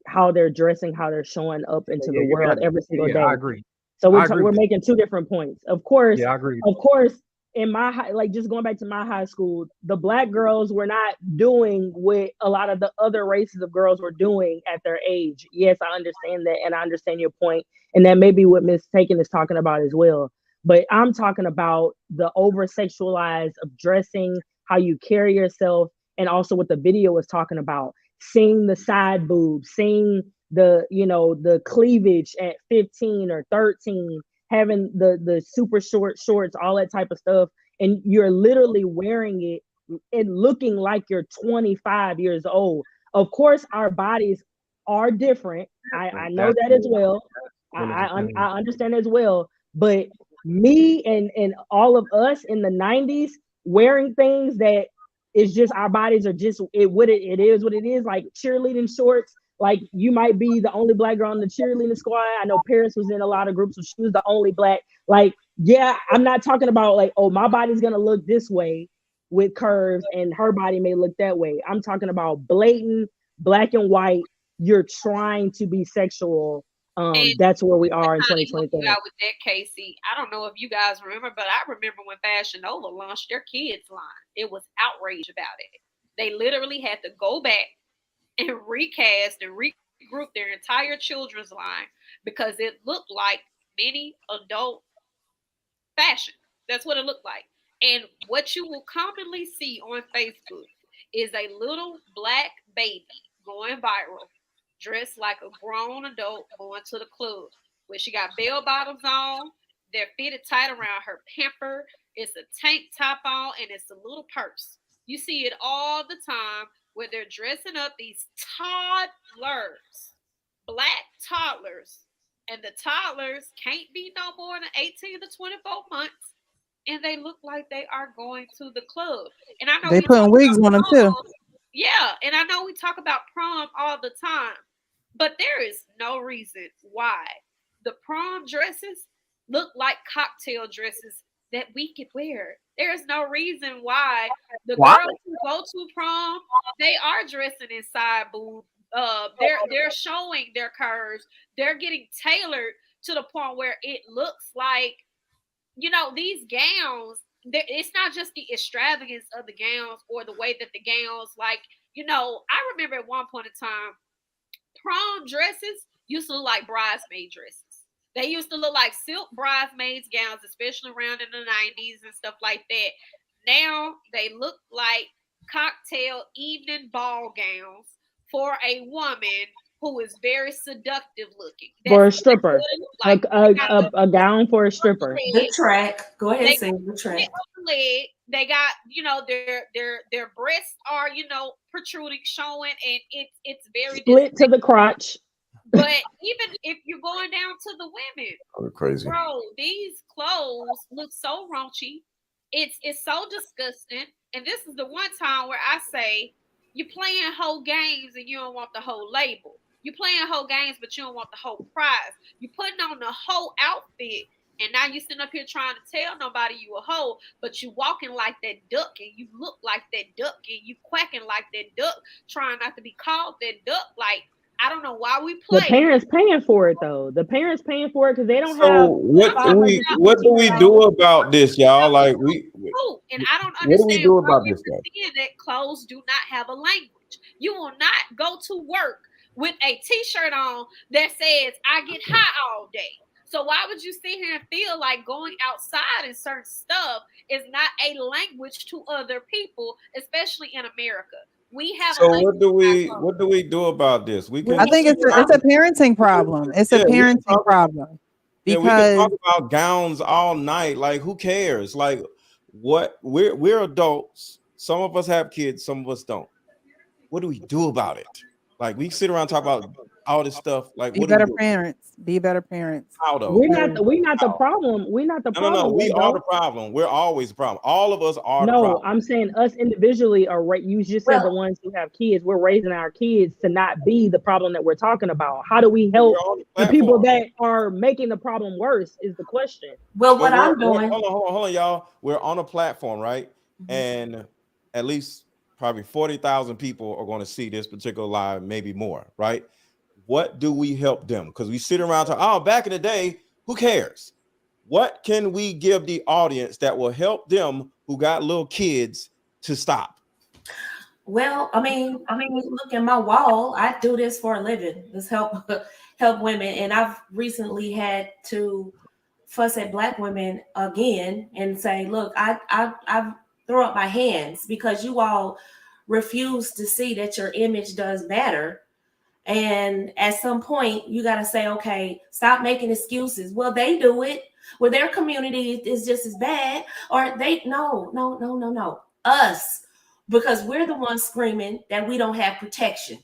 how they're dressing, how they're showing up into the world every single day.
I agree.
So we're making two different points. Of course,
I agree.
Of course, in my just going back to my high school, the Black girls were not doing what a lot of the other races of girls were doing at their age. Yes, I understand that, and I understand your point, and that may be what Miss Taken is talking about as well. But I'm talking about the over-sexualized of dressing, how you carry yourself, and also what the video was talking about. seeing the side boobs, seeing the, you know, the cleavage at 15 or 13, having the super short shorts, all that type of stuff, and you're literally wearing it and looking like you're 25 years old. Of course, our bodies are different. I know that as well. I understand as well. But me and all of us in the 90s wearing things that is just, our bodies are just it is what it is, like cheerleading shorts. Like, you might be the only black girl in the cheerleading squad. I know Paris was in a lot of groups, so she was the only black. Like, yeah, I'm not talking about like, oh, my body's gonna look this way with curves and her body may look that way. I'm talking about blatant black and white. You're trying to be sexual. That's where we are in 2023.
Out with that, Casey. I don't know if you guys remember, but I remember when Fashion Nova launched their kids line. It was outrage about it. They literally had to go back and recast and regroup their entire children's line because it looked like many adult fashion. That's what it looked like. And what you will commonly see on Facebook is a little black baby going viral, dressed like a grown adult going to the club, where she got bell bottoms on, they're fitted tight around her pamper, it's a tank top on, and it's a little purse. You see it all the time where they're dressing up these toddlers, black toddlers, and the toddlers can't be no more than 18 to 24 months, and they look like they are going to the club. And I know
They putting wigs on them too.
Yeah, and I know we talk about prom all the time, but there is no reason why the prom dresses look like cocktail dresses that we could wear. There is no reason why the girls who go to prom, they are dressing in side boob. They're showing their curves. They're getting tailored to the point where it looks like, you know, these gowns. It's not just the extravagance of the gowns or the way that the gowns, like, you know, I remember at one point in time, prom dresses used to look like bridesmaid dresses. They used to look like silk bridesmaids gowns, especially around in the 90s and stuff like that. Now they look like cocktail evening ball gowns for a woman who is very seductive looking.
For a stripper, like a gown for a stripper.
The track. Go ahead, say the track.
Leg, they got, you know, their breasts are, you know, protruding, showing, and it's very
split to the crotch.
But even if you're going down to the women,
oh, crazy,
bro, these clothes look so raunchy. It's so disgusting. And this is the one time where I say, you're playing whole games and you don't want the whole label. You're playing whole games, but you don't want the whole prize. You're putting on the whole outfit, and now you're sitting up here trying to tell nobody you a hoe, but you walking like that duck, and you look like that duck, and you quacking like that duck, trying not to be called that duck. Like, I don't know why we play.
The parents paying for it though. The parents paying for it because they don't have.
So what do we do about this, y'all? Like
and I don't understand.
What do we do about this, guys?
That clothes do not have a language. You will not go to work with a T-shirt on that says "I get high all day." So why would you sit here and feel like going outside and certain stuff is not a language to other people, especially in America? We have.
So what do we do about this?
I think it's a parenting problem. It's a parenting problem
because we can talk about gowns all night. Like, who cares? Like, what we're adults. Some of us have kids. Some of us don't. What do we do about it? Like, we sit around and talk about all this stuff. Like,
be better parents. Be better parents.
How though?
We're not the problem. We're not the problem.
No. We are the problem. We're always the problem. All of us are the problem.
No, I'm saying us individually are. You just said the ones who have kids. We're raising our kids to not be the problem that we're talking about. How do we help the people that are making the problem worse? Is the question.
Well, what I'm doing.
Hold on, y'all. We're on a platform, right? Mm-hmm. And at least probably 40,000 people are going to see this particular live, maybe more, right? What do we help them? Because we sit around talking, oh, back in the day, who cares? What can we give the audience that will help them who got little kids to stop?
Well, I mean, look at my wall. I do this for a living. This help women, and I've recently had to fuss at Black women again and say, look, I throw up my hands because you all refuse to see that your image does matter. And at some point, you got to say, okay, stop making excuses. Well, they do it. Well, their community is just as bad. Or no. Us, because we're the ones screaming that we don't have protection.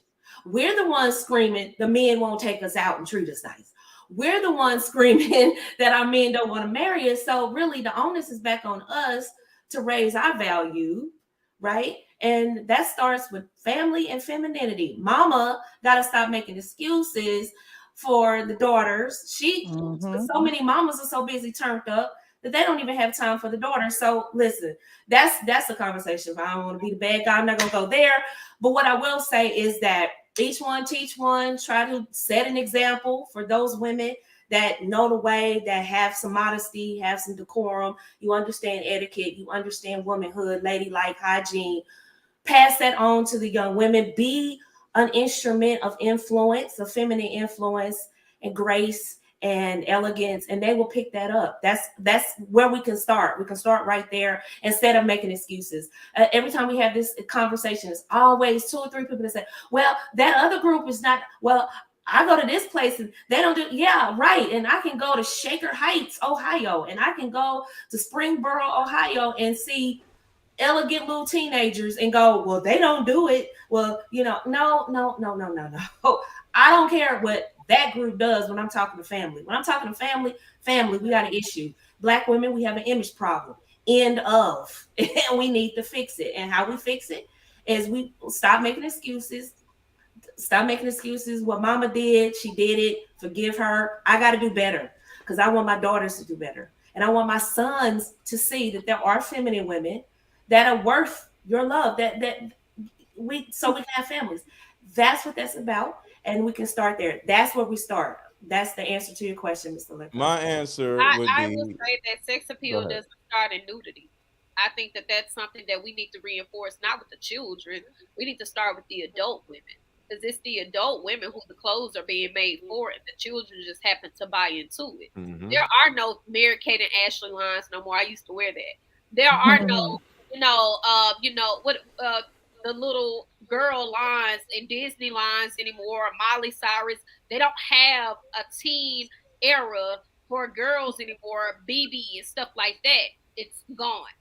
We're the ones screaming the men won't take us out and treat us nice. We're the ones screaming that our men don't want to marry us. So really, the onus is back on us to raise our value, right? And that starts with family and femininity. Mama got to stop making excuses for the daughters. So many mamas are so busy turned up that they don't even have time for the daughters. So listen, that's a conversation. If I don't want to be the bad guy, I'm not gonna go there. But what I will say is that each one teach one. Try to set an example for those women that know the way, that have some modesty, have some decorum. You understand etiquette. You understand womanhood, ladylike hygiene. Pass that on to the young women. Be an instrument of influence, of feminine influence and grace and elegance, and they will pick that up. That's where we can start. We can start right there instead of making excuses. Every time we have this conversation, it's always 2 or 3 people that say, well, that other group is not, well, I go to this place and they don't do, yeah, right. And I can go to Shaker Heights, Ohio, and I can go to Springboro, Ohio, and see elegant little teenagers and go, well, they don't do it. Well, no. I don't care what that group does when I'm talking to family. When I'm talking to family, we got an issue. Black women, we have an image problem. End of. And we need to fix it. And how we fix it is we stop making excuses. Stop making excuses. What mama did, she did it. Forgive her. I got to do better because I want my daughters to do better. And I want my sons to see that there are feminine women that are worth your love, so we can have families. That's what that's about. And we can start there. That's where we start. That's the answer to your question, Mr. Lapeef.
My answer would
I
be,
will say that sex appeal doesn't start in nudity. I think that that's something that we need to reinforce, not with the children. We need to start with the adult women, because it's the adult women who the clothes are being made for, and the children just happen to buy into it.
Mm-hmm.
There are no Mary Kate and Ashley lines no more. I used to wear that. There are no, the little girl lines and Disney lines anymore. Miley Cyrus. They don't have a teen era for girls anymore. BB and stuff like that. It's gone.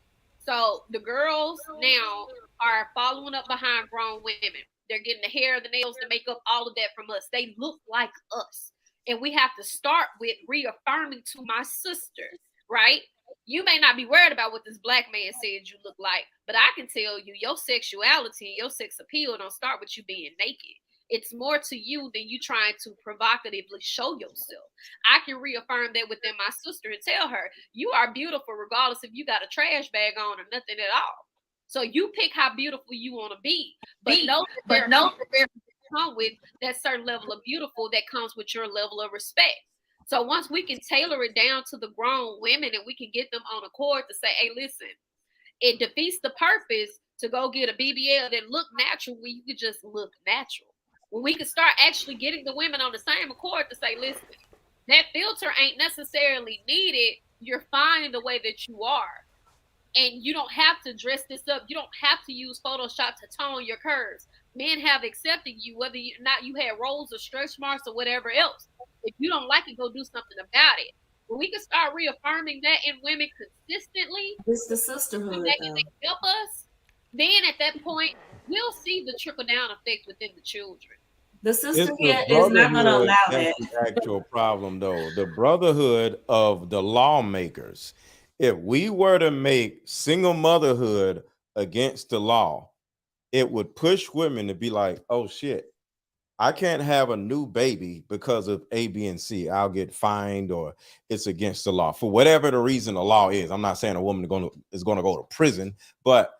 So the girls now are following up behind grown women. They're getting the hair, the nails, the makeup, all of that from us. They look like us. And we have to start with reaffirming to my sister, right? You may not be worried about what this black man said you look like, but I can tell you your sexuality and your sex appeal don't start with you being naked. It's more to you than you trying to provocatively show yourself. I can reaffirm that within my sister and tell her, you are beautiful regardless if you got a trash bag on or nothing at all. So you pick how beautiful you want to be, but know that there come with that certain level of beautiful that comes with your level of respect. So once we can tailor it down to the grown women and we can get them on accord to say, hey, listen, it defeats the purpose to go get a BBL that look natural when you could just look natural. When we can start actually getting the women on the same accord to say, listen, that filter ain't necessarily needed. You're fine the way that you are. And you don't have to dress this up. You don't have to use Photoshop to tone your curves. Men have accepted you, whether or not you had rolls or stretch marks or whatever else. If you don't like it, go do something about it. When we can start reaffirming that in women consistently,
it's the sisterhood.
That can help us. Then at that point, we'll see the trickle down effect within the children.
The sisterhood is not going to allow that.
That's the actual problem, though. The brotherhood of the lawmakers. If we were to make single motherhood against the law, it would push women to be like, oh, shit, I can't have a new baby because of A, B, and C. I'll get fined or it's against the law for whatever the reason the law is. I'm not saying a woman is going to go to prison, but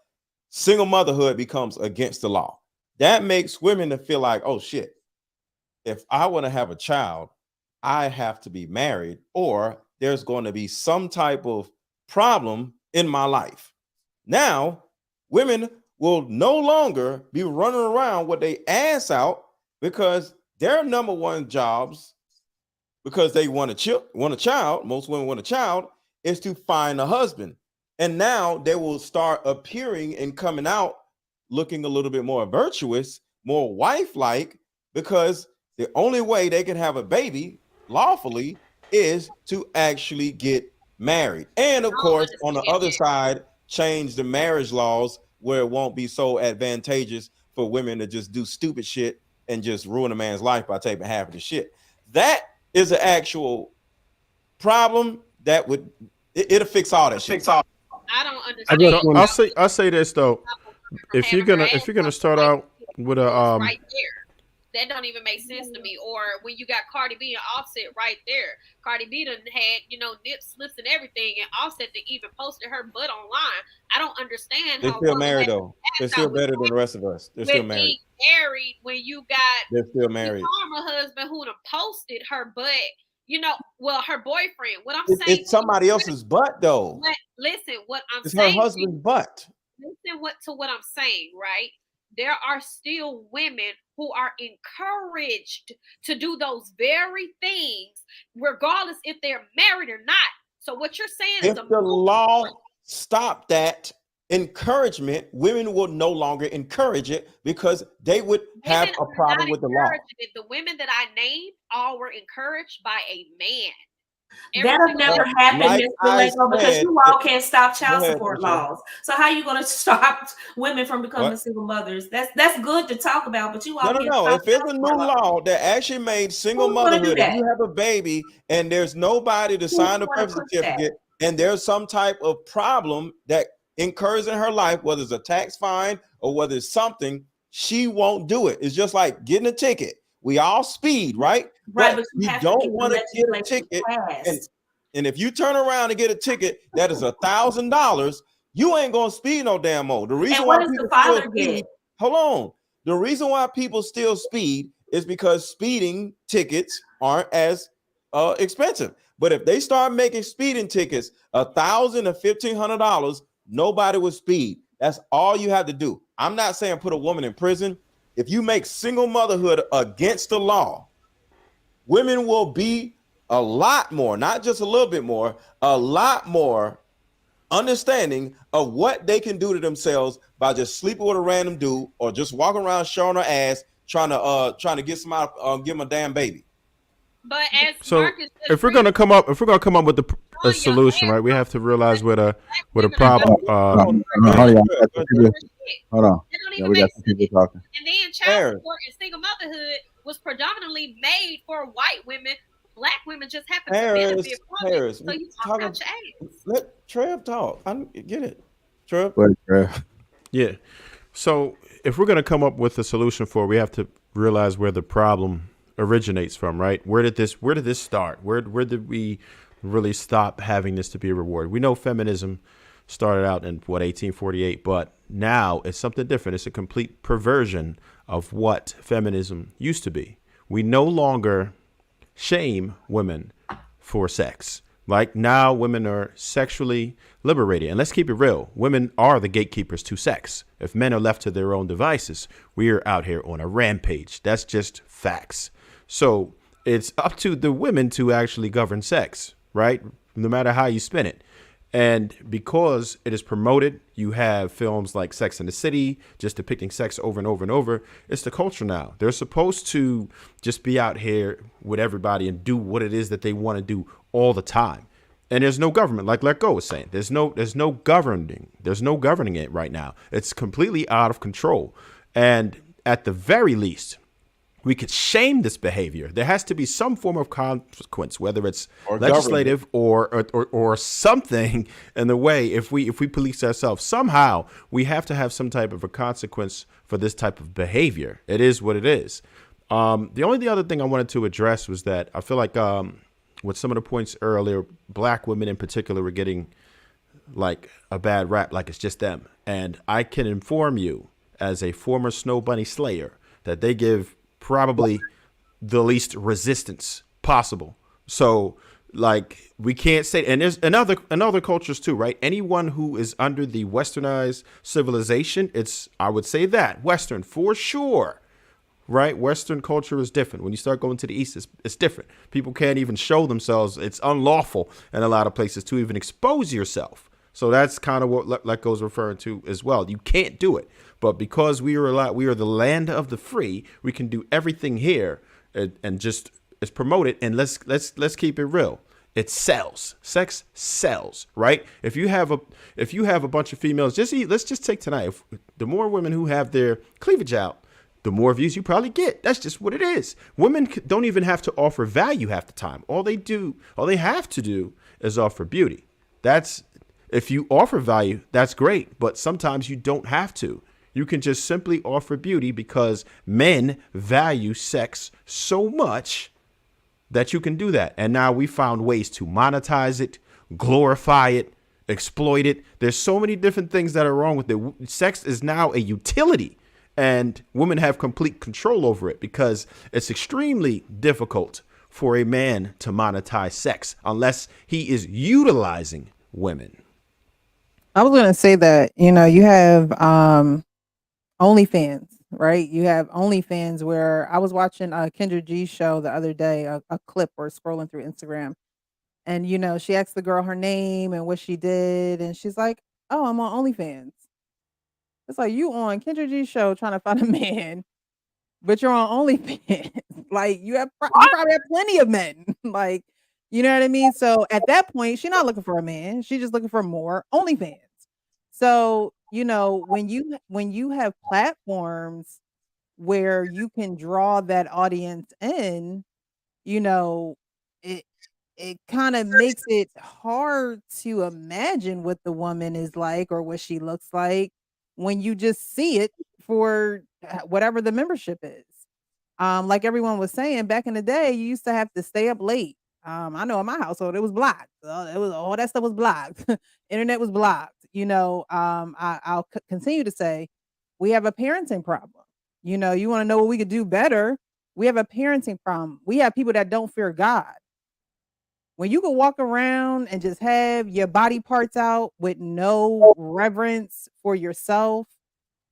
single motherhood becomes against the law. That makes women to feel like, oh, shit, if I want to have a child, I have to be married or there's going to be some type of problem in my life. Now, women will no longer be running around with their ass out because their number one jobs, because they want a child, most women want a child, is to find a husband. And now they will start appearing and coming out looking a little bit more virtuous, more wife-like, because the only way they can have a baby lawfully is to actually get married. And of course, on the other side, change the marriage laws where it won't be so advantageous for women to just do stupid shit and just ruin a man's life by taking half of the shit. That is an actual problem that would it'll fix all that shit.
I don't understand.
I'll say this though. If you're gonna start out with a
right there. That don't even make sense to me. Or when you got Cardi B and Offset right there. Cardi B done had, nips, slips, and everything, and Offset that even posted her butt online. I don't understand
They're
how
still married though. They're still better than the rest of us. They're still married.
Married when you got
they're still married.
Your husband who done posted her butt, her boyfriend. What I'm saying,
it's somebody else's butt though.
Listen, what I'm
it's
saying,
her husband's butt.
Listen what I'm saying, right? There are still women who are encouraged to do those very things, regardless if they're married or not. So what you're saying is
if the law stopped that encouragement, women will no longer encourage it because they would have a problem with the law.
The women that I named all were encouraged by a man.
That'll never happen, Mr. Lego, because you all can't stop child support laws. So how are you going to stop women from becoming single mothers? That's good to talk about, but you all
no. If it's a new law that actually made single motherhood, if you have a baby and there's nobody to sign the birth certificate, and there's some type of problem that incurs in her life, whether it's a tax fine or whether it's something, she won't do it. It's just like getting a ticket. We all speed, right?
Right, but
you don't want to get a ticket. And if you turn around and get a ticket that is $1,000, you ain't gonna speed no damn more. The reason why people still speed, hold on. The reason why people still speed is because speeding tickets aren't as expensive. But if they start making speeding tickets $1,000 or $1,500, nobody would speed. That's all you have to do. I'm not saying put a woman in prison. If you make single motherhood against the law, women will be a lot more, not just a little bit more, a lot more understanding of what they can do to themselves by just sleeping with a random dude or just walking around showing her ass, trying to get somebody, give them a damn baby.
But as
so
Marcus
if we're gonna come up with a solution, right, we have to realize what a problem.
Hold on. Yeah, we got some people talking.
And then child support and single motherhood was predominantly made for white women. Black women just happen to benefit from it. So you talk about your ass.
Let Trev talk. I get it. Trev.
Yeah. So if we're gonna come up with a solution for it, we have to realize where the problem originates from, right? Where did this start? Where did we really stop having this to be a reward? We know feminism started out in 1848, but now it's something different. It's a complete perversion of what feminism used to be. We no longer shame women for sex. Like now women are sexually liberated. And let's keep it real. Women are the gatekeepers to sex. If men are left to their own devices, we are out here on a rampage. That's just facts. So it's up to the women to actually govern sex, right? No matter how you spin it. And because it is promoted, you have films like Sex and the City, just depicting sex over and over and over. It's the culture now. They're supposed to just be out here with everybody and do what it is that they want to do all the time. And there's no government, like Let Go was saying. There's no governing. There's no governing it right now. It's completely out of control. And at the very least, we could shame this behavior. There has to be some form of consequence, whether it's legislative or something in the way. If we police ourselves somehow, we have to have some type of a consequence for this type of behavior. It is what it is. The other thing I wanted to address was that I feel like with some of the points earlier, black women in particular were getting like a bad rap, like it's just them. And I can inform you as a former Snow Bunny slayer that they give probably the least resistance possible. So like we can't say, and there's another cultures too, right? Anyone who is under the westernized civilization, I would say that Western for sure, right? Western culture is different. When you start going to the East, it's different. People can't even show themselves. It's unlawful in a lot of places to even expose yourself. So that's kind of what Letgo's referring to as well. You can't do it, but because we are the land of the free, we can do everything here and just promote it. And let's keep it real. It sells. Sex sells, right? If you have a bunch of females, let's just take tonight. The more women who have their cleavage out, the more views you probably get. That's just what it is. Women don't even have to offer value half the time. All they have to do is offer beauty. If you offer value, that's great. But sometimes you don't have to. You can just simply offer beauty because men value sex so much that you can do that. And now we found ways to monetize it, glorify it, exploit it. There's so many different things that are wrong with it. Sex is now a utility, and women have complete control over it because it's extremely difficult for a man to monetize sex unless he is utilizing women.
I was going to say that, you have OnlyFans, right? You have OnlyFans where I was watching Kendra G's show the other day, a clip or scrolling through Instagram. And, she asked the girl her name and what she did. And she's like, oh, I'm on OnlyFans. It's like you on Kendra G's show trying to find a man, but you're on OnlyFans. Like you probably have plenty of men. Like, you know what I mean? So at that point, she's not looking for a man. She's just looking for more OnlyFans. So, when you have platforms where you can draw that audience in, it kind of makes it hard to imagine what the woman is like or what she looks like when you just see it for whatever the membership is. Like everyone was saying, back in the day, you used to have to stay up late. I know in my household it was blocked. It was all that stuff was blocked. Internet was blocked. I'll continue to say we have a parenting problem. You want to know what we could do better? We have a parenting problem. We have people that don't fear God. When you can walk around and just have your body parts out with no reverence for yourself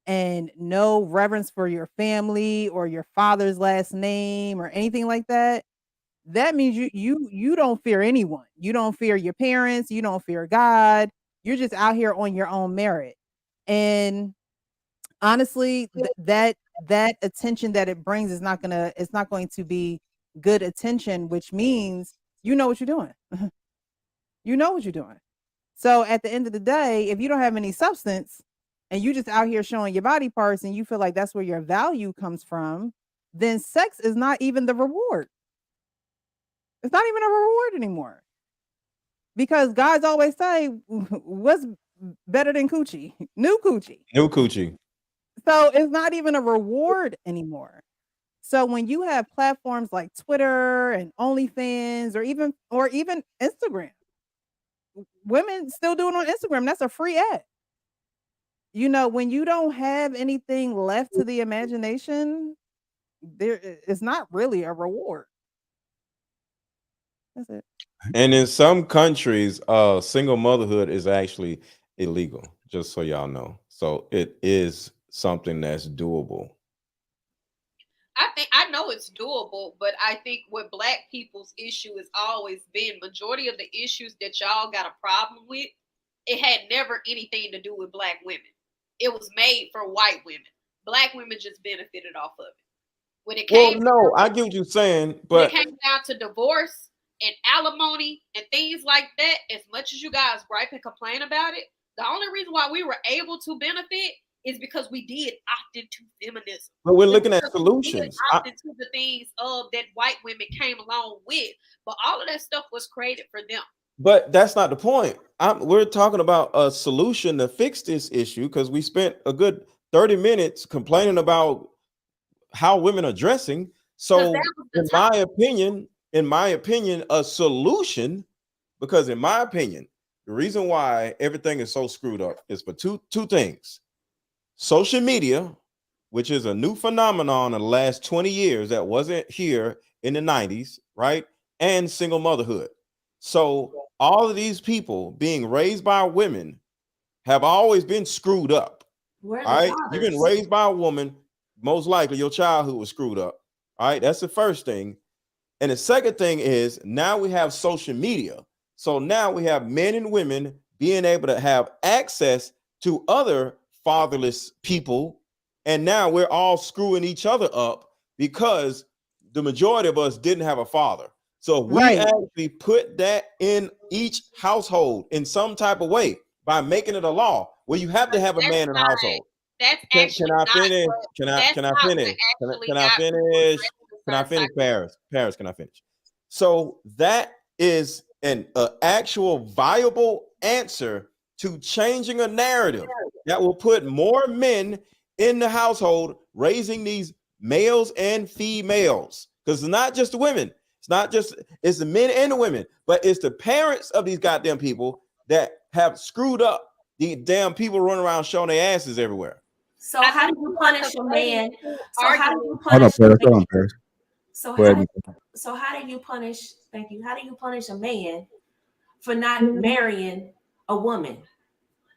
and no reverence for your family or your father's last name or anything like that, that means you don't fear anyone. You don't fear your parents. You don't fear God. You're just out here on your own merit. And honestly, that attention that it brings it's not going to be good attention, which means you know what you're doing. You know what you're doing. So at the end of the day, if you don't have any substance and you just out here showing your body parts and you feel like that's where your value comes from, then sex is not even the reward. It's not even a reward anymore. Because guys always say, what's better than coochie? New coochie.
New coochie.
So it's not even a reward anymore. So when you have platforms like Twitter and OnlyFans or even Instagram, women still do it on Instagram. That's a free ad. When you don't have anything left to the imagination, it's not really a reward. That's it.
And in some countries, single motherhood is actually illegal, just so y'all know. So it is something that's doable.
I know it's doable, but I think what Black people's issue has always been, majority of the issues that y'all got a problem with, it had never anything to do with Black women. It was made for white women. Black women just benefited off of it. When it came,
I get what you're saying, but
when it came down to divorce and alimony and things like that, as much as you guys gripe and complain about it, the only reason why we were able to benefit is because we did opt into feminism.
But we're looking at solutions.
We opted to the things that white women came along with, but all of that stuff was created for them.
But that's not the point. We're talking about a solution to fix this issue because we spent a good 30 minutes complaining about how women are dressing. So in my opinion, a solution, because in my opinion, the reason why everything is so screwed up is for two things. Social media, which is a new phenomenon in the last 20 years that wasn't here in the 90s, right? And single motherhood. So all of these people being raised by women have always been screwed up. All right. You've been raised by a woman. Most likely your childhood was screwed up. All right. That's the first thing. And the second thing is now we have social media. So now we have men and women being able to have access to other fatherless people. And now we're all screwing each other up because the majority of us didn't have a father. So we actually put that in each household in some type of way by making it a law where you have to have a man in the household.
That's
Can
actually
I
not
finish?
what-
Can
that's
I
not what
finish?
actually
Can I
got people
finish?
dressed in
Can I
certain
finish,
type of-
Paris? Paris, can I finish? So that is an actual viable answer to changing a narrative that will put more men in the household raising these males and females. Because it's not just the women. It's the men and the women, but it's the parents of these goddamn people that have screwed up the damn people running around showing their asses everywhere.
So how do you punish a man? So how do you
Hold on,
punish?
Paris. Hold on, Paris.
So
Go
how
ahead.
do you punish? Thank you. How do you punish a man for not marrying a woman?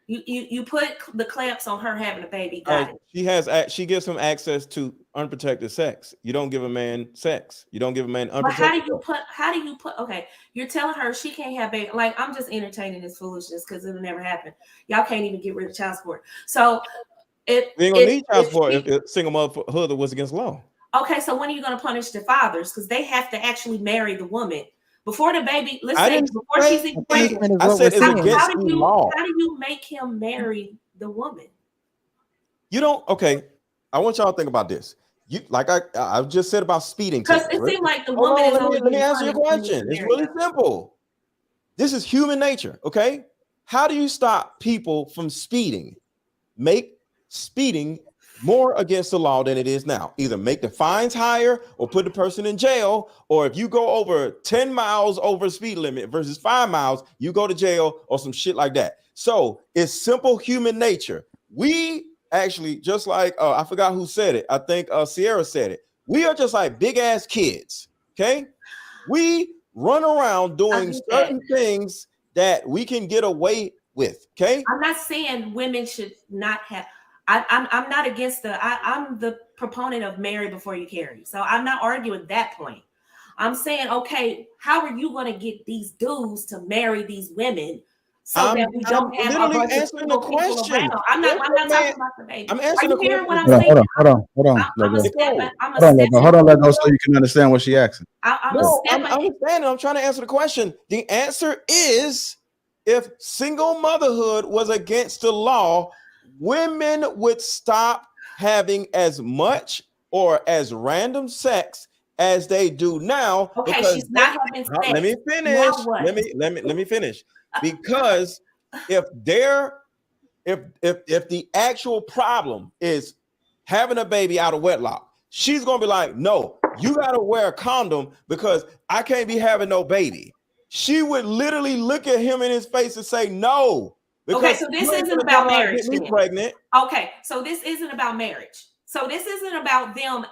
You put the clamps on her having a baby. Got it.
She gives him access to unprotected sex. You don't give a man sex. You don't give a man
But
unprotected.
how do you put? Okay, you're telling her she can't have baby. Like, I'm just entertaining this foolishness because it'll never happen. Y'all can't even get rid of child support. So
You ain't gonna need child support if single motherhood was against law.
Okay, so when are you going to punish the fathers? Because they have to actually marry the woman before the baby. Let's say before she's even pregnant.
I said it's against the law.
How do you make him marry the woman?
You don't. Okay, I want y'all to think about this. You like I just said about speeding.
Because it seems like the woman is only.
Let me answer your question. It's really simple. This is human nature. Okay, how do you stop people from speeding? Make speeding more against the law than it is now. Either make the fines higher or put the person in jail, or if you go over 10 miles over speed limit versus 5 miles, you go to jail or some shit like that. So it's simple human nature. We actually, just like I forgot who said it. I think Sierra said it. We are just like big ass kids. Okay, we run around doing certain things that we can get away with. Okay,
I'm not saying women should not have. I'm not against I'm the proponent of marry before you carry. So I'm not arguing that point. I'm saying, okay, how are you going to get these dudes to marry these women so that we don't have a bunch of single people around? I'm not talking about the baby.
I'm answering
the question. Hearing what I'm
Hold
saying?
on. Hold on. Hold on, let go so you can understand what she asking.
I'm understanding. I'm trying to answer the question. The answer is, if single motherhood was against the law, women would stop having as much or as random sex as they do now.
Okay, she's not having sex.
Let me finish. Let me finish. Because if the actual problem is having a baby out of wedlock, she's gonna be like, no, you gotta wear a condom because I can't be having no baby. She would literally look at him in his face and say no.
Okay, so this isn't about marriage.
Pregnant.
Okay, so this isn't about marriage. So this isn't about them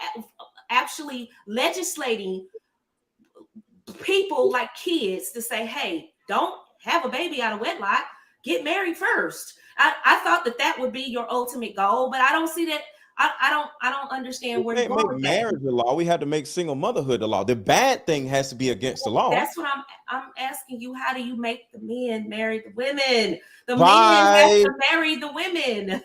actually legislating people like kids to say, hey, don't have a baby out of wedlock. Get married first. I thought that would be your ultimate goal, but I don't see that. I don't understand where you're going with that.
Marriage the law. We had to make single motherhood the law. The bad thing has to be against the law.
That's what I'm asking you. How do you make the men marry the women? The men have to marry the women.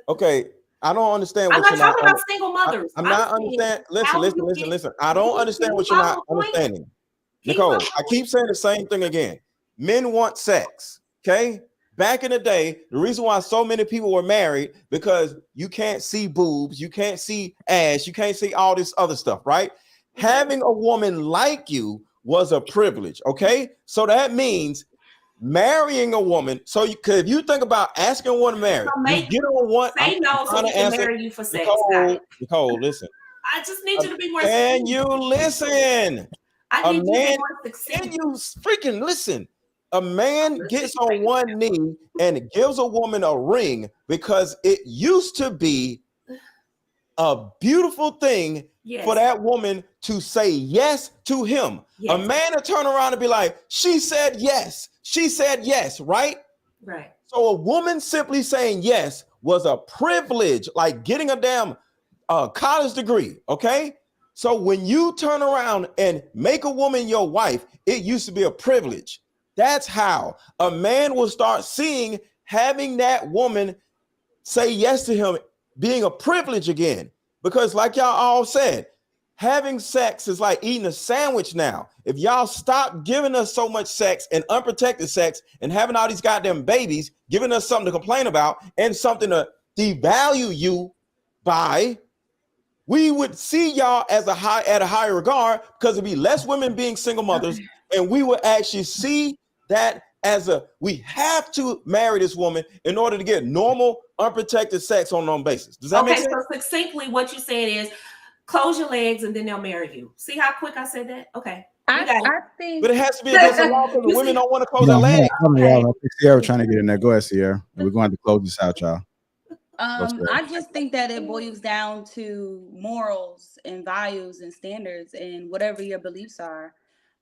Okay, I don't understand.
I'm not talking about single mothers.
I'm not understanding. Listen. I don't understand what you're not understanding. Nicole, I keep saying the same thing again. Men want sex. Okay. Back in the day, the reason why so many people were married, because you can't see boobs, you can't see ass, you can't see all this other stuff, right? Having a woman like you was a privilege, okay? So that means marrying a woman. So if you think about asking a woman to marry, you get on one.
Say no so we can marry you for sex.
Nicole, listen.
I just need you to be more.
Can you listen?
I need you to be more succinct.
Can you freaking listen? A man gets on one knee and gives a woman a ring because it used to be a beautiful thing for that woman to say yes to him. Yes. A man to turn around and be like, she said yes. She said yes, right?
Right.
So a woman simply saying yes was a privilege, like getting a damn college degree, okay? So when you turn around and make a woman your wife, it used to be a privilege. That's how a man will start seeing having that woman say yes to him being a privilege again. Because like y'all all said, having sex is like eating a sandwich now. If y'all stop giving us so much sex and unprotected sex and having all these goddamn babies, giving us something to complain about and something to devalue you by, we would see y'all as at a higher regard, because there'd be less women being single mothers, and we would actually see that as we have to marry this woman in order to get normal, unprotected sex on an own basis. Does that make sense?
So succinctly, what you said is close your legs and then they'll marry you. See how quick I said that? Okay.
I think,
but it has to be against the law because the women don't want to close their legs.
Sierra trying to get in there. Go ahead, Sierra. We're going to close this out, y'all.
I just think that it boils down to morals and values and standards and whatever your beliefs are.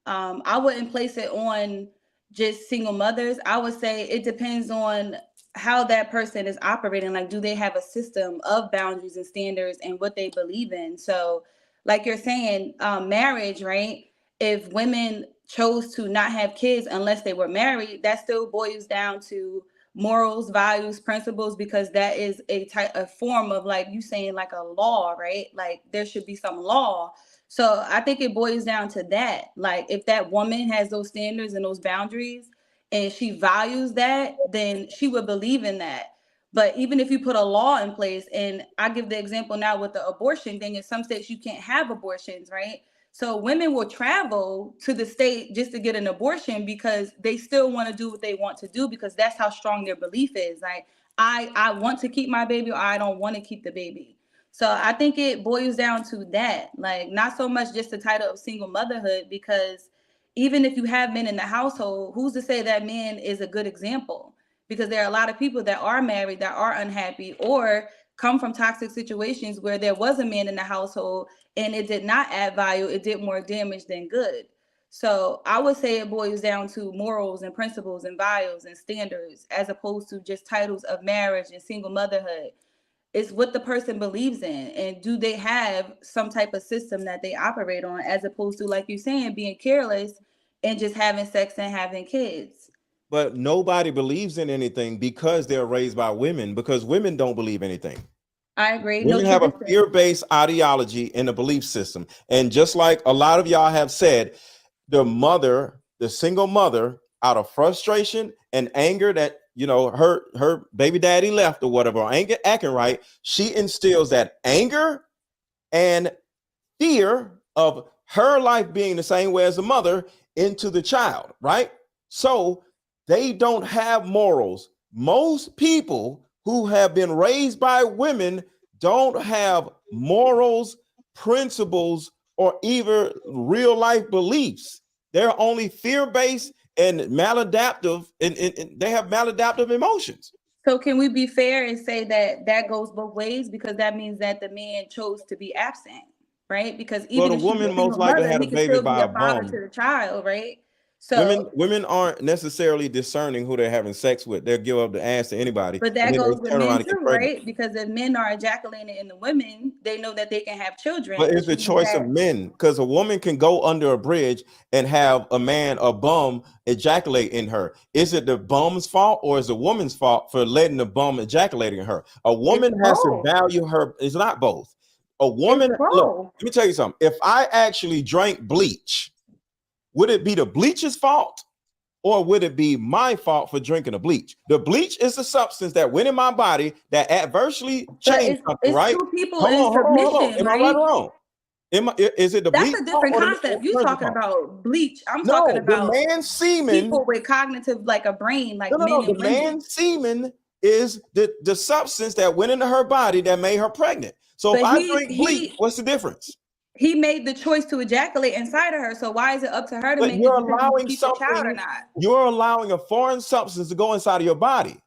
I wouldn't place it on just single mothers. I would say it depends on how that person is operating. Like, do they have a system of boundaries and standards and what they believe in? So like you're saying, marriage, right? If women chose to not have kids unless they were married, that still boils down to morals, values, principles, because that is a form of, like you saying, like a law, right? Like there should be some law. So I think it boils down to that. Like if that woman has those standards and those boundaries and she values that, then she would believe in that. But even if you put a law in place, and I give the example now with the abortion thing, in some states you can't have abortions, right? So women will travel to the state just to get an abortion because they still want to do what they want to do, because that's how strong their belief is. Like, I want to keep my baby, or I don't want to keep the baby. So I think it boils down to that, like not so much just the title of single motherhood, because even if you have men in the household, who's to say that man is a good example? Because there are a lot of people that are married that are unhappy or come from toxic situations where there was a man in the household and it did not add value, it did more damage than good. So I would say it boils down to morals and principles and values and standards, as opposed to just titles of marriage and single motherhood. It's what the person believes in, and do they have some type of system that they operate on, as opposed to, like you're saying, being careless and just having sex and having kids.
But nobody believes in anything because they're raised by women, because women don't believe anything.
I agree.
Women have a fear-based ideology in the belief system. And just like a lot of y'all have said, the single mother, out of frustration and anger that, you know, her baby daddy left or whatever, or ain't acting right, she instills that anger and fear of her life being the same way as the mother into the child, right? So they don't have morals. Most people who have been raised by women don't have morals, principles, or even real life beliefs. They're only fear-based and maladaptive, and they have maladaptive emotions.
So can we be fair and say that that goes both ways? Because that means that the man chose to be absent, right? Because even
if the woman most likely had a baby by a bum
to the child, right? So
women aren't necessarily discerning who they're having sex with. They'll give up the ass to anybody.
But that goes with men too, right? Because if men are ejaculating in the women, they know that they can have children.
But it's the choice of men, because a woman can go under a bridge and have a bum ejaculate in her. Is it the bum's fault, or is the woman's fault for letting the bum ejaculate in her? A woman has to value her. It's not both. A woman, look, let me tell you something. If I actually drank bleach, would it be the bleach's fault, or would it be my fault for drinking the bleach? The bleach is a substance that went in my body that adversely changed something, right?
Two people in submission,
Am I right or wrong? Is it the bleach?
That's a different concept. You're talking about bleach. I'm talking about
the man's semen.
People with cognitive, like a brain, like men and
the
women.
man's semen is the substance that went into her body that made her pregnant. So if I drink bleach, what's the difference?
He made the choice to ejaculate inside of her. So why is it up to her to make
you're
the decision to keep the child or not?
You're allowing a foreign substance to go inside of your body.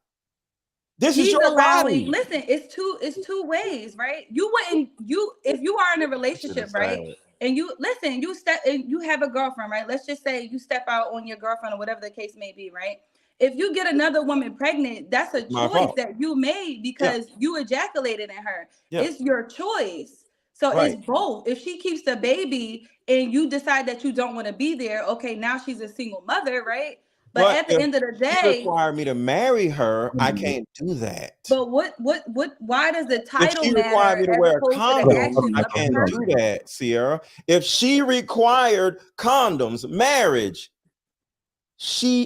This is your body.
Listen, it's two ways, right? If you are in a relationship, right? And you have a girlfriend, right? Let's just say you step out on your girlfriend or whatever the case may be, right? If you get another woman pregnant, that's a choice that you made because you ejaculated in her. Yeah. It's your choice. So it's both. If she keeps the baby and you decide that you don't want to be there, okay, now she's a single mother, right?
But
at the end of the
if she
day,
require me to marry her, I can't do that.
but why does the
If
title
she required
matter
me to
as
wear
opposed to the
condoms,
actions
I
of the
can't
person?
do that, Sierra. If she required condoms, marriage,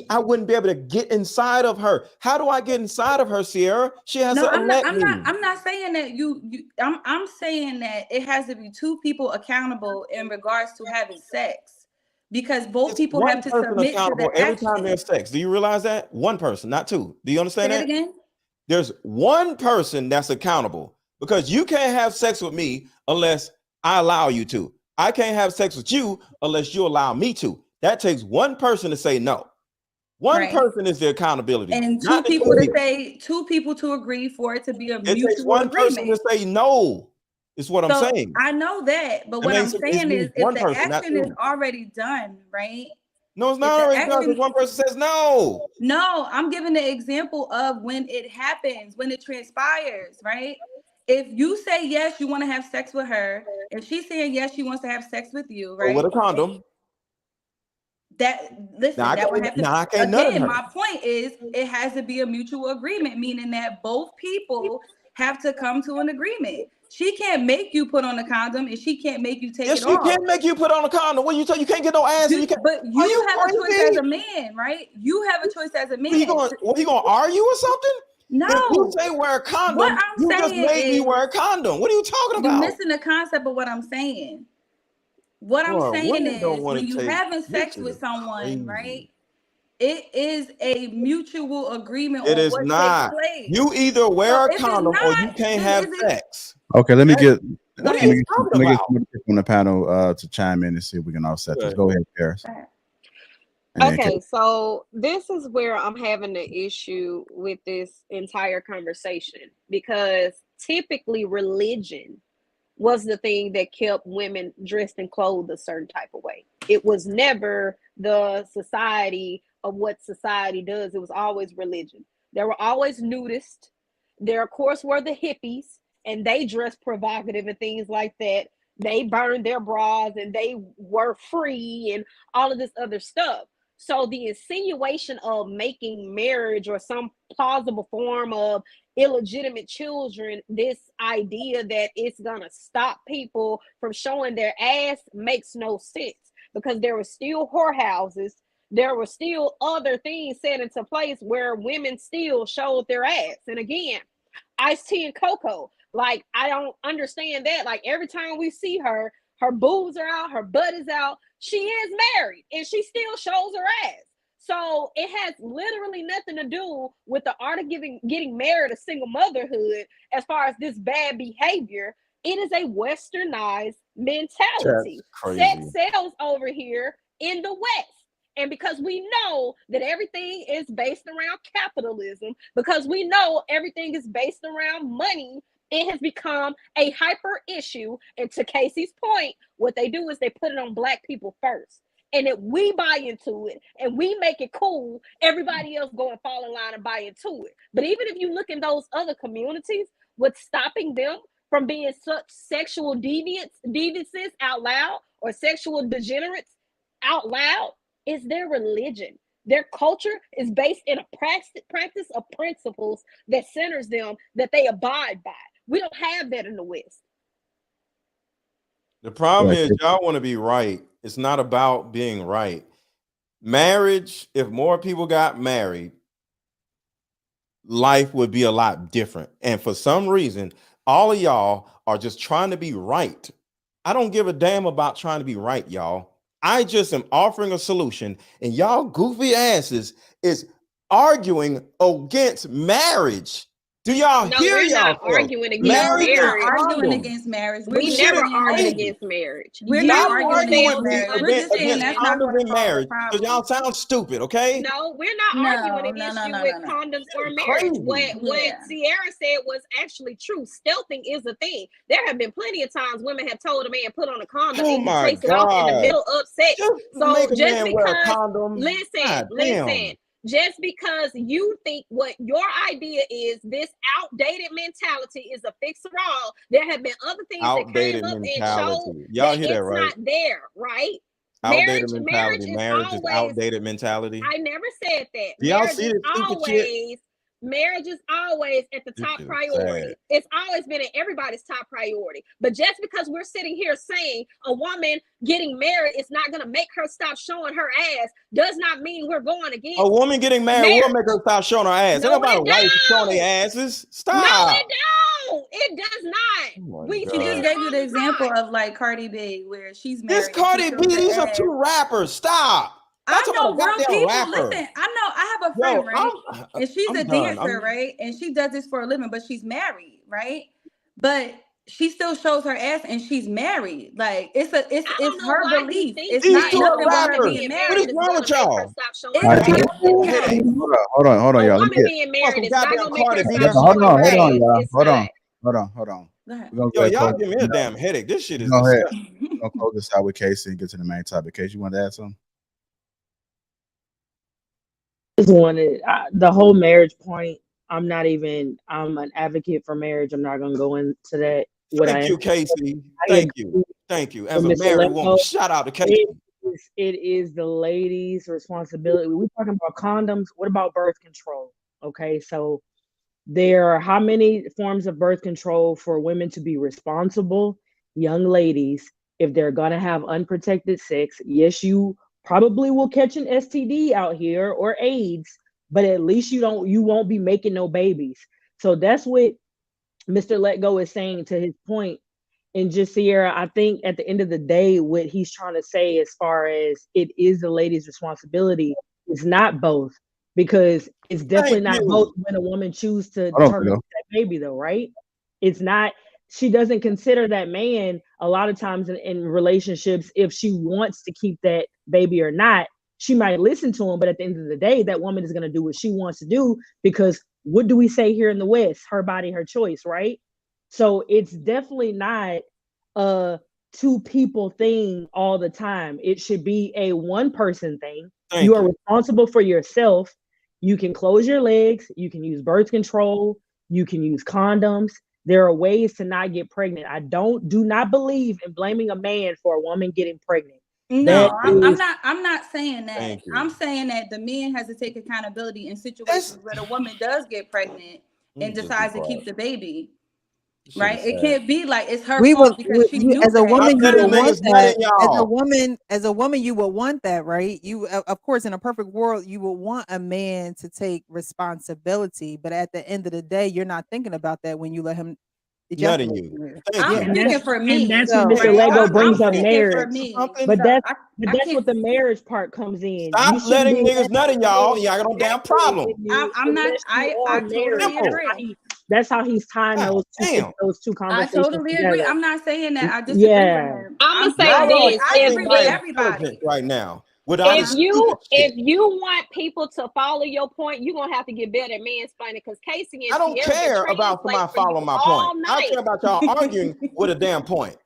I wouldn't be able to get inside of her. How do I get inside of her, Sierra? She has
No,
to let me.
I'm not saying that I'm saying that it has to be two people accountable in regards to having sex, because both people
One
have to
person
submit to
accountable
the
every time
action.
there's sex. Do you realize that? One person, not two. Do you understand
Say
that?
it again.
There's one person that's accountable, because you can't have sex with me unless I allow you to. I can't have sex with you unless you allow me to. That takes one person to say no. One
Right.
person is the accountability.
And
not the
two people to agree for it to be a
It takes
mutual
one person
agreement.
to say no, is what I'm
So
saying.
I know that, but
It
what I'm
makes it
saying is
means
if
one
the
person, not
action is
two.
already done, right?
No, it's
If
not
the
already done
action,
because one person says no.
No, I'm giving the example of when it happens, when it transpires, right? If you say yes, you want to have sex with her. If she's saying yes, she wants to have sex with you,
Or with
right?
a condom.
Listen,
I
that would have to.
can't nut
Again,
her.
my point is, it has to be a mutual agreement, meaning that both people have to come to an agreement. She can't make you put on a condom, and she can't make you take
Yes,
it
she
off.
can make you put on a condom. What you tell you can't get no ass, and you can't.
But
Are
you have a choice
crazy?
as a man, right? You have a choice as a man.
He gonna argue or something?
No.
If you say wear a condom,
What I'm
you just
saying
made me
is,
wear a condom. What are you talking
you're
about?
missing the concept of what I'm saying. What I'm
Bro,
saying
women don't
is,
want
when
to
you
take
having sex
this
with
is
someone,
crazy.
right? It is a mutual agreement
It
on
is
what
not.
takes place.
You either wear
So
a
if it's
condom or you
not,
can't
then
have
is it?
sex.
Okay, let me get
What are
let me
you
get
talking about?
somebody on the panel to chime in and see if we can offset this. Go ahead, Paris. And then
Okay, so this is where I'm having the issue with this entire conversation, because typically religion was the thing that kept women dressed and clothed a certain type of way. It was never the society of what society does. It was always religion. There were always nudists. There, of course, were the hippies, and they dressed provocative and things like that. They burned their bras and they were free and all of this other stuff. So the insinuation of making marriage or some plausible form of illegitimate children, this idea that it's gonna stop people from showing their ass, makes no sense, because there were still whorehouses. There were still other things set into place where women still showed their ass. And again, Ice T and Coco, like, I don't understand that. Like, every time we see her, her boobs are out, her butt is out. She is married and she still shows her ass. So it has literally nothing to do with the art of getting married or single motherhood as far as this bad behavior. It is a westernized mentality. Sex sells over here in the West. And because we know that everything is based around capitalism, because we know everything is based around money, it has become a hyper issue. And to Casey's point, what they do is they put it on Black people first. And if we buy into it and we make it cool, everybody else go and fall in line and buy into it. But even if you look in those other communities, what's stopping them from being such sexual deviances out loud, or sexual degenerates out loud, is their religion. Their culture is based in a practice of principles that centers them, that they abide by. We don't have that in the West.
The problem is y'all want to be right. It's not about being right. Marriage, if more people got married, life would be a lot different. And for some reason, all of y'all are just trying to be right. I don't give a damn about trying to be right, y'all. I just am offering a solution, and y'all goofy asses is arguing against marriage. Do y'all hear
we're
y'all?
not arguing against
We're
marriage.
not arguing against marriage.
We never argued against marriage.
We're not arguing against marriage. We're just saying that's not going to solve
marriage,
the problem.
because y'all sound stupid, okay?
No, we're not arguing against you with condoms or marriage. What Sierra said was actually true. Stealthing is a thing. There have been plenty of times women have told a man put on a condom and you trace it off in the middle of sex. So just because, listen. Just because you think what your idea is, this outdated mentality is a fix-all, there have been other things that came up and showed
y'all
that
hear that,
it's
right?
not there, right?
Outdated mentality.
Marriage
Marriage is
always
outdated mentality.
I never said that.
Do y'all
Marriage
see
is
this stupid shit?
marriage is always at the
This
top
shit is
priority.
sad.
It's always been at everybody's top priority. But just because we're sitting here saying a woman getting married is not going to make her stop showing her ass does not mean we're going against
A woman getting married will make her stop showing her ass.
No,
Ain't nobody
it
wife showing
don't.
their asses. Stop.
No, it don't. It does not.
my
She
God.
just gave you the example of like Cardi B, where she's married.
This Cardi B, these are two rappers. Stop.
I
That's
know
about a
real
goddamn
people.
rapper.
Listen, I know I have a friend, right? And she's
I'm
a
done.
dancer, right? And she does this for a living, but she's married, right? But she still shows her ass and she's married. Like it's her belief. It's
These
not
two are
nothing with her
rappers.
being
What
married.
is wrong with y'all?
Hold on,
A
y'all.
woman being married is not gonna make her stop showing her ass. It's not.
Hold on. We're
Yo,
gonna
y'all
close
give me
this
a
out.
damn headache. This shit is
Go ahead.
disgusting.
We're gonna close this out with Casey and get to the main topic. Casey, you want to add something?
Just wanted the whole marriage point. I'm an advocate for marriage. I'm not going to go into that.
Thank you, Casey. Thank you. Thank you. As a married woman, shout out to Casey.
It is the lady's responsibility. We're talking about condoms. What about birth control? Okay, so there are how many forms of birth control for women to be responsible young ladies if they're going to have unprotected sex? Yes, you probably will catch an STD out here or AIDS, but at least you won't be making no babies. So that's what Mr. Let Go is saying to his point. And just Sierra, I think at the end of the day, what he's trying to say as far as it is the lady's responsibility, is not both, because it's definitely not both when a woman chooses to terminate that baby, though, right? It's not. She doesn't consider that man a lot of times in relationships, if she wants to keep that baby or not, she might listen to him. But at the end of the day, that woman is going to do what she wants to do, because what do we say here in the West? Her body, her choice, right? So it's definitely not a two people thing all the time. It should be a one person thing. You are responsible for yourself. You can close your legs. You can use birth control. You can use condoms. There are ways to not get pregnant. I do not believe in blaming a man for a woman getting pregnant.
No, I'm not saying that. I'm saying that the man has to take accountability in situations where the woman does get pregnant and decides to keep the baby. Right? It can't be like it's her fault because she knew
as a woman, you would want that.
Y'all.
As a woman, you would want that, right? You, of course, in a perfect world, you would want a man to take responsibility, but at the end of the day, you're not thinking about that when you let him.
None of you.
I'm speaking for me.
And that's what Mr. Lego brings up marriage. But that's
that's
what the marriage part comes in.
Stop letting niggas nut of y'all. Y'all got no damn problem.
I'm not. I totally agree.
That's how he's tying those two conversations.
I totally agree.
together.
I'm not saying that. I disagree with him.
I'm gonna say this.
I agree with everybody.
Right now.
If you want people to follow your point, you're gonna have to get better at mansplaining, because Casey and
I don't
Sierra
care about somebody following my point. I care about y'all arguing with a damn point.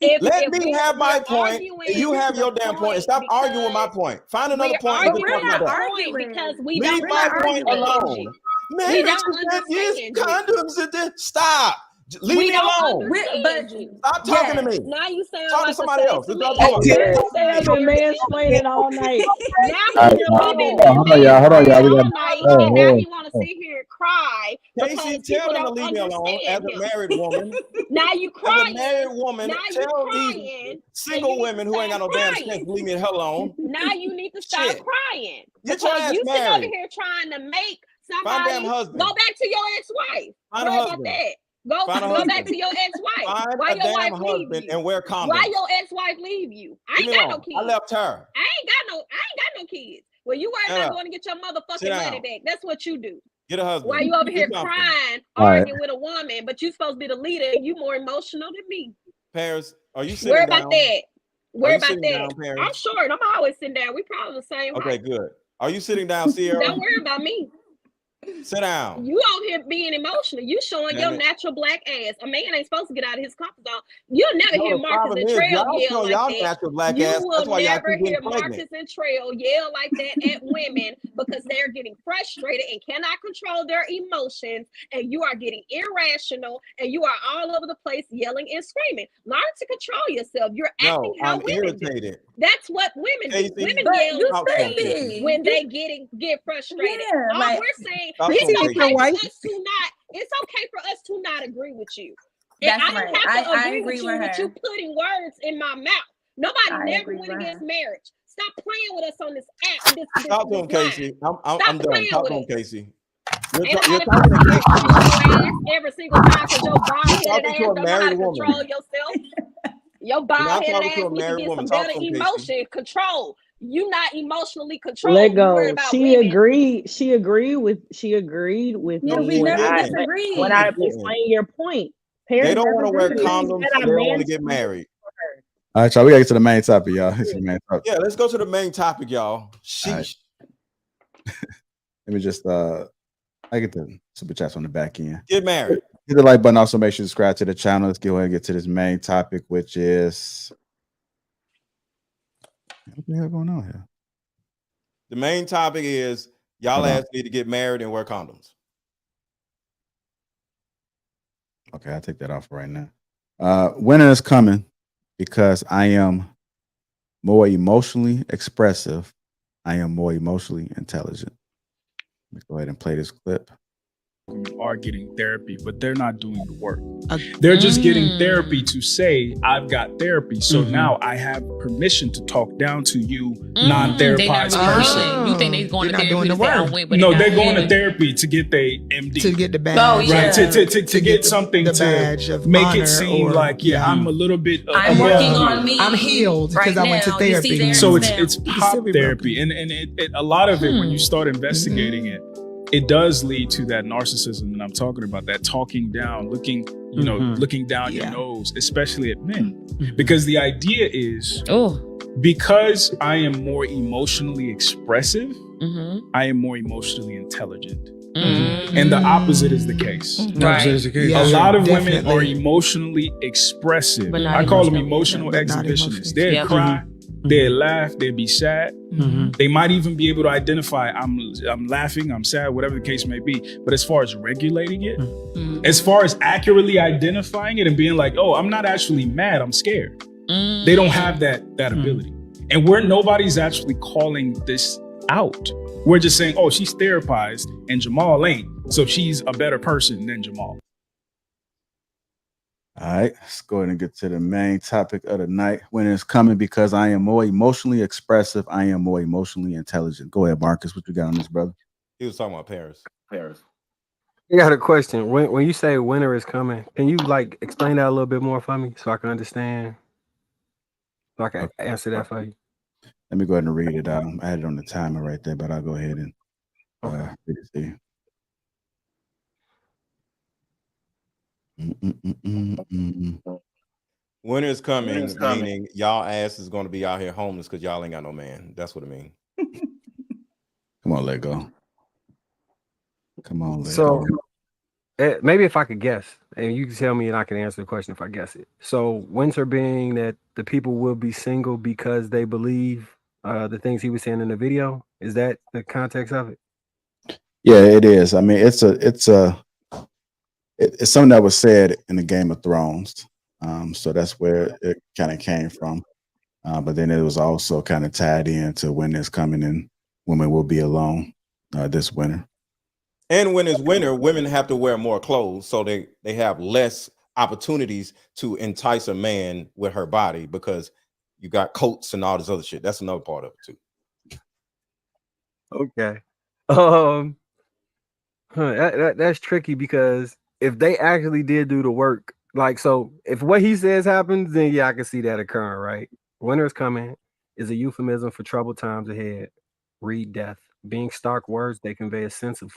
Let me have my point, and you have your damn point, and stop arguing with my point. Find another point.
We're not arguing because we
Leave
don't
my point
understand
alone.
you.
Man,
We don't understand you.
condoms and this. Stop. Leave
We
me
don't
alone.
understand you.
Stop talking to me.
Now you sound
Talk
like
to somebody else.
I've
been mansplaining all night.
Now
Hold on, y'all.
all
We
night,
got.
and now he want to sit here and cry
Casey,
because
tell
people
them to
don't
leave me alone. As
understand
a
him.
married woman,
Now you crying.
as a married woman,
Now you
tell
crying.
these single women who ain't got no damn sense to leave me the hell alone.
Now you need to stop
Shit.
crying.
Get your
Because
ass
you sitting over
married.
here trying to make
Find a
somebody
damn husband.
go back to your ex-wife.
Find a
Worry about
husband.
that.
Find a
Go back
husband.
to your ex-wife.
Find
Why
a
your wife
damn
leave
husband
you?
and wear condoms.
Why your ex-wife leave you? I
Leave
ain't
me
got no
alone.
kids.
I left her.
I ain't got no kids. Well, you worry
Shut
about
up.
going to get your
Sit
motherfucking
down.
money back. That's what you do.
Get a husband.
Why you over
Do
here
something.
crying,
All right.
arguing with a woman, but you supposed to be the leader and you more emotional than me.
Paris, are you sitting
Worry
down?
about that. Worry
you
about
sitting
that.
down, Paris?
I'm short. I'm always sitting down. We probably the same
Okay,
height.
good. Are you sitting down, Sierra?
Don't worry about me.
Sit down.
You out here being emotional. You showing your natural black ass. A man ain't supposed to get out of his comfort zone. You'll never hear Marcus and Trail yell like that.
Natural black
You
ass.
will
That's
never hear Marcus and Trail yell like that at women because they're getting frustrated and cannot control their emotions. And you are getting irrational and you are all over the place yelling and screaming. Learn to control yourself. You're acting how women do. That's what women do. Women yell and scream when they get frustrated.
Yeah,
All
like,
we're saying,
That's
it's
okay
okay
for
for
wife.
us to not. It's okay for us to not agree with you.
That's
And I don't
right.
have to
I
agree
agree
with
with
you
her.
putting words in my mouth. Nobody
I
never
agree
went
with
against
her.
marriage. Stop playing with us on this app.
Talk to him, Casey. I'm done.
playing
Talk
with
to him,
us.
Casey.
And
You're
all
talking to
because you
Casey.
beat your ass every single time because your bald-headed
talking
ass
to a
don't know how
married
to
woman.
control yourself. Your
You're not
bald-headed
talking to
ass
a
need to
married
get
woman.
some
Talk
better
to him, Casey.
emotion control. You not emotionally
Let
controlled. You worry
go.
about
She
women.
agreed. She agreed with
Yeah,
me
we
when
never
I
disagreed.
explained your point.
They
Parents
don't want to wear
never
condoms.
said
They
I
don't want to get
mansplained
married.
All right, y'all. We gotta get to the main topic, y'all. It's the main topic.
Yeah, let's go to the main topic, y'all.
All
Sheesh.
right. Let me just I get the super chats on the back end.
Get married.
Hit the like button. Also, make sure you subscribe to the channel. Let's go ahead and get to this main topic, which is what the hell going on here?
The main topic is y'all ass need to get married and wear condoms.
Okay, I'll take that off right now. Winter is coming because I am more emotionally expressive. I am more emotionally intelligent. Let's go ahead and play this clip.
Are getting therapy, but they're not doing the work. They're just getting therapy to say, I've got therapy. So now I have permission to talk down to you, non-therapized person.
You think they're going to therapy to say I went, but
No, they're going to therapy to get their MD.
To get the badge.
Oh, yeah. Right, to get
the-
something
the
to
badge of
make
honor
it seem
or-
like, I'm a little bit
I'm working on me. I'm healed because I went to therapy.
So it's pop therapy. And a lot of it, when you start investigating it, it does lead to that narcissism that I'm talking about, that talking down, looking down your nose, especially at men. Because the idea is, because I am more emotionally expressive, I am more emotionally intelligent. And the opposite is the case.
Right.
A lot of women are emotionally expressive. I call them emotional exhibitionists. They'll cry, they'll laugh, they'll be sad. They might even be able to identify, I'm laughing, I'm sad, whatever the case may be. But as far as regulating it, as far as accurately identifying it and being like, oh, I'm not actually mad, I'm scared. They don't have that ability. And nobody's actually calling this out. We're just saying, oh, she's therapized and Jamal ain't. So she's a better person than Jamal.
All right, let's go ahead and get to the main topic of the night. Winter is coming because I am more emotionally expressive. I am more emotionally intelligent. Go ahead, Marcus. What you got on this, brother?
He was talking about Paris.
I got a question. When you say winter is coming, can you like explain that a little bit more for me so I can understand? So I can answer that for you.
Let me go ahead and read it out. I had it on the timer right there, but I'll go ahead and read it to you.
Winter is coming, meaning y'all ass is going to be out here homeless because y'all ain't got no man. That's what it means.
Come on, let go. Come on, let
So
go.
maybe if I could guess, and you can tell me and I can answer the question if I guess it. So winter being that the people will be single because they believe the things he was saying in the video. Is that the context of it?
Yeah, it is. I mean, it's something that was said in the Game of Thrones. So that's where it kind of came from. But then it was also kind of tied into when it's coming and women will be alone this winter.
And when it's winter, women have to wear more clothes, so they have less opportunities to entice a man with her body because you got coats and all this other shit. That's another part of it too.
Okay. That's tricky because if they actually did do the work, like, so if what he says happens, then yeah, I can see that occurring, right? Winter is coming is a euphemism for troubled times ahead. Read death. Being stark words, they convey a sense of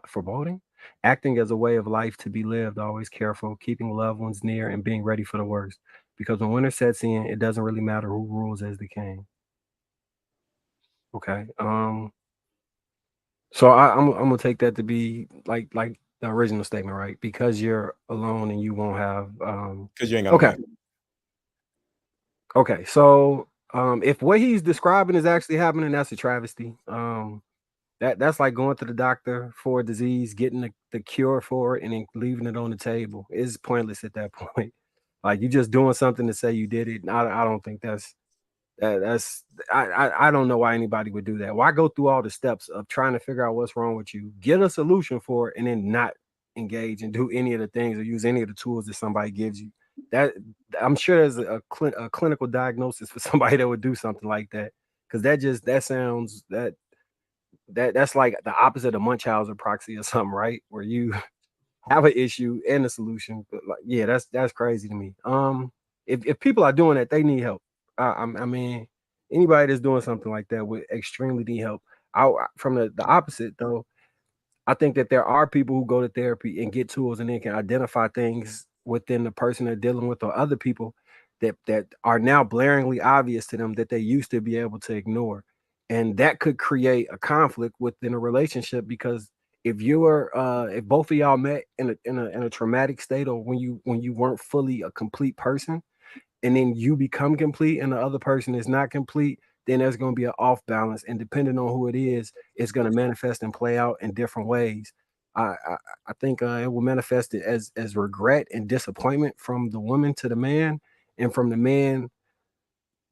foreboding, acting as a way of life to be lived, always careful, keeping loved ones near and being ready for the worst. Because when winter sets in, it doesn't really matter who rules as the king. Okay. So I'm gonna take that to be like the original statement, right? Because you're alone and you won't have
Because you ain't got
okay.
no
Okay. So if what he's describing is actually happening, that's a travesty. That's like going to the doctor for a disease, getting the cure for it, and then leaving it on the table. It's pointless at that point. Like you just doing something to say you did it. I don't think that's I don't know why anybody would do that. Why go through all the steps of trying to figure out what's wrong with you, get a solution for it, and then not engage and do any of the things or use any of the tools that somebody gives you? That I'm sure there's a clinical diagnosis for somebody that would do something like that, because that sounds that's like the opposite of Munchausen proxy or something, right? Where you have an issue and a solution. But like, yeah, that's crazy to me. If people are doing that, they need help. I mean, anybody that's doing something like that would extremely need help. From the opposite though, I think that there are people who go to therapy and get tools and they can identify things within the person they're dealing with or other people that are now blaringly obvious to them that they used to be able to ignore. And that could create a conflict within a relationship, because if both of y'all met in a traumatic state, or when you weren't fully a complete person, and then you become complete and the other person is not complete, then there's going to be an off balance. And depending on who it is, it's going to manifest and play out in different ways. I think it will manifest it as regret and disappointment from the woman to the man, and from the man,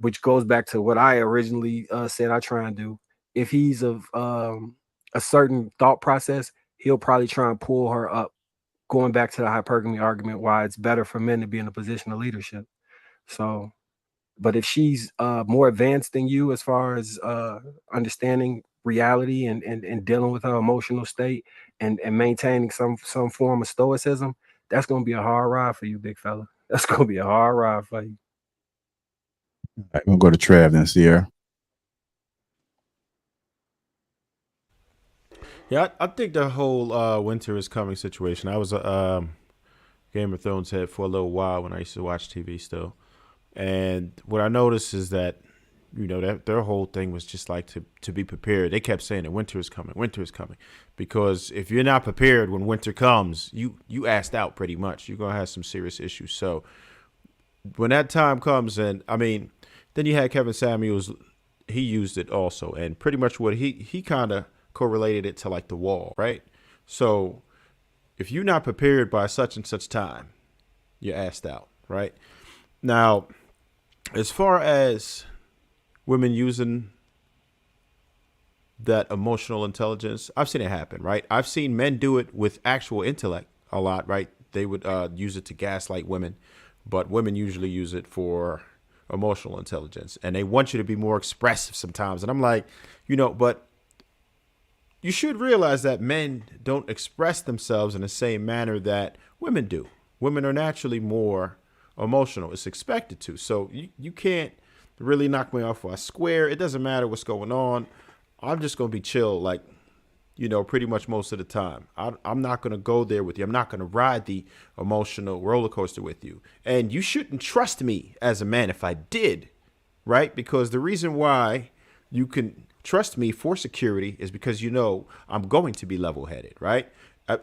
which goes back to what I originally said I try and do. If he's of a certain thought process, he'll probably try and pull her up, going back to the hypergamy argument, why it's better for men to be in a position of leadership. So, but if she's more advanced than you as far as understanding reality and dealing with her emotional state and maintaining some form of stoicism, that's gonna be a hard ride for you, big fella. That's gonna be a hard ride for you.
All right, we'll go to Trav then, Sierra.
Yeah, I think the whole winter is coming situation. I was a Game of Thrones head for a little while when I used to watch TV still. And what I noticed is that, that their whole thing was just like to be prepared. They kept saying that winter is coming. Because if you're not prepared when winter comes, you asked out pretty much. You're going to have some serious issues. So when that time comes, and I mean, then you had Kevin Samuels, he used it also. And pretty much what he kind of correlated it to like the wall, right? So if you're not prepared by such and such time, you're asked out, right? Now, as far as women using that emotional intelligence, I've seen it happen, right? I've seen men do it with actual intellect a lot, right? They would use it to gaslight women, but women usually use it for emotional intelligence. And they want you to be more expressive sometimes. And I'm like, but you should realize that men don't express themselves in the same manner that women do. Women are naturally more emotional. It's expected to. So you can't really knock me off a square. It doesn't matter what's going on. I'm just going to be chill, like, pretty much most of the time. I'm not going to go there with you. I'm not going to ride the emotional roller coaster with you. And you shouldn't trust me as a man if I did, right? Because the reason why you can trust me for security is because I'm going to be level-headed, right?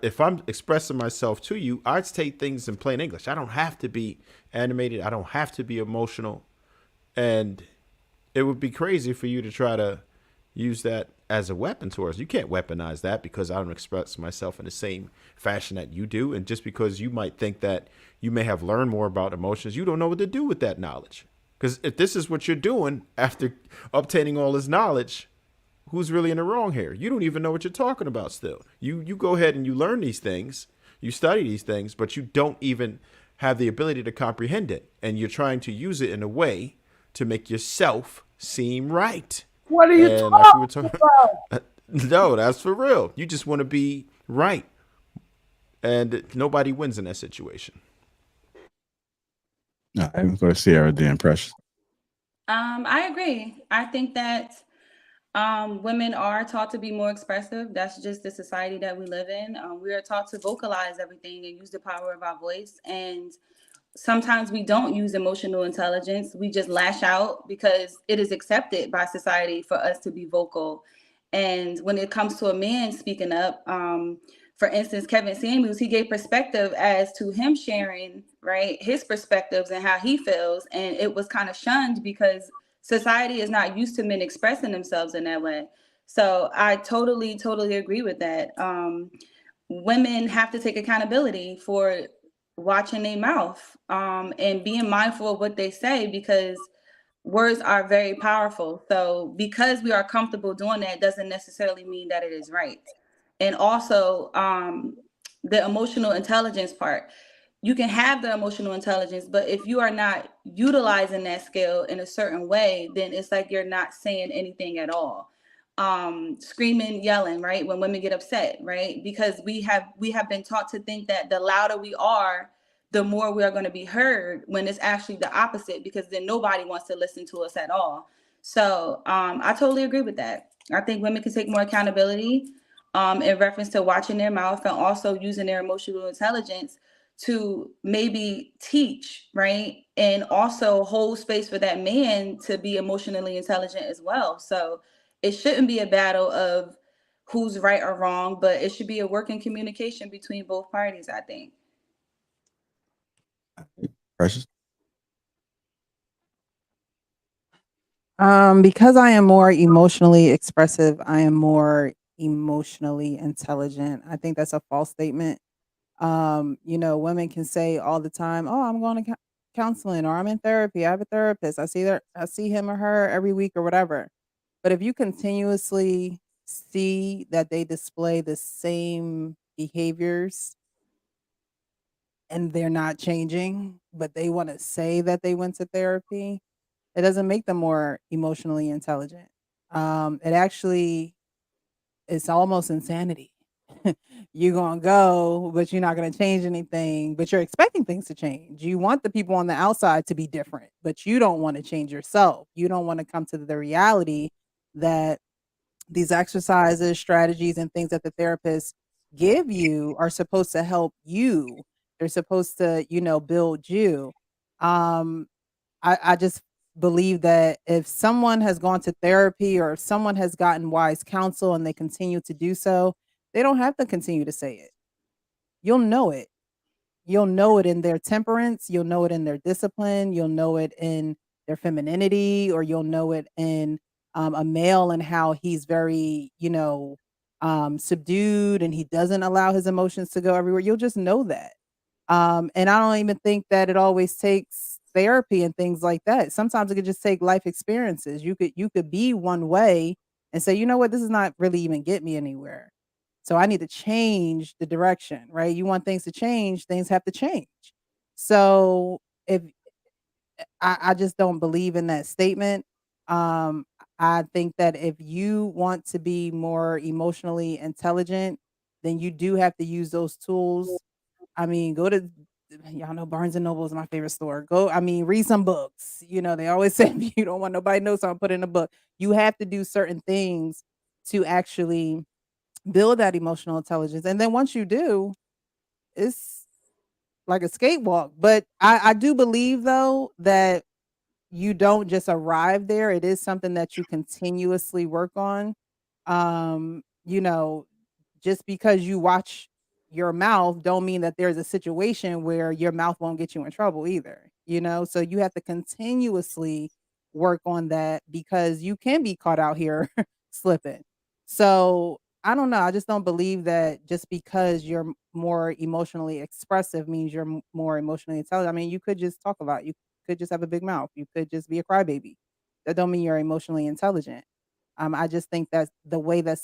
If I'm expressing myself to you, I'd state things in plain English. I don't have to be animated. I don't have to be emotional. And it would be crazy for you to try to use that as a weapon towards us. You can't weaponize that because I don't express myself in the same fashion that you do. And just because you might think that you may have learned more about emotions, you don't know what to do with that knowledge. Because if this is what you're doing after obtaining all this knowledge, who's really in the wrong here? You don't even know what you're talking about still. You go ahead and you learn these things, you study these things, but you don't even have the ability to comprehend it. And you're trying to use it in a way to make yourself seem right.
What are you
and
talking
like we were talking
about?
No, that's for real. You just want to be right. And nobody wins in that situation.
All right, we'll go to Sierra then, Precious.
I agree. I think that women are taught to be more expressive. That's just the society that we live in. We are taught to vocalize everything and use the power of our voice. And sometimes we don't use emotional intelligence. We just lash out because it is accepted by society for us to be vocal And when it comes to a man speaking up, for instance, Kevin Samuels, he gave perspective as to him sharing, right, his perspectives and how he feels. And it was kind of shunned because society is not used to men expressing themselves in that way. So I totally, totally agree with that. Women have to take accountability for watching their mouth, and being mindful of what they say, because words are very powerful. So because we are comfortable doing that doesn't necessarily mean that it is right. And also, the emotional intelligence part. You can have the emotional intelligence, but if you are not utilizing that skill in a certain way, then it's like you're not saying anything at all. Screaming, yelling, right? When women get upset, right? Because we have been taught to think that the louder we are, the more we are going to be heard, when it's actually the opposite, because then nobody wants to listen to us at all. So I totally agree with that. I think women can take more accountability, in reference to watching their mouth and also using their emotional intelligence to maybe teach, right? And also hold space for that man to be emotionally intelligent as well. So it shouldn't be a battle of who's right or wrong, but it should be a working communication between both parties, I think.
Precious.
Because I am more emotionally expressive, I am more emotionally intelligent. I think that's a false statement. Women can say all the time, "Oh, I'm going to counseling," or "I'm in therapy. I have a therapist. I see him or her every week," or whatever. But if you continuously see that they display the same behaviors and they're not changing, but they want to say that they went to therapy, it doesn't make them more emotionally intelligent. It actually is almost insanity. You're gonna go, but you're not gonna change anything, but you're expecting things to change. You want the people on the outside to be different, but you don't want to change yourself. You don't want to come to the reality that these exercises, strategies, and things that the therapists give you are supposed to help you. They're supposed to, build you. Um, I just believe that if someone has gone to therapy or if someone has gotten wise counsel and they continue to do so, they don't have to continue to say it. You'll know it. You'll know it in their temperance, you'll know it in their discipline, you'll know it in their femininity, or you'll know it in a male and how he's very, subdued and he doesn't allow his emotions to go everywhere. You'll just know that. And I don't even think that it always takes therapy and things like that. Sometimes it could just take life experiences. You could be one way and say, you know what, this is not really even get me anywhere. So I need to change the direction, right? You want things to change, things have to change. So if I just don't believe in that statement. Um, I think that if you want to be more emotionally intelligent, then you do have to use those tools. I mean, go to y'all know Barnes and Noble is my favorite store. Read some books. They always say if you don't want nobody to know something, put in a book. You have to do certain things to actually build that emotional intelligence. And then once you do, it's like a skatewalk. But I do believe though that you don't just arrive there. It is something that you continuously work on. Um, you know, just because you watch your mouth don't mean that there's a situation where your mouth won't get you in trouble either. So you have to continuously work on that because you can be caught out here slipping. So I don't know. I just don't believe that just because you're more emotionally expressive means you're more emotionally intelligent. I mean, you could just talk a lot. You could just have a big mouth. You could just be a crybaby. That don't mean you're emotionally intelligent. I just think that the way that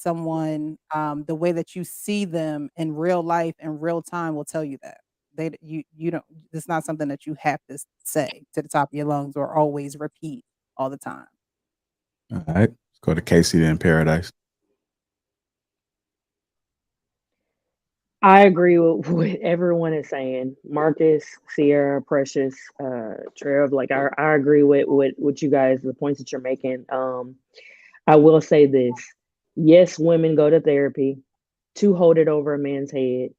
you see them in real life in real time will tell you that you don't. It's not something that you have to say to the top of your lungs or always repeat all the time.
All right. Let's go to Casey then Paradise.
I agree with what everyone is saying. Marcus, Sierra, Precious, Trev. Like I agree with what you guys, the points that you're making. I will say this. Yes, women go to therapy to hold it over a man's head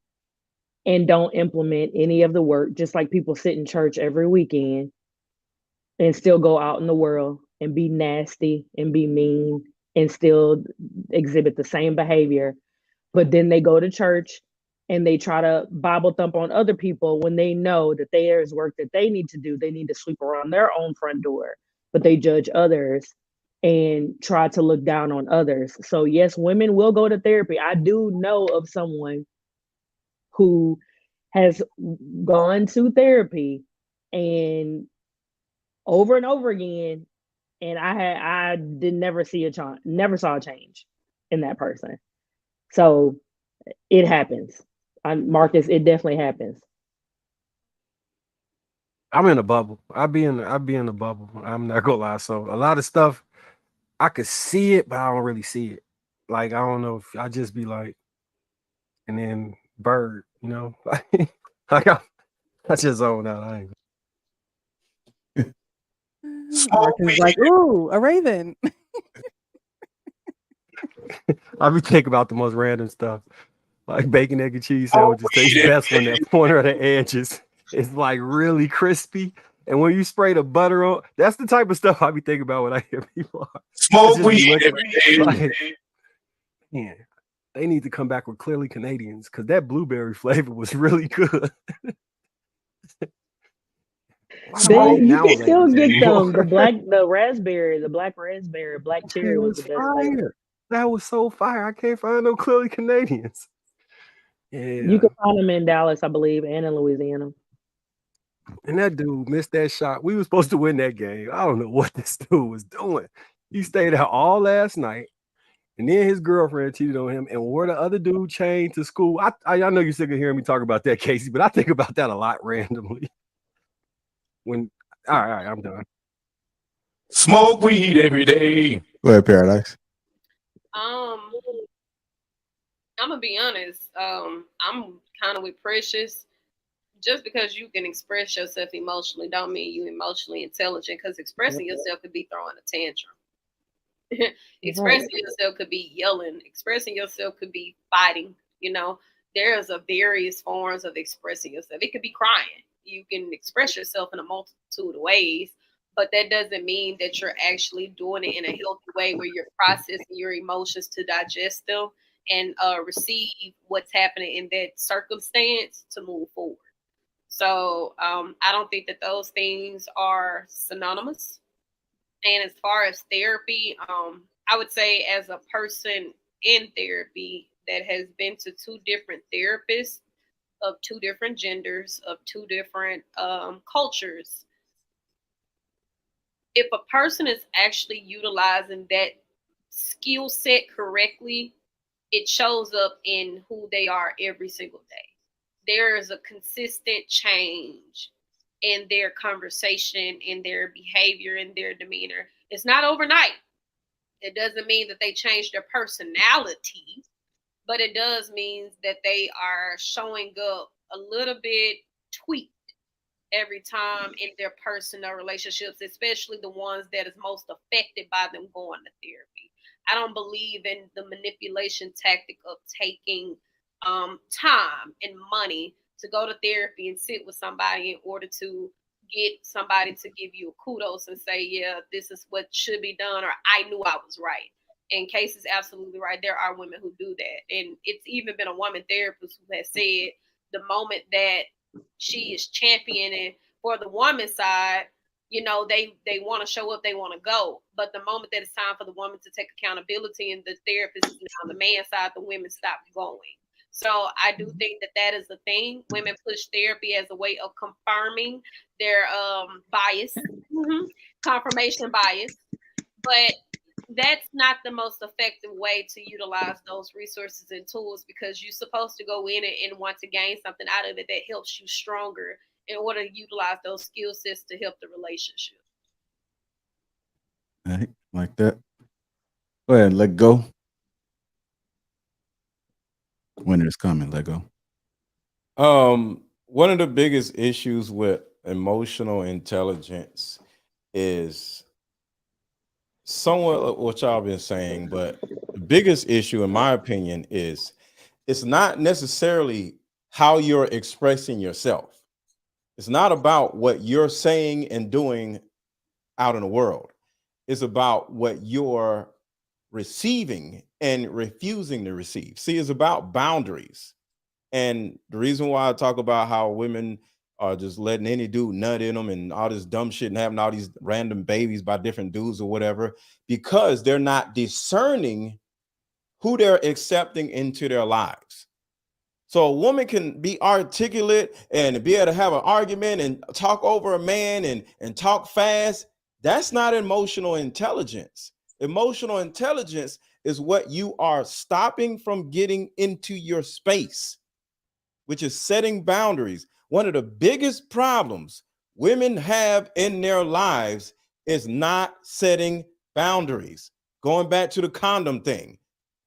and don't implement any of the work, just like people sit in church every weekend and still go out in the world and be nasty and be mean and still exhibit the same behavior, but then they go to church and they try to Bible thump on other people when they know that there's work that they need to do. They need to sweep around their own front door, but they judge others and try to look down on others. So yes, women will go to therapy. I do know of someone who has gone to therapy and over again, and I did never see never saw a change in that person. So it happens. Marcus, it definitely happens.
I'm in a bubble. I be in a bubble. I'm not gonna lie. So a lot of stuff I could see it, but I don't really see it. Like I don't know if I just be like, and then bird, you know, like I just zone out. I ain't.
Marcus is like, ooh, a raven.
I be thinking about the most random stuff, like bacon, egg, and cheese sandwiches. Tastes best when that corner of the edges is like really crispy. And when you spray the butter on, that's the type of stuff I be thinking about when I hear people
smoke weed every day.
Like, man, they need to come back with clearly Canadians because that blueberry flavor was really good.
You can still get them. The black raspberry, black cherry was the best flavor.
That was so fire. I can't find no clearly Canadians. Yeah.
You can find them in Dallas, I believe, and in Louisiana.
And that dude missed that shot. We were supposed to win that game. I don't know what this dude was doing. He stayed out all last night, and then his girlfriend cheated on him and wore the other dude chain to school. I know you're sick of hearing me talk about that, Casey, but I think about that a lot randomly. All right, I'm done.
Smoke weed every day.
Go ahead, Paradise.
I'm gonna be honest. I'm kind of with Precious. Just because you can express yourself emotionally don't mean you emotionally intelligent, because expressing yourself could be throwing a tantrum. Expressing yourself could be yelling. Expressing yourself could be fighting. You know, there's a various forms of expressing yourself. It could be crying. You can express yourself in a multitude of ways, but that doesn't mean that you're actually doing it in a healthy way where you're processing your emotions to digest them and receive what's happening in that circumstance to move forward. So I don't think that those things are synonymous. And as far as therapy, I would say as a person in therapy that has been to two different therapists of two different genders, of two different cultures, if a person is actually utilizing that skill set correctly, it shows up in who they are every single day. There is a consistent change in their conversation, in their behavior, in their demeanor. It's not overnight. It doesn't mean that they change their personality, but it does mean that they are showing up a little bit tweaked every time in their personal relationships, especially the ones that is most affected by them going to therapy. I don't believe in the manipulation tactic of taking time and money to go to therapy and sit with somebody in order to get somebody to give you a kudos and say, yeah, this is what should be done, or I knew I was right. And Case is absolutely right. There are women who do that. And it's even been a woman therapist who has said the moment that she is championing for the woman's side, you know, they want to show up, they want to go. But the moment that it's time for the woman to take accountability and the therapist is now on the man's side, the women stop going. So I do think that that is a thing. Women push therapy as a way of confirming their bias, confirmation bias. But that's not the most effective way to utilize those resources and tools, because you're supposed to go in it and want to gain something out of it that helps you stronger in order to utilize those skill sets to help the relationship.
All right, like that. Go ahead, let go. Winter's coming, let go.
One of the biggest issues with emotional intelligence is somewhat what y'all been saying, but the biggest issue, in my opinion, is it's not necessarily how you're expressing yourself. It's not about what you're saying and doing out in the world. It's about what you're receiving and refusing to receive. See, it's about boundaries. And the reason why I talk about how women are just letting any dude nut in them and all this dumb shit and having all these random babies by different dudes or whatever, because they're not discerning who they're accepting into their lives. So a woman can be articulate and be able to have an argument and talk over a man and talk fast. That's not emotional intelligence. Emotional intelligence is what you are stopping from getting into your space, which is setting boundaries. One of the biggest problems women have in their lives is not setting boundaries. Going back to the condom thing.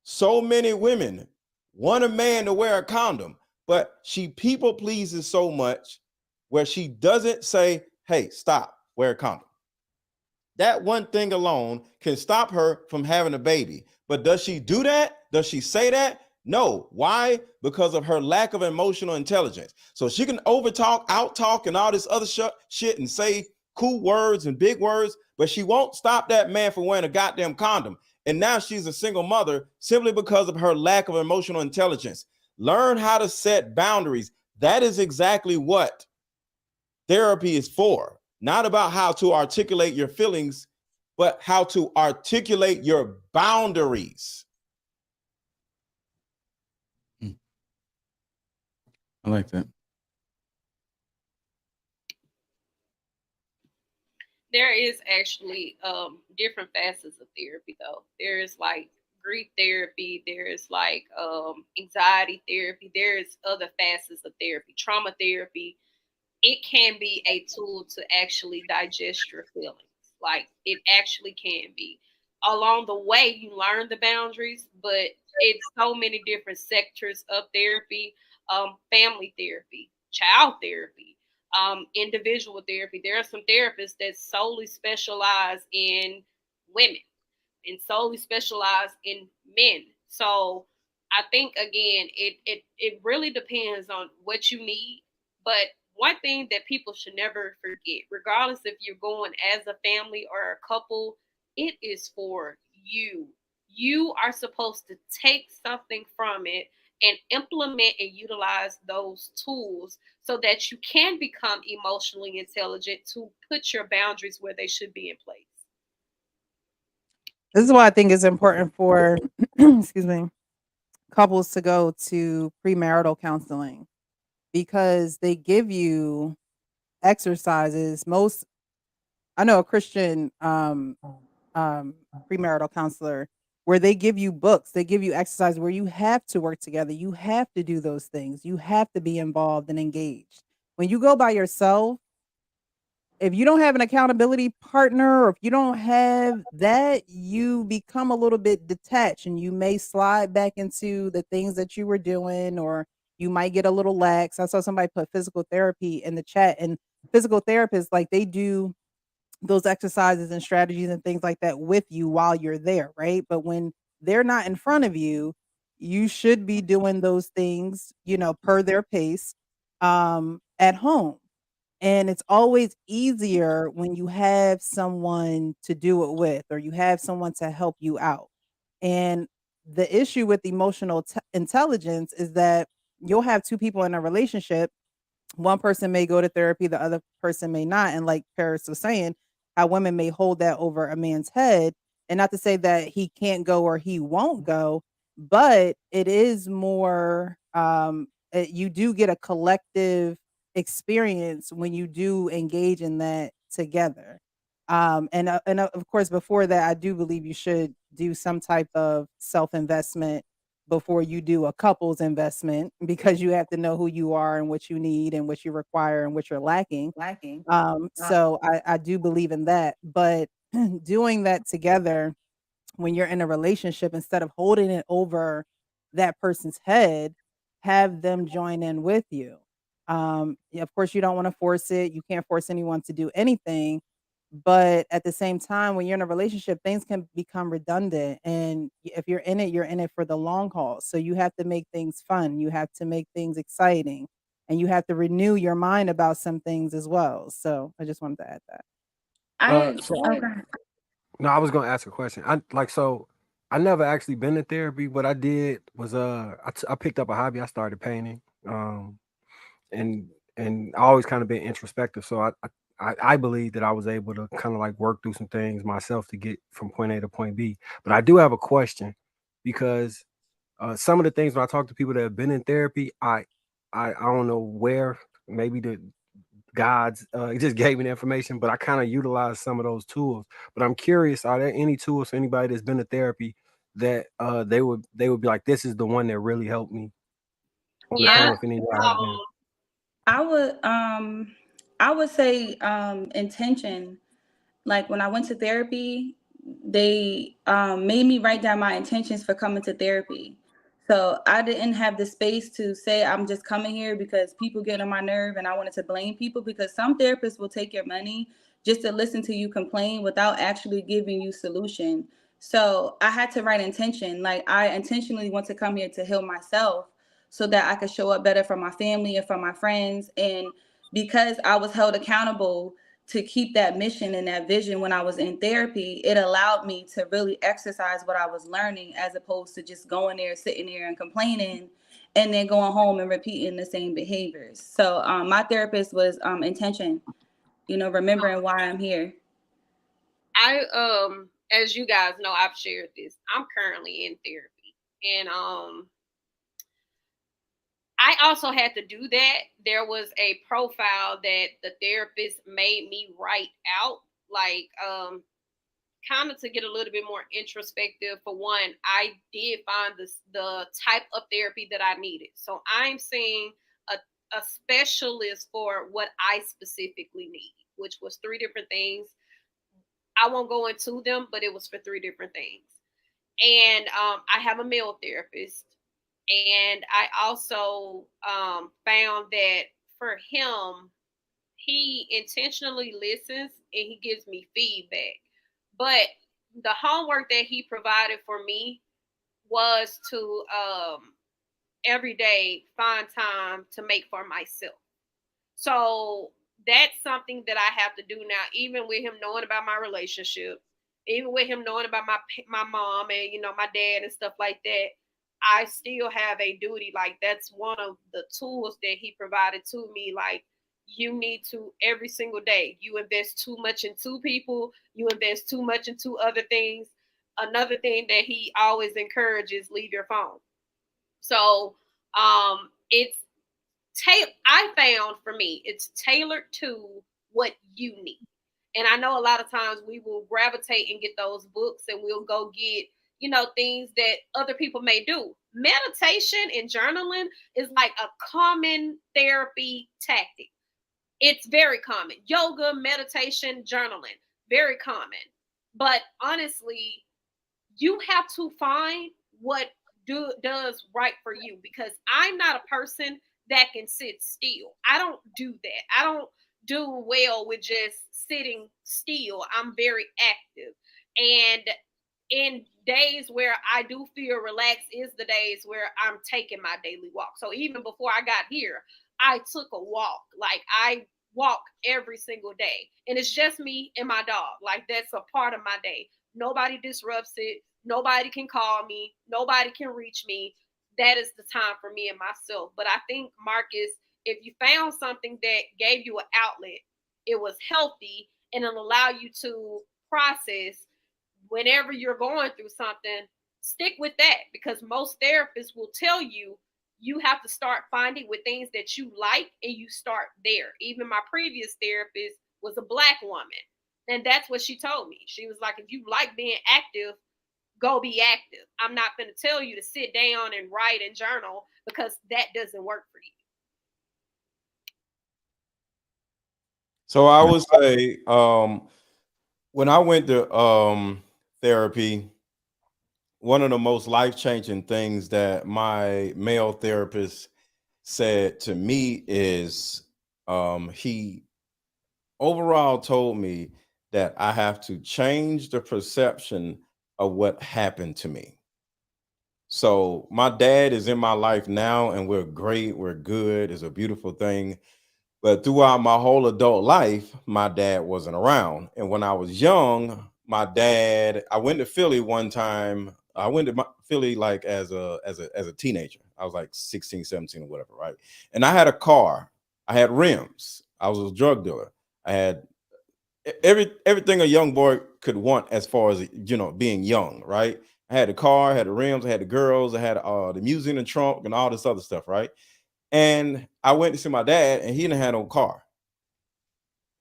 So many women want a man to wear a condom, but she people pleases so much where she doesn't say, hey, stop, wear a condom. That one thing alone can stop her from having a baby. But does she do that? Does she say that? No. Why? Because of her lack of emotional intelligence. So she can overtalk, outtalk, and all this other shit and say cool words and big words, but she won't stop that man from wearing a goddamn condom. And now she's a single mother simply because of her lack of emotional intelligence. Learn how to set boundaries. That is exactly what therapy is for. Not about how to articulate your feelings, but how to articulate your boundaries.
I like that.
There is actually different facets of therapy though. There's like grief therapy, there's like anxiety therapy, there's other facets of therapy, trauma therapy. It can be a tool to actually digest your feelings. Like it actually can be. Along the way, you learn the boundaries, but it's so many different sectors of therapy, family therapy, child therapy, individual therapy. There are some therapists that solely specialize in women and solely specialize in men. So I think again, it really depends on what you need. But one thing that people should never forget, regardless if you're going as a family or a couple, it is for you. You are supposed to take something from it and implement and utilize those tools so that you can become emotionally intelligent to put your boundaries where they should be in place.
This is why I think it's important for excuse me, couples to go to premarital counseling because they give you exercises. I know a Christian premarital counselor where they give you books, they give you exercises where you have to work together. You have to do those things. You have to be involved and engaged. When you go by yourself, if you don't have an accountability partner or if you don't have that, you become a little bit detached and you may slide back into the things that you were doing, or you might get a little lax. I saw somebody put physical therapy in the chat, and physical therapists, like, they do those exercises and strategies and things like that with you while you're there, right? But when they're not in front of you, you should be doing those things, per their pace, at home. And it's always easier when you have someone to do it with, or you have someone to help you out. And the issue with emotional intelligence is that you'll have two people in a relationship. One person may go to therapy, the other person may not. And like Paris was saying, how women may hold that over a man's head. And not to say that he can't go or he won't go, but it is more, you do get a collective experience when you do engage in that together. And of course, before that, I do believe you should do some type of self investment before you do a couple's investment, because you have to know who you are and what you need and what you require and what you're lacking. So I do believe in that, but doing that together when you're in a relationship, instead of holding it over that person's head, have them join in with you. Yeah, of course, you don't want to force it. You can't force anyone to do anything. But at the same time, when you're in a relationship, things can become redundant. And if you're in it for the long haul. So you have to make things fun. You have to make things exciting. And you have to renew your mind about some things as well. So I just wanted to add that.
No, I was going to ask a question. So I never actually been to therapy. What I did was I picked up a hobby. I started painting. And I always kind of been introspective. So I believe that I was able to kind of like work through some things myself to get from point A to point B. But I do have a question because some of the things when I talk to people that have been in therapy, I don't know where, maybe the gods just gave me the information, but I kind of utilize some of those tools. But I'm curious, are there any tools for anybody that's been to therapy that they would be like, this is the one that really helped me over the
Yeah.
panel if anybody has been?
I would say intention. Like when I went to therapy, they made me write down my intentions for coming to therapy. So I didn't have the space to say I'm just coming here because people get on my nerve and I wanted to blame people, because some therapists will take your money just to listen to you complain without actually giving you solution. So I had to write intention. Like I intentionally want to come here to heal myself so that I could show up better for my family and for my friends. And because I was held accountable to keep that mission and that vision when I was in therapy, it allowed me to really exercise what I was learning, as opposed to just going there, sitting there and complaining and then going home and repeating the same behaviors. So my therapist was intention, remembering why I'm here.
As you guys know, I've shared this. I'm currently in therapy. And I also had to do that. There was a profile that the therapist made me write out, like kind of to get a little bit more introspective. For one, I did find the type of therapy that I needed. So I'm seeing a specialist for what I specifically need, which was 3 different things. I won't go into them, but it was for 3 different things. And I have a male therapist. And I also found that for him, he intentionally listens and he gives me feedback. But the homework that he provided for me was to every day find time to make for myself. So that's something that I have to do now, even with him knowing about my relationship, even with him knowing about my mom and my dad and stuff like that. I still have a duty. Like that's one of the tools that he provided to me. Like you need to every single day. You invest too much into people. You invest too much into other things. Another thing that he always encourages: leave your phone. So it's I found for me, it's tailored to what you need. And I know a lot of times we will gravitate and get those books and we'll go get, things that other people may do. Meditation and journaling is like a common therapy tactic. It's very common. Yoga, meditation, journaling, very common. But honestly, you have to find what does right for you, because I'm not a person that can sit still. I don't do that. I don't do well with just sitting still. I'm very active. And in days where I do feel relaxed is the days where I'm taking my daily walk. So even before I got here, I took a walk. Like I walk every single day. And it's just me and my dog. Like that's a part of my day. Nobody disrupts it. Nobody can call me. Nobody can reach me. That is the time for me and myself. But I think, Marcus, if you found something that gave you an outlet, it was healthy, and it'll allow you to process whenever you're going through something, stick with that, because most therapists will tell you you have to start finding with things that you like and you start there. Even my previous therapist was a Black woman. And that's what she told me. She was like, if you like being active, go be active. I'm not going to tell you to sit down and write and journal, because that doesn't work for you.
So I would say when I went to therapy, one of the most life-changing things that my male therapist said to me is he overall told me that I have to change the perception of what happened to me. So my dad is in my life now and we're great, we're good, it's a beautiful thing. But throughout my whole adult life, my dad wasn't around. And when I was young, I went to Philly one time I went to Philly like as a teenager. I was like 16, 17 or whatever, right? And I had a car. I had rims. I was a drug dealer. I had everything a young boy could want as far as being young, right? I had the car, I had the rims, I had the girls, I had the music in the trunk and all this other stuff, right? And I went to see my dad, and he didn't have no car.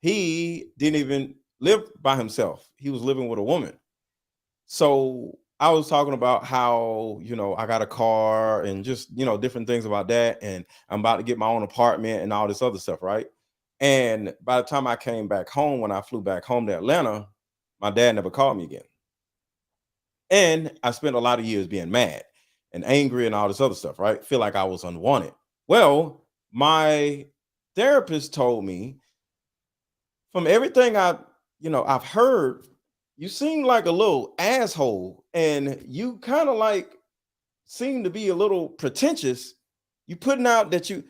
He didn't even live by himself. He was living with a woman. So I was talking about how, I got a car and just, different things about that. And I'm about to get my own apartment and all this other stuff, right? And by the time I came back home, when I flew back home to Atlanta, my dad never called me again. And I spent a lot of years being mad and angry and all this other stuff, right? Feel like I was unwanted. Well, my therapist told me, from everything I've heard, you seem like a little asshole, and you kind of like seem to be a little pretentious. You putting out that you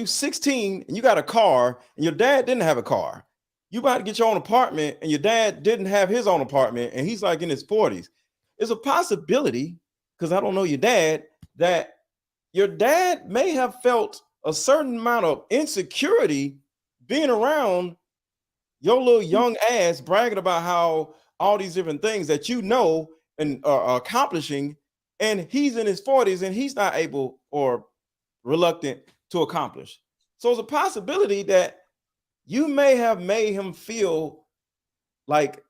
16 and you got a car, and your dad didn't have a car. You about to get your own apartment, and your dad didn't have his own apartment, and he's like in his 40s. It's a possibility, because I don't know your dad, that your dad may have felt a certain amount of insecurity being around your little young ass, bragging about how all these different things that and are accomplishing, and he's in his 40s and he's not able or reluctant to accomplish. So it's a possibility that you may have made him feel like,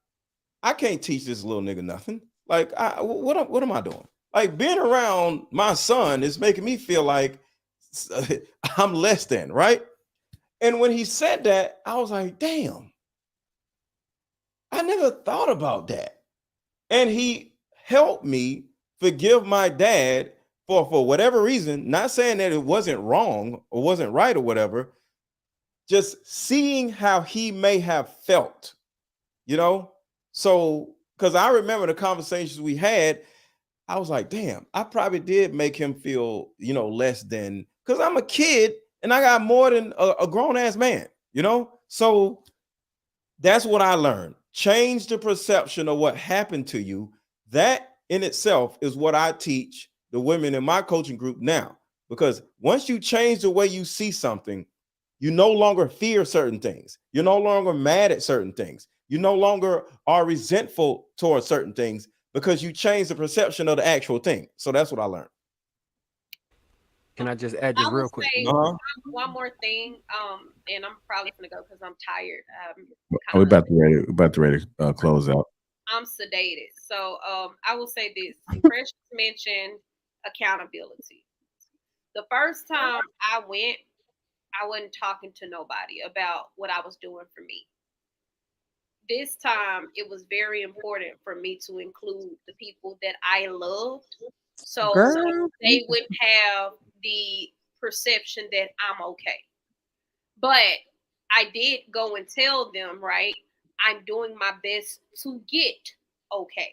I can't teach this little nigga nothing. Like, what am I doing? Like, being around my son is making me feel like I'm less than, right? And when he said that, I was like, damn, I never thought about that. And he helped me forgive my dad for whatever reason, not saying that it wasn't wrong or wasn't right or whatever, just seeing how he may have felt, So, because I remember the conversations we had, I was like, damn, I probably did make him feel, less than, because I'm a kid and I got more than a grown-ass man, So that's what I learned. Change the perception of what happened to you. That in itself is what I teach the women in my coaching group now. Because once you change the way you see something, you no longer fear certain things. You're no longer mad at certain things. You no longer are resentful towards certain things, because you change the perception of the actual thing. So that's what I learned.
Can I just add this real quick?
One more thing, and I'm probably gonna go because I'm tired.
We're about to ready to close out.
I'm sedated, so I will say this. Precious mentioned accountability. The first time I went, I wasn't talking to nobody about what I was doing for me. This time, it was very important for me to include the people that I loved, so they wouldn't have the perception that I'm okay. But I did go and tell them, right, I'm doing my best to get okay.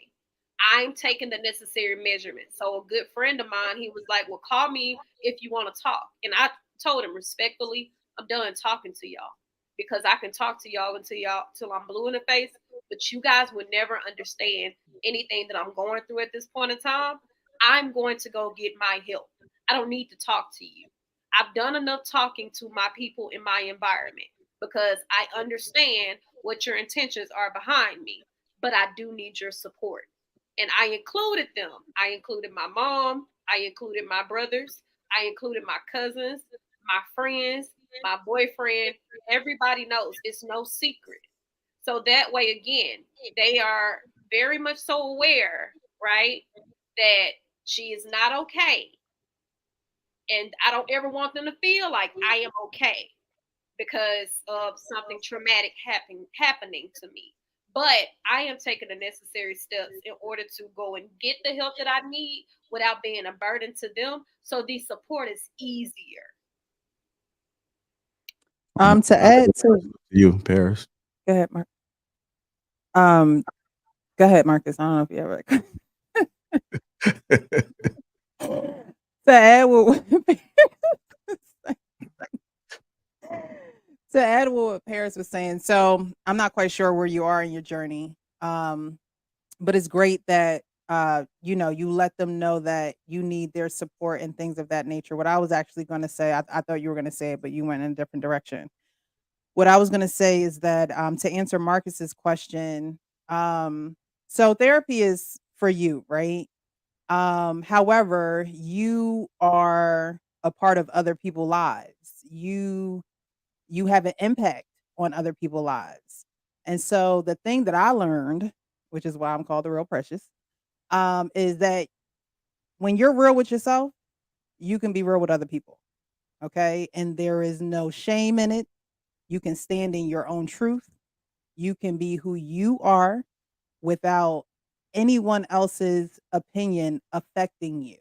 I'm taking the necessary measurements. So a good friend of mine, he was like, well, call me if you want to talk. And I told him respectfully, I'm done talking to y'all, because I can talk to y'all till I'm blue in the face, but you guys would never understand anything that I'm going through at this point in time. I'm going to go get my help. I don't need to talk to you. I've done enough talking to my people in my environment, because I understand what your intentions are behind me, but I do need your support. And I included them. I included my mom. I included my brothers. I included my cousins, my friends, my boyfriend. Everybody knows, it's no secret. So that way, again, they are very much so aware, right, that she is not okay. And I don't ever want them to feel like I am okay because of something traumatic happening to me. But I am taking the necessary steps in order to go and get the help that I need without being a burden to them. So the support is easier.
To add to
you, Paris.
Go ahead, Mark. Go ahead, Marcus. I don't know if you ever to add what Paris was saying. So I'm not quite sure where you are in your journey. But it's great that you let them know that you need their support and things of that nature. What I was actually going to say, I thought you were going to say it, but you went in a different direction. What I was going to say is that to answer Marcus's question, so therapy is for you, right? However, you are a part of other people's lives. You have an impact on other people's lives. And so the thing that I learned, which is why I'm called the real precious, is that when you're real with yourself, you can be real with other people. Okay. And there is no shame in it. You can stand in your own truth. You can be who you are without anyone else's opinion affecting you.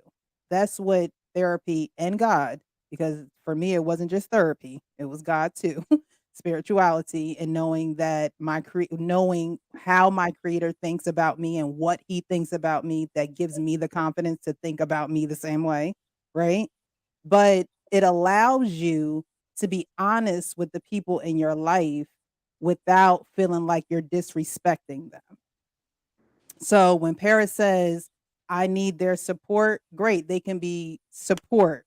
That's what therapy and God, because for me, it wasn't just therapy, it was God too. Spirituality and knowing that knowing how my creator thinks about me and what he thinks about me, that gives me the confidence to think about me the same way, right? But it allows you to be honest with the people in your life without feeling like you're disrespecting them. So when Paris says, I need their support, great, they can be support.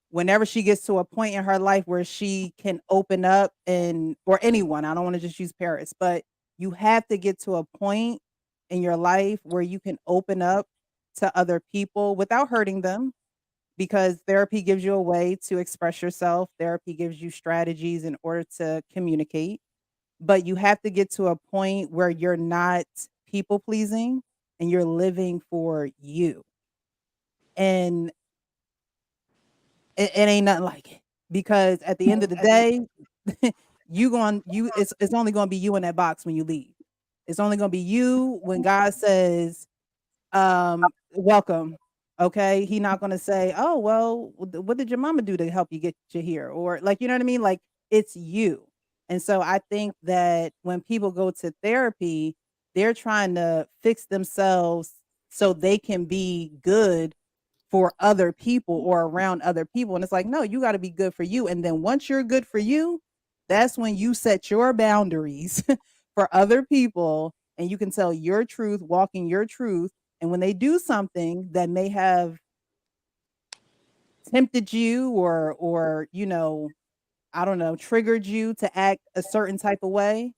Whenever she gets to a point in her life where she can open up, or anyone, I don't want to just use Paris, but you have to get to a point in your life where you can open up to other people without hurting them, because therapy gives you a way to express yourself. Therapy gives you strategies in order to communicate, but you have to get to a point where you're not people pleasing and you're living for you. And it ain't nothing like it, because at the end of the day, it's only going to be you in that box when you leave. It's only going to be you when God says, welcome. Okay. He not going to say, oh, well, what did your mama do to help you get you here? Or like, you know what I mean? Like, it's you. And so I think that when people go to therapy, they're trying to fix themselves so they can be good for other people or around other people. And it's like, no, you got to be good for you. And then once you're good for you, that's when you set your boundaries for other people, and you can tell your truth, walking your truth. And when they do something that may have tempted you or I don't know, triggered you to act a certain type of way,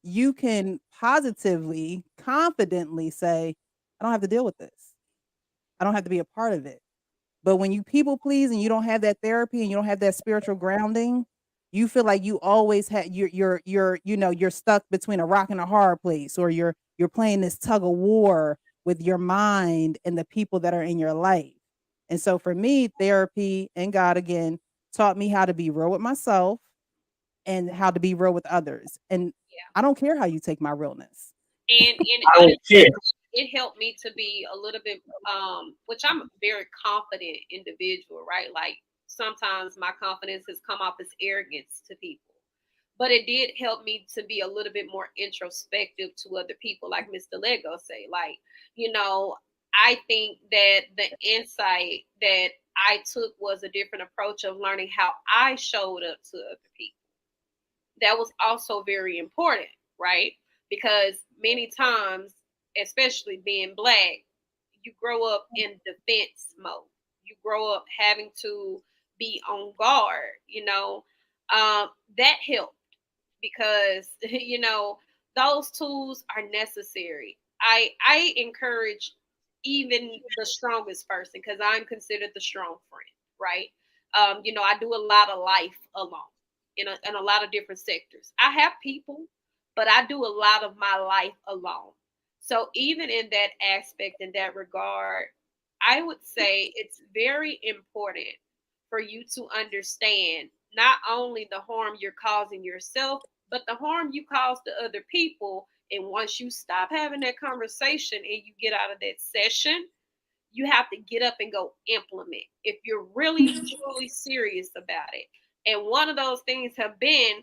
you can positively, confidently say, I don't have to deal with this. I don't have to be a part of it. But when you people please and you don't have that therapy and you don't have that spiritual grounding, you feel like you always have you're stuck between a rock and a hard place, or you're playing this tug of war with your mind and the people that are in your life. And so for me, therapy and God again taught me how to be real with myself and how to be real with others. And I don't care how you take my realness.
And
I don't care.
it helped me to be a little bit which I'm a very confident individual, right? Like sometimes my confidence has come off as arrogance to people, but it did help me to be a little bit more introspective to other people, like Mr. Lego say. Like, I think that the insight that I took was a different approach of learning how I showed up to other people. That was also very important, right? Because many times, especially being Black, you grow up in defense mode. You grow up having to be on guard, that helped because, those tools are necessary. I encourage even the strongest person, because I'm considered the strong friend, right? I do a lot of life alone in a lot of different sectors. I have people, but I do a lot of my life alone. So even in that aspect, in that regard, I would say it's very important for you to understand not only the harm you're causing yourself, but the harm you cause to other people. And once you stop having that conversation and you get out of that session, you have to get up and go implement if you're really truly serious about it. And one of those things have been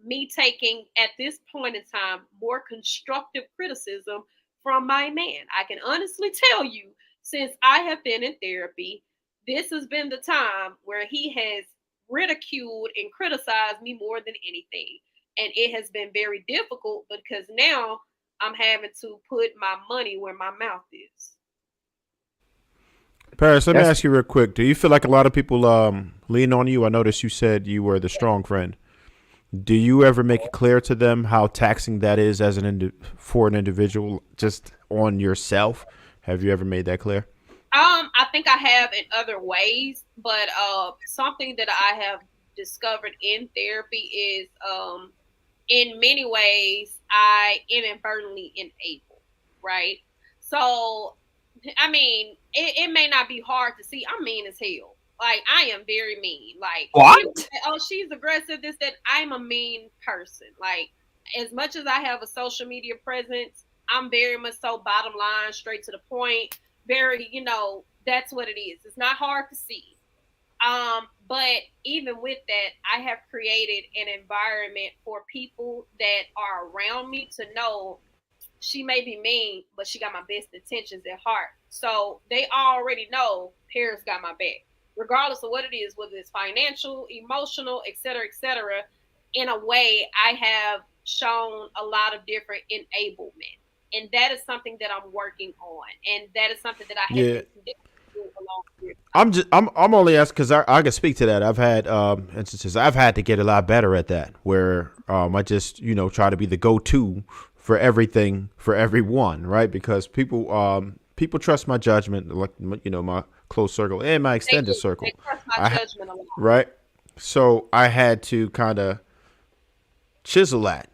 me taking at this point in time more constructive criticism from my man. I can honestly tell you, since I have been in therapy, this has been the time where he has ridiculed and criticized me more than anything. And it has been very difficult because now I'm having to put my money where my mouth is.
Paris, let me ask you real quick. Do you feel like a lot of people lean on you? I noticed you said you were the strong friend. Do you ever make it clear to them how taxing that is as for an individual, just on yourself? Have you ever made that clear?
I think I have in other ways, but something that I have discovered in therapy is in many ways I inadvertently enable, right? So, I mean, it may not be hard to see. I'm mean as hell. Like, I am very mean. Like, people say, oh, she's aggressive, this, that. I'm a mean person. Like, as much as I have a social media presence, I'm very much so bottom line, straight to the point. Very, that's what it is. It's not hard to see. But even with that, I have created an environment for people that are around me to know she may be mean, but she got my best intentions at heart. So they already know Paris got my back, regardless of what it is, whether it's financial, emotional, et cetera, in a way, I have shown a lot of different enablement. And that is something that I'm working on. And that is something that I have been conditioned to do along with.
I'm only asking because I can speak to that. I've had instances. I've had to get a lot better at that, where I just try to be the go-to for everything for everyone, right? Because people trust my judgment, like my close circle and my extended circle.
They trust my judgment a lot.
Right. So I had to kind of chisel that.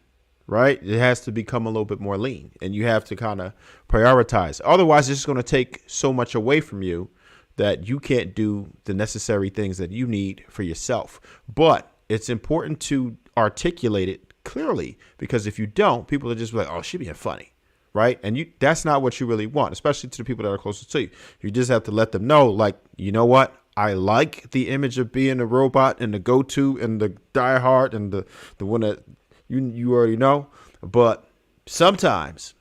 Right, it has to become a little bit more lean, and you have to kind of prioritize. Otherwise, it's just going to take so much away from you that you can't do the necessary things that you need for yourself. But it's important to articulate it clearly, because if you don't, people are just like, "Oh, she being funny," right? And that's not what you really want, especially to the people that are closest to you. You just have to let them know, like, you know what? I like the image of being a robot and the go-to and the diehard and the one that you already know, but sometimes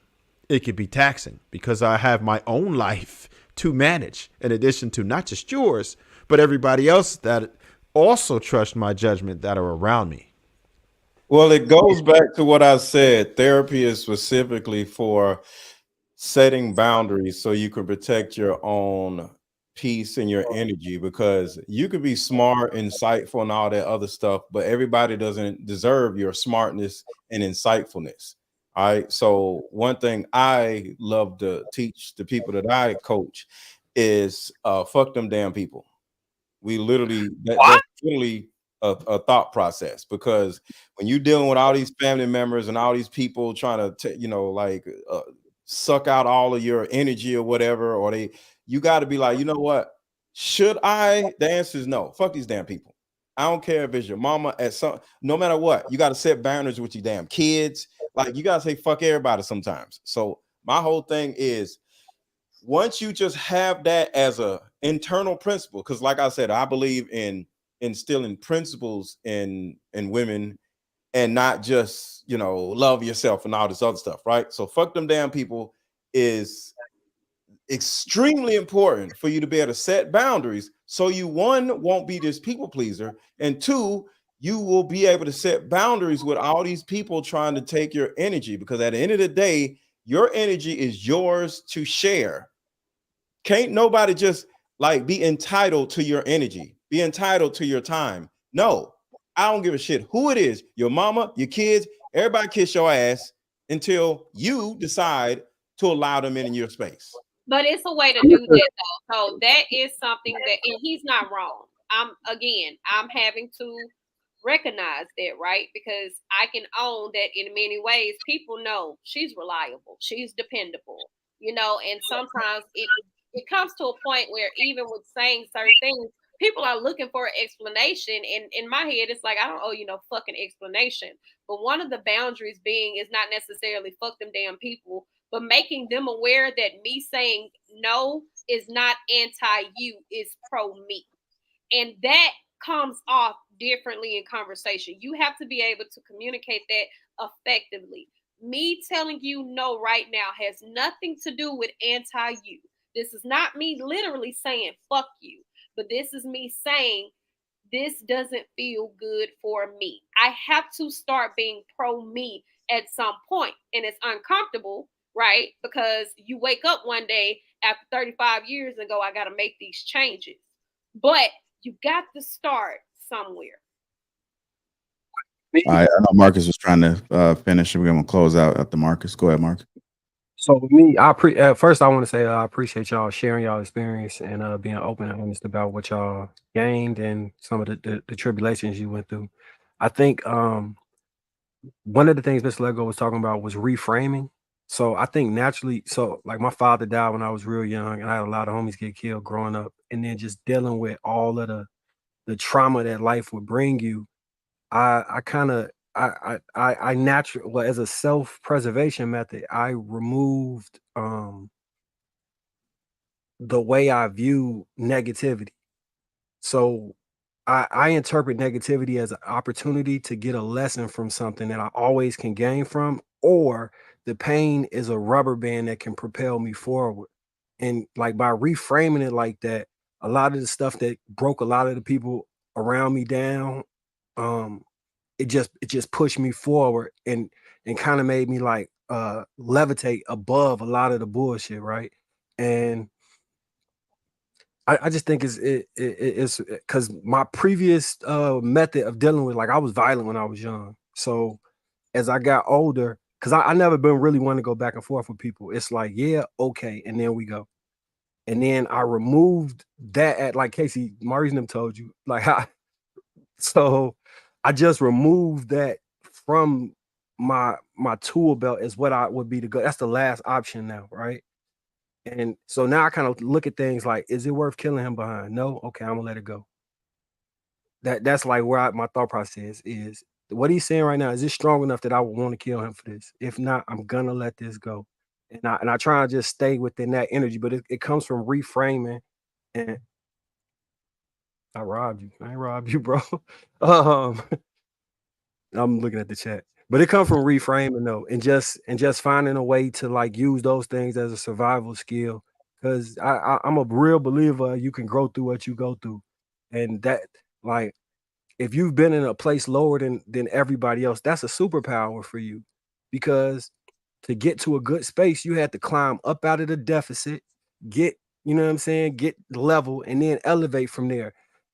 it can be taxing because I have my own life to manage, in addition to not just yours, but everybody else that also trust my judgment that are around me.
Well, it goes back to what I said. Therapy is specifically for setting boundaries so you can protect your own peace and your energy, because you could be smart, insightful, and all that other stuff, but everybody doesn't deserve your smartness and insightfulness. All right. So one thing I love to teach the people that I coach is fuck them damn people. We literally that's literally a thought process, because when you're dealing with all these family members and all these people trying to suck out all of your energy or whatever, or you got to be like, you know what? Should I? The answer is no. Fuck these damn people. I don't care if it's your mama no matter what, you got to set boundaries with your damn kids. Like, you got to say fuck everybody sometimes. So my whole thing is, once you just have that as a internal principle, because like I said, I believe in instilling principles in women, and not just love yourself and all this other stuff, right? So fuck them damn people is extremely important for you to be able to set boundaries, so you, one, won't be this people pleaser, and two, you will be able to set boundaries with all these people trying to take your energy, because at the end of the day, your energy is yours to share. Can't nobody just like be entitled to your energy, be entitled to your time. No, I don't give a shit who it is, your mama, your kids, everybody kiss your ass until you decide to allow them in your space.
But it's a way to do that, though. So that is something that, and he's not wrong. I'm having to recognize that, right? Because I can own that in many ways. People know she's reliable, she's dependable, and sometimes it comes to a point where even with saying certain things, people are looking for an explanation. And in my head, it's like, I don't owe you no fucking explanation. But one of the boundaries being is not necessarily fuck them damn people, but making them aware that me saying no is not anti-you, it's pro-me. And that comes off differently in conversation. You have to be able to communicate that effectively. Me telling you no right now has nothing to do with anti-you. This is not me literally saying fuck you, but this is me saying this doesn't feel good for me. I have to start being pro me at some point, and it's uncomfortable right? Because you wake up one day after 35 years and go, I got to make these changes. But you got to start somewhere.
I know Marcus was trying to finish. We're going to close out after Marcus. Go ahead, Marcus.
So with me, first I want to say I appreciate y'all sharing y'all experience and being open and honest about what y'all gained and some of the tribulations you went through. I think one of the things Mr. Lego was talking about was reframing. So I think naturally, so like my father died when I was real young, and I had a lot of homies get killed growing up, and then just dealing with all of the trauma that life would bring you. I kind of I naturally, well, as a self-preservation method, I removed the way I view negativity. So I interpret negativity as an opportunity to get a lesson from something that I always can gain from, or the pain is a rubber band that can propel me forward. And like by reframing it like that, a lot of the stuff that broke a lot of the people around me down, um, it just pushed me forward and kind of made me like levitate above a lot of the bullshit, right? And I just think it's because my previous method of dealing with, like, I was violent when I was young. So as I got older, because I never been really one to go back and forth with people. It's like, yeah, okay, and then we go. And then I removed that at, like Casey, Maurice and them told you, like, so I just removed that from my tool belt as what I would be to go. That's the last option now, right? And so now I kind of look at things like, is it worth killing him behind? No? Okay, I'm gonna let it go. That's like where my thought process is. What he's saying right now, is it strong enough that I would want to kill him for this? If not, I'm gonna let this go. And I try and just stay within that energy, but it comes from reframing. And I robbed you. I ain't robbed you, bro. um, I'm looking at the chat. But it comes from reframing though, and just finding a way to like use those things as a survival skill. Because I'm a real believer you can grow through what you go through. And that, like, if you've been in a place lower than everybody else, that's a superpower for you. Because to get to a good space, you had to climb up out of the deficit, get, you know what I'm saying, get level, and then elevate from there.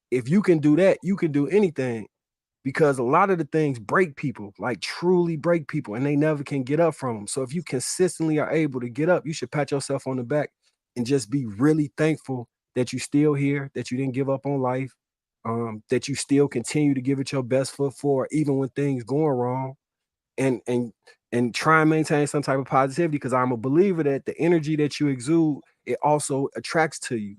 If you can do that, you can do anything, because a lot of the things break people, like truly break people, and they never can get up from them. So if you consistently are able to get up, you should pat yourself on the back and just be really thankful that you're still here, that you didn't give up on life, that you still continue to give it your best foot forward, even when things going wrong, and and try and maintain some type of positivity, because I'm a believer that the energy that you exude, it also attracts to you.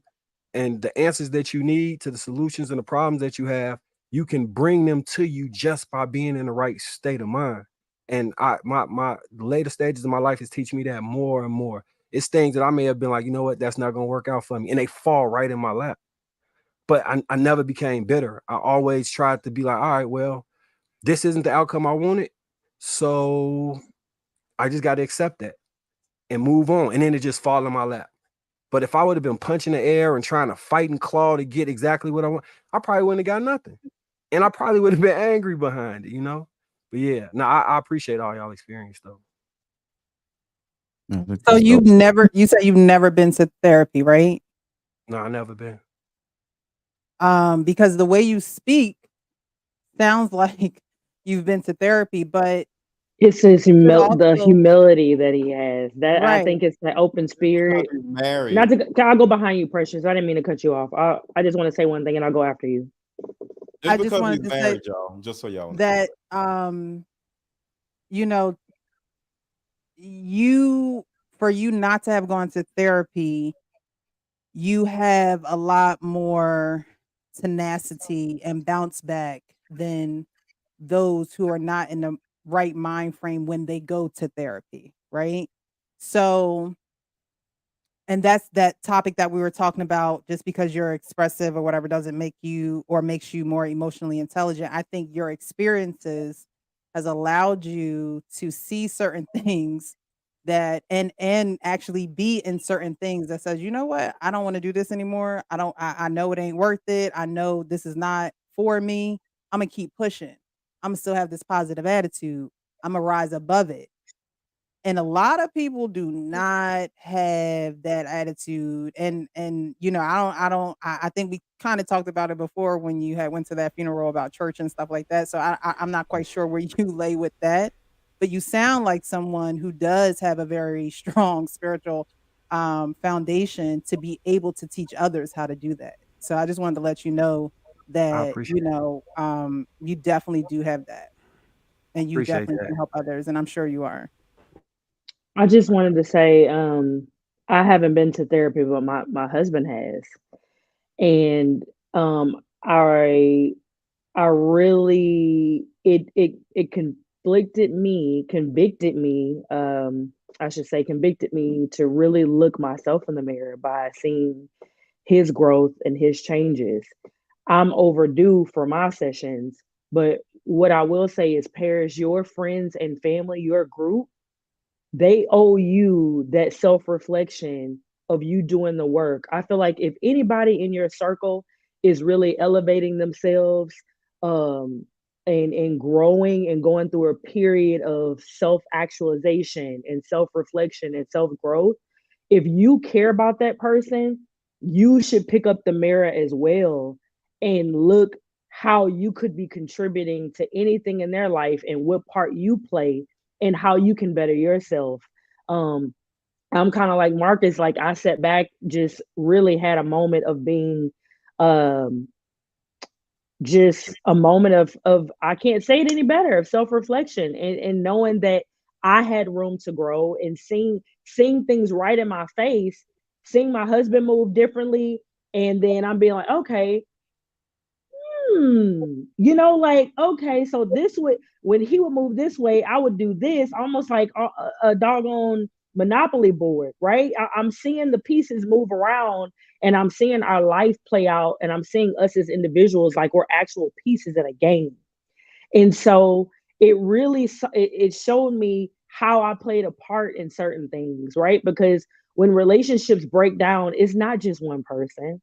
And the answers that you need to the solutions and the problems that you have, you can bring them to you just by being in the right state of mind. And my later stages of my life is teaching me that more and more. It's things that I may have been like, you know what, that's not going to work out for me, and they fall right in my lap. But I never became bitter. I always tried to be like, all right, well, this isn't the outcome I wanted, so I just got to accept that and move on. And then it just fall in my lap. But if I would have been punching the air and trying to fight and claw to get exactly what I want, I probably wouldn't have got nothing. And I probably would have been angry behind it, you know? But yeah, no, I appreciate all y'all experience though.
So you said you've never been to therapy, right?
No, I never been.
Because the way you speak sounds like you've been to therapy, but
it's his
also,
the humility that he has. That I
right.
think it's the open spirit.
Married.
Not to, I'll go behind you, Precious. I didn't mean to cut you off. I just want to say one thing, and I'll go after you.
I just wanted
he's
to say
married, y'all. Just so y'all know.
that you know, for you not to have gone to therapy, you have a lot more tenacity and bounce back than those who are not in the right mind frame when they go to therapy, right? So, and that's that topic that we were talking about. Just because you're expressive or whatever doesn't make you or makes you more emotionally intelligent. I think your experiences has allowed you to see certain things that and actually be in certain things that says, you know what, I don't want to do this anymore. I know it ain't worth it. I know this is not for me. I'm gonna keep pushing. I'm gonna still have this positive attitude. I'm gonna rise above it. And a lot of people do not have that attitude. And you know, I think we kind of talked about it before when you had went to that funeral about church and stuff like that. So I'm not quite sure where you lay with that, but you sound like someone who does have a very strong spiritual foundation to be able to teach others how to do that. So I just wanted to let you know
I
that,
appreciate
you know, you definitely do have that, and you
appreciate
definitely
that.
can help others, and I'm sure you are.
I just wanted to say, I haven't been to therapy, but my husband has, and I really it convicted me, I should say convicted me to really look myself in the mirror by seeing his growth and his changes. I'm overdue for my sessions, but what I will say is, Paris, your friends and family, your group, they owe you that self-reflection of you doing the work. I feel like if anybody in your circle is really elevating themselves, um and growing and going through a period of self-actualization and self-reflection and self-growth, if you care about that person, you should pick up the mirror as well and look how you could be contributing to anything in their life and what part you play and how you can better yourself. Um, I'm kind of like Marcus, like I sat back, just really had a moment of being um just a moment of I can't say it any better, of self-reflection and knowing that I had room to grow and seeing things right in my face, seeing my husband move differently, and then I'm being like, okay, you know, like, okay, so this would, when he would move this way, I would do this, almost like a doggone Monopoly board, right? I'm seeing the pieces move around and I'm seeing our life play out and I'm seeing us as individuals like we're actual pieces in a game. And so it really it showed me how I played a part in certain things, right? Because when relationships break down, it's not just one person,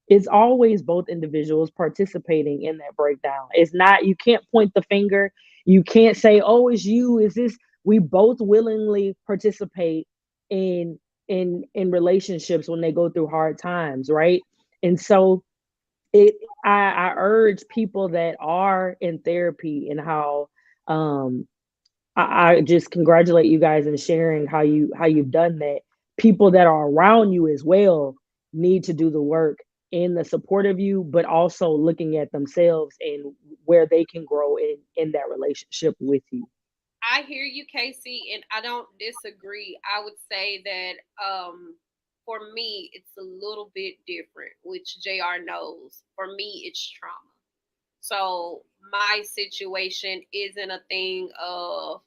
it's always both individuals participating in that breakdown. It's not, you can't point the finger. You can't say, oh, it's you, is this, we both willingly participate in in relationships when they go through hard times, right? And so it I urge people that are in therapy and how um I just congratulate you guys in sharing how you've done that. People that are around you as well need to do the work in the support of you, but also looking at themselves and where they can grow in that relationship with you.
I hear you, Casey, and I don't disagree. I would say that for me, it's a little bit different, which JR knows. For me, it's trauma. So my situation isn't a thing of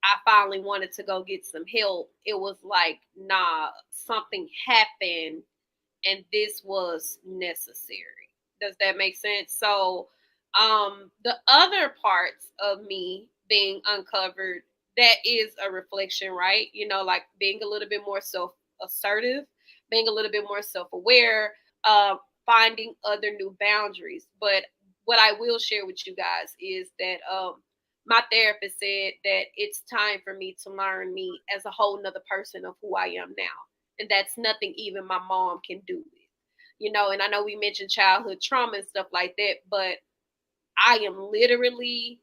I finally wanted to go get some help. It was like, nah, something happened and this was necessary. Does that make sense? So the other parts of me being uncovered, that is a reflection, right? You know, like being a little bit more self assertive, being a little bit more self aware, finding other new boundaries. But what I will share with you guys is that my therapist said that it's time for me to learn me as a whole nother person of who I am now. And that's nothing even my mom can do with. You know, and I know we mentioned childhood trauma and stuff like that, but I am literally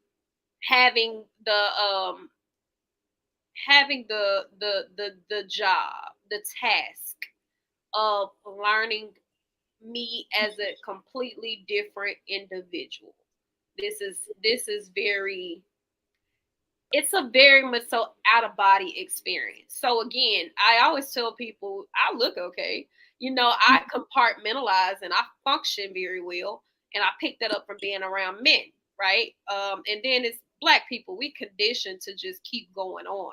having the job, the task of learning me as a completely different individual. This is very, it's a very much so out of body experience. So again, I always tell people I look okay. You know, I compartmentalize and I function very well, and I picked that up from being around men, right? And then it's Black people. We conditioned to just keep going on.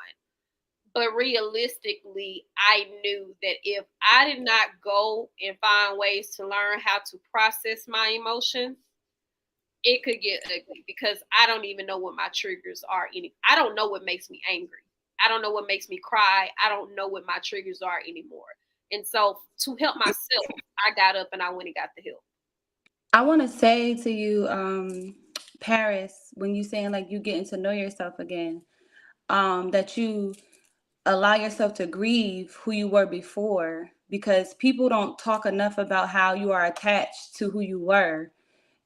But realistically, I knew that if I did not go and find ways to learn how to process my emotions, it could get ugly because I don't even know what my triggers are. I don't know what makes me angry. I don't know what makes me cry. I don't know what my triggers are anymore. And so to help myself, I got up and I went and got the help.
I want to say to you, Paris, when you saying like you getting to know yourself again, that you allow yourself to grieve who you were before, because people don't talk enough about how you are attached to who you were.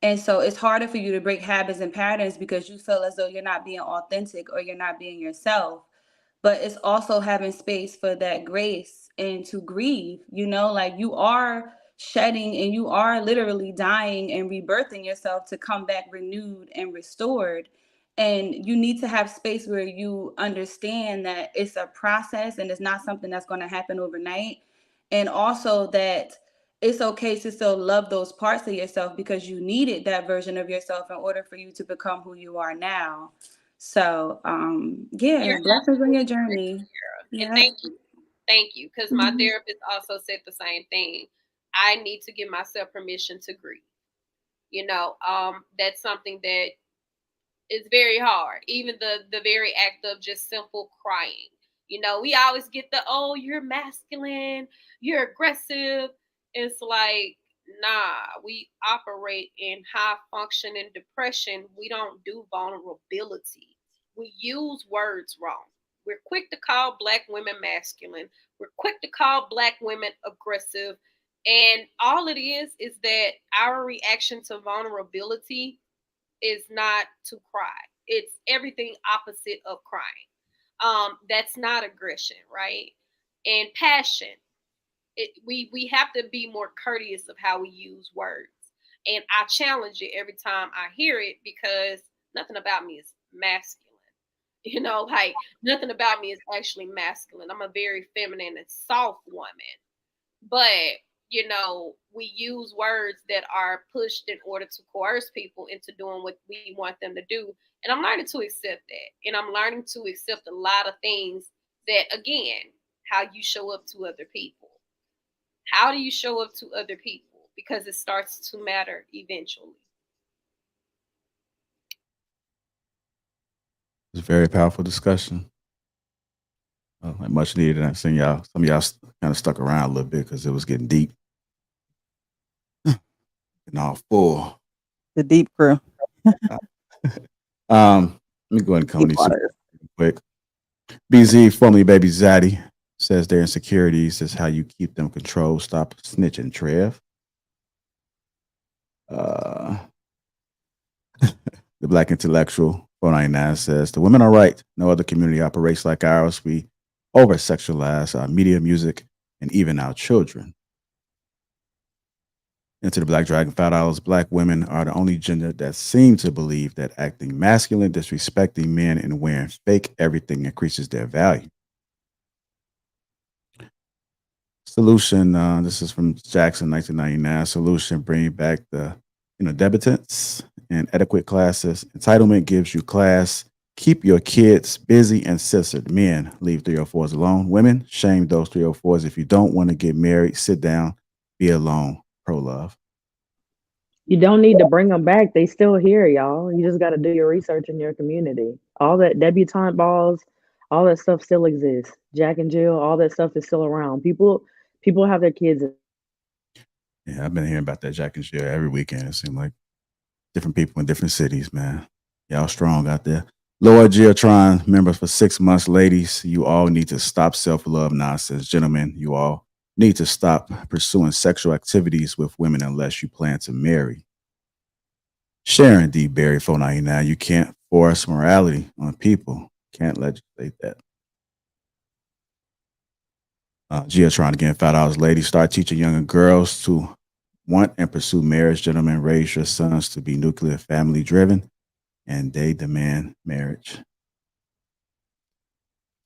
And so it's harder for you to break habits and patterns because you feel as though you're not being authentic or you're not being yourself. But it's also having space for that grace and to grieve, like you are shedding and you are literally dying and rebirthing yourself to come back renewed and restored. And you need to have space where you understand that it's a process and it's not something that's going to happen overnight. And also that it's okay to still love those parts of yourself because you needed that version of yourself in order for you to become who you are now. So, yeah,
You're
blessings on your
absolutely correct,
journey.
Sierra. And
Yeah.
thank you, because my
Mhm.
therapist also said the same thing. I need to give myself permission to grieve. That's something that is very hard. Even the very act of just simple crying. We always get you're masculine, you're aggressive. It's like, nah, we operate in high functioning depression. We don't do vulnerability. We use words wrong. We're quick to call Black women masculine. We're quick to call Black women aggressive. And all it is that our reaction to vulnerability is not to cry. It's everything opposite of crying. That's not aggression, right? And passion. We have to be more courteous of how we use words. And I challenge it every time I hear it because nothing about me is masculine. Like nothing about me is actually masculine. I'm a very feminine and soft woman. But we use words that are pushed in order to coerce people into doing what we want them to do. And I'm learning to accept that. And I'm learning to accept a lot of things that, again, how you show up to other people. How do you show up to other people? Because it starts to matter eventually.
It's a very powerful discussion. Like much needed. And I seen some of y'all kind of stuck around a little bit because it was getting deep. And all full.
The deep crew.
Let me go ahead and come on these super quick. BZ, formerly Baby Zaddy, says their insecurities is how you keep them controlled. Stop snitching, Trev. The Black Intellectual, 499, says the women are right. No other community operates like ours. We over sexualize our media, music, and even our children. Into the Black Dragon, $5. Black women are the only gender that seem to believe that acting masculine, disrespecting men, and wearing fake everything increases their value. Solution, this is from Jackson, 1999. Solution, bring back the debutants and adequate classes. Entitlement gives you class. Keep your kids busy and censored. Men, leave 304s alone. Women, shame those 304s. If you don't want to get married, sit down, be alone. Pro-love.
You don't need to bring them back. They still here, y'all. You just got to do your research in your community. All that debutante balls, all that stuff still exists. Jack and Jill, all that stuff is still around. People have their kids.
Yeah, I've been hearing about that Jack and Jill every weekend. It seems like different people in different cities, man. Y'all strong out there. Lord Geotron, members for 6 months. Ladies, you all need to stop self-love nonsense. Gentlemen, you all need to stop pursuing sexual activities with women unless you plan to marry. Sharon D. Berry, 499, you can't force morality on people. Can't legislate that. Geotron again, $5. Ladies, start teaching younger girls to want and pursue marriage. Gentlemen, raise your sons to be nuclear family driven, and they demand marriage.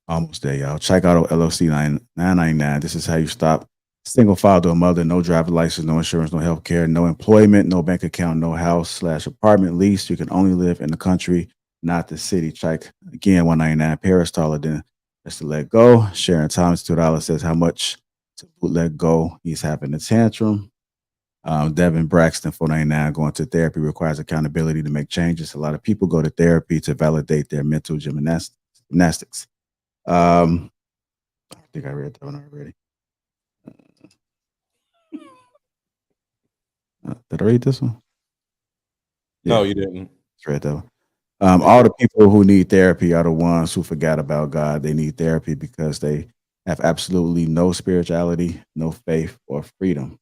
Almost there, y'all. Check out LLC 999. This is how you stop single father mother, no driver license, no insurance, no health care, no employment, no bank account, no house/apartment lease. You can only live in the country, not the city. Check again, 199. Paris taller than just to let go. Sharon Thomas, $2 says how much to let go. He's having a tantrum. Devin Braxton, 499, going to therapy requires accountability to make changes. A lot of people go to therapy to validate their mental gymnastics. I think I read that one already. Did I read this one?
No, you didn't.
It's read that one. All the people who need therapy are the ones who forgot about God. They need therapy because they have absolutely no spirituality, no faith, or freedom.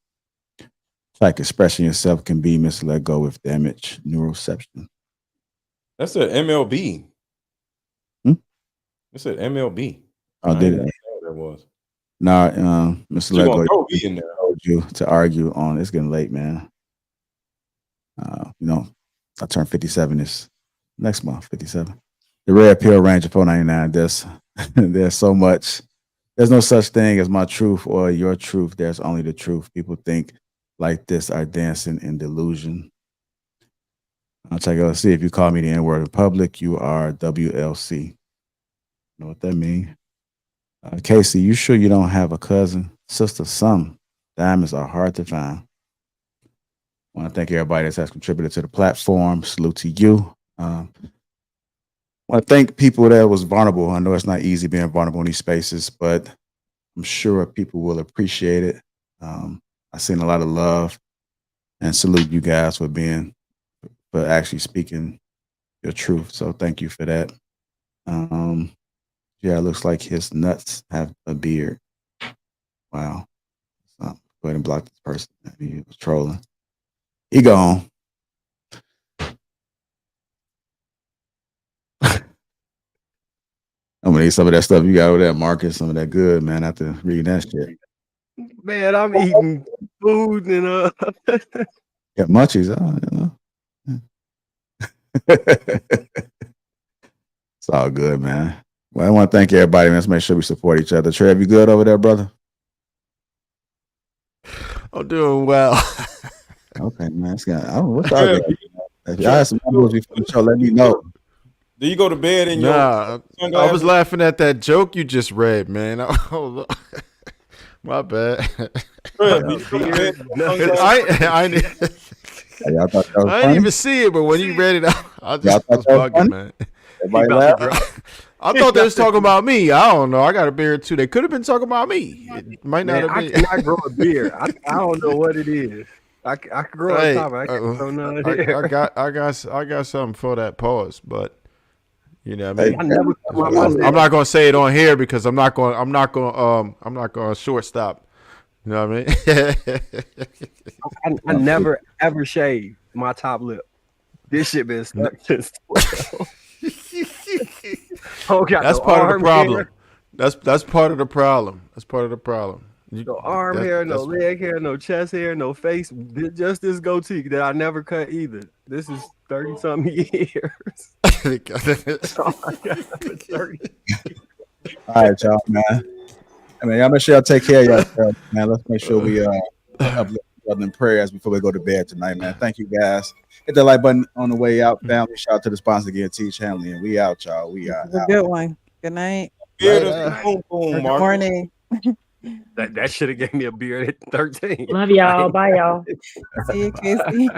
It's like expressing yourself can be misled go with damaged neuroception.
That's an MLB.
Hmm?
It's an MLB.
Oh, did it?
That was.
Nah, Mr.
You gonna
Lego
throw me in there?
told you to argue on. It's getting late, man. I turned 57 this next month. 57. The red pill Ranger 499. There's so much. There's no such thing as my truth or your truth. There's only the truth. People think like this are dancing in delusion. I'll check out. See if you call me the N word in public, you are WLC. You know what that means? Casey, you sure you don't have a cousin, sister, son? Diamonds are hard to find. I want to thank everybody that has contributed to the platform. Salute to you. I want to thank people that was vulnerable. I know it's not easy being vulnerable in these spaces, but I'm sure people will appreciate it. I've seen a lot of love, and salute you guys for actually speaking your truth. So thank you for that. Yeah, it looks like his nuts have a beard. Wow. So go ahead and block this person. He was trolling. He gone. I'm gonna eat some of that stuff you got over there, Marcus. Some of that good, man. After reading that shit.
Man, I'm eating food and
Yeah, munchies. It's all good, man. Well, I want to thank everybody, man. Let's make sure we support each other. Trev, you good over there, brother?
I'm doing well.
Okay, man. What's y'all doing? If y'all have some numbers before the show, let me know.
Do you go to bed in
Nah,
your
I
sunglasses?
was laughing at that joke you just read, man. My bad.
I
didn't even see it, but when you read it out, I just was bugging, man.
Everybody laugh?
I thought they was talking about me. I don't know. I got a beard too. They could have been talking about me. It might not
man,
have
I
been.
cannot grow a beard. I don't know what it is. I can grow
Hey,
a top. I can't grow none here.
I got something for that pause, but you know what I mean.
I never cut my mustache.
I'm not gonna say it on here because I'm not gonna shortstop. You know what I mean?
I never ever shave my top lip. This shit been stuck since 12.
That's part of the problem. That's part of the problem. That's part of the problem.
No arm hair, no leg hair, no chest hair, no face. Just this goatee that I never cut either. This is 30-something years.
All right, y'all, man. I mean, y'all make sure y'all take care of yourself, man. Let's make sure we uplift each other in prayers before we go to bed tonight, man. Thank you, guys. Hit the like button on the way out, family. Shout out to the sponsor again, Teach Hanley, and we out, y'all. We are
It's a good one. Good night.
Boom,
Good morning.
That should have gave me a beard at 13.
Love y'all. Bye, y'all.
See you, Casey.